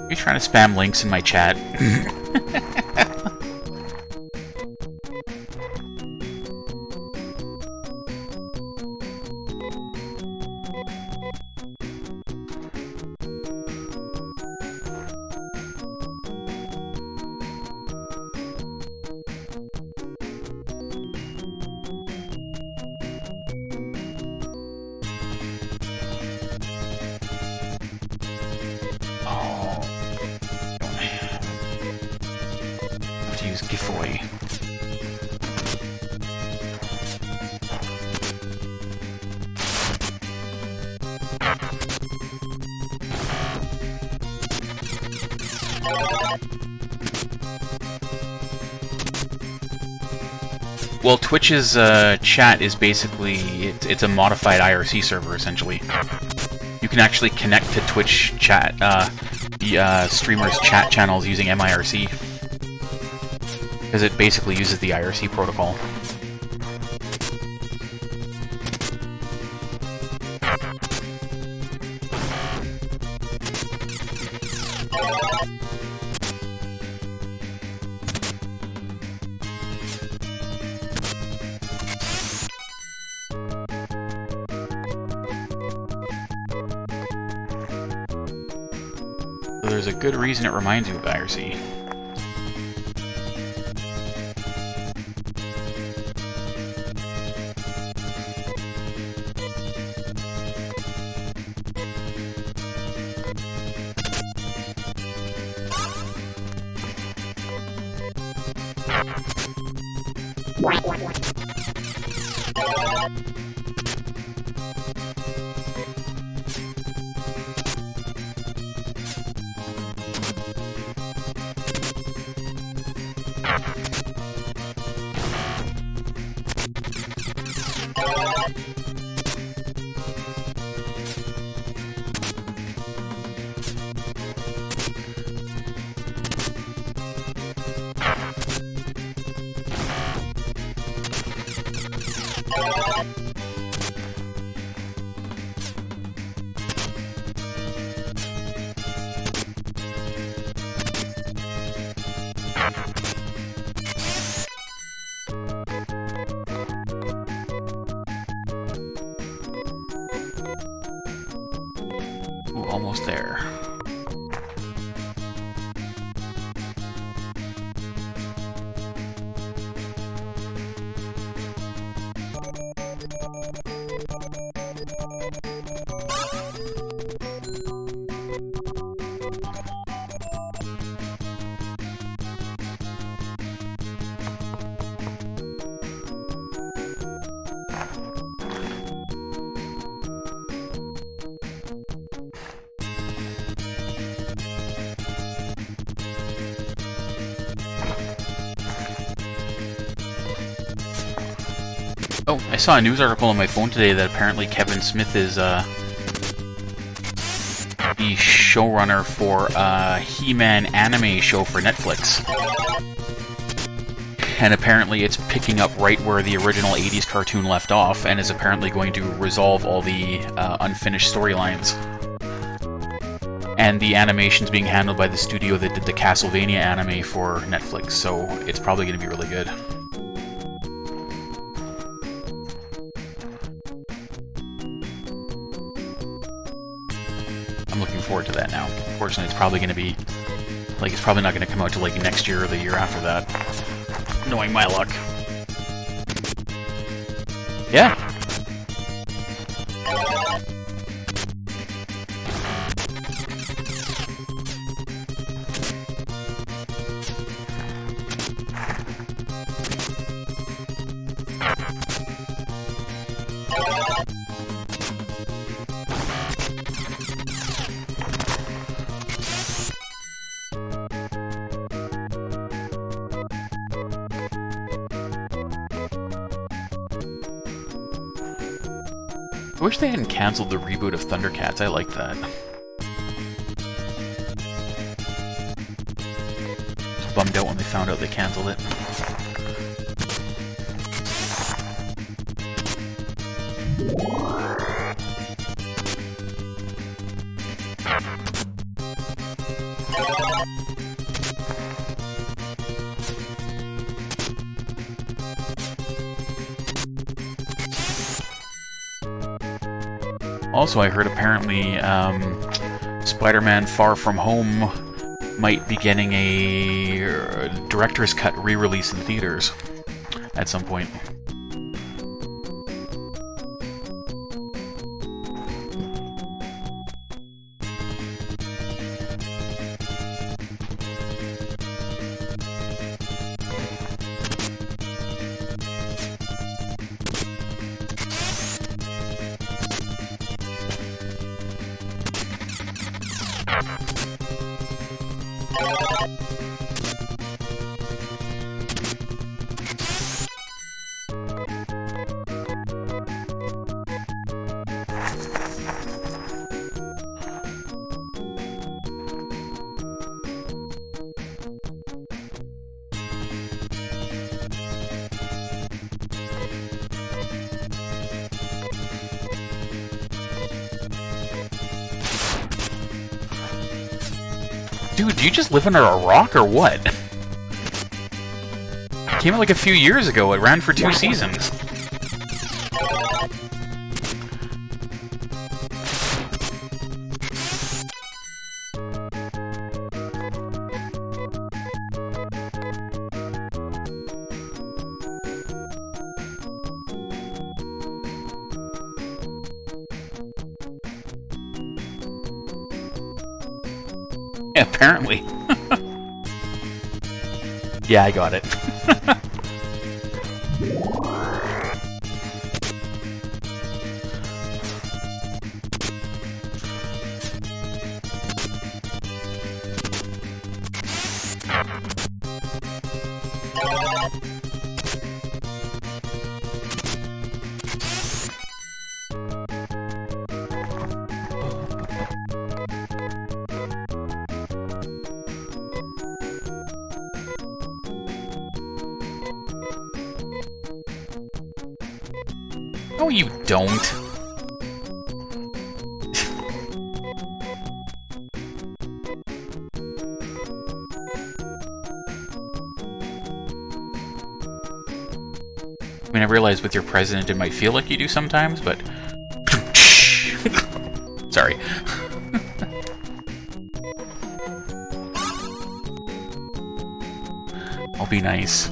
You're trying to spam links in my chat. Giveaway. Well, Twitch's chat is basically it's a modified IRC server essentially. You can actually connect to Twitch chat streamers' chat channels using MIRC. Because it basically uses the IRC protocol. So there's a good reason it reminds you of IRC. Almost there. Oh, I saw a news article on my phone today that apparently Kevin Smith is the showrunner for a He-Man anime show for Netflix. And apparently it's picking up right where the original 80s cartoon left off, and is apparently going to resolve all the unfinished storylines. And the animation's being handled by the studio that did the Castlevania anime for Netflix, so it's probably going to be really good. I'm looking forward to that now. Unfortunately, it's probably going to be... like, it's probably not going to come out till, like, next year or the year after that. Knowing my luck. Yeah. I wish they hadn't cancelled the reboot of Thundercats. I like that. I was bummed out when they found out they cancelled it. Also, I heard apparently Spider-Man Far From Home might be getting a director's cut re-release in theaters at some point. Dude, do you just live under a rock or what? It came out like a few years ago. It ran for 2 seasons. Apparently. Yeah, I got it. No, you don't. I mean, I realize with your president it might feel like you do sometimes, but... Sorry. I'll be nice.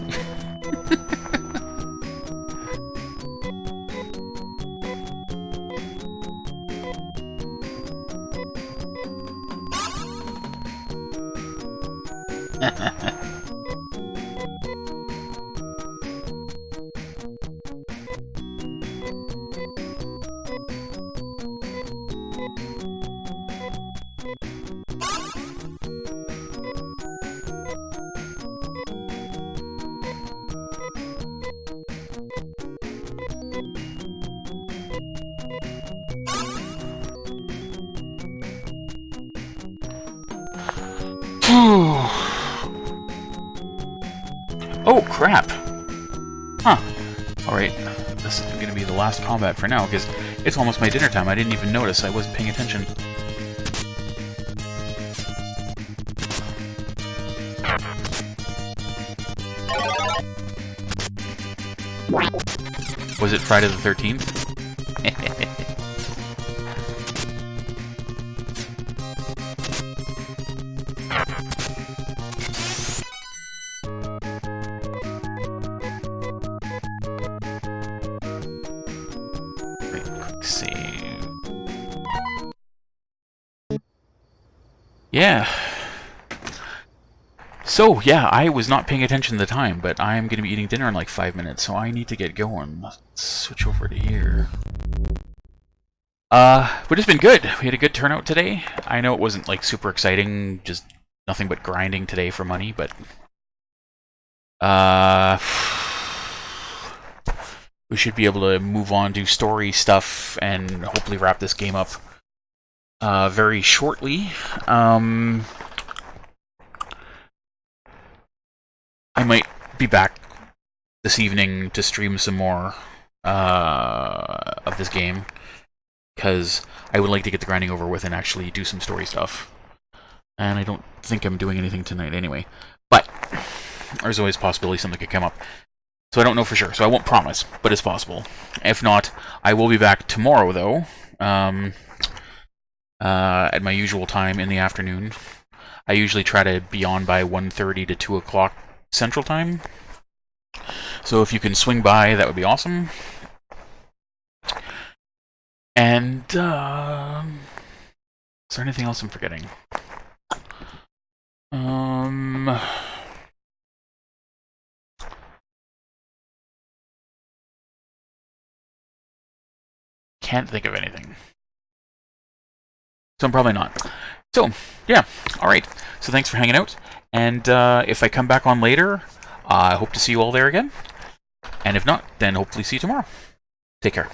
Oh, crap! Huh. Alright, this is going to be the last combat for now, because it's almost my dinner time. I didn't even notice. I wasn't paying attention. Was it Friday the 13th? Quick save. Yeah. So, yeah, I was not paying attention to the time, but I'm going to be eating dinner in like 5 minutes, so I need to get going. Let's switch over to here. But it's been good. We had a good turnout today. I know it wasn't like super exciting, just nothing but grinding today for money, but we should be able to move on to story stuff and hopefully wrap this game up very shortly. I might be back this evening to stream some more of this game, because I would like to get the grinding over with and actually do some story stuff. And I don't think I'm doing anything tonight anyway. But there's always a possibility something could come up. So I don't know for sure, so I won't promise, but it's possible. If not, I will be back tomorrow, though, at my usual time in the afternoon. I usually try to be on by 1:30 to 2 o'clock Central Time. So if you can swing by, that would be awesome. And, is there anything else I'm forgetting? Can't think of anything. So I'm probably not. So, yeah, alright. So thanks for hanging out. And if I come back on later, I hope to see you all there again. And if not, then hopefully see you tomorrow. Take care.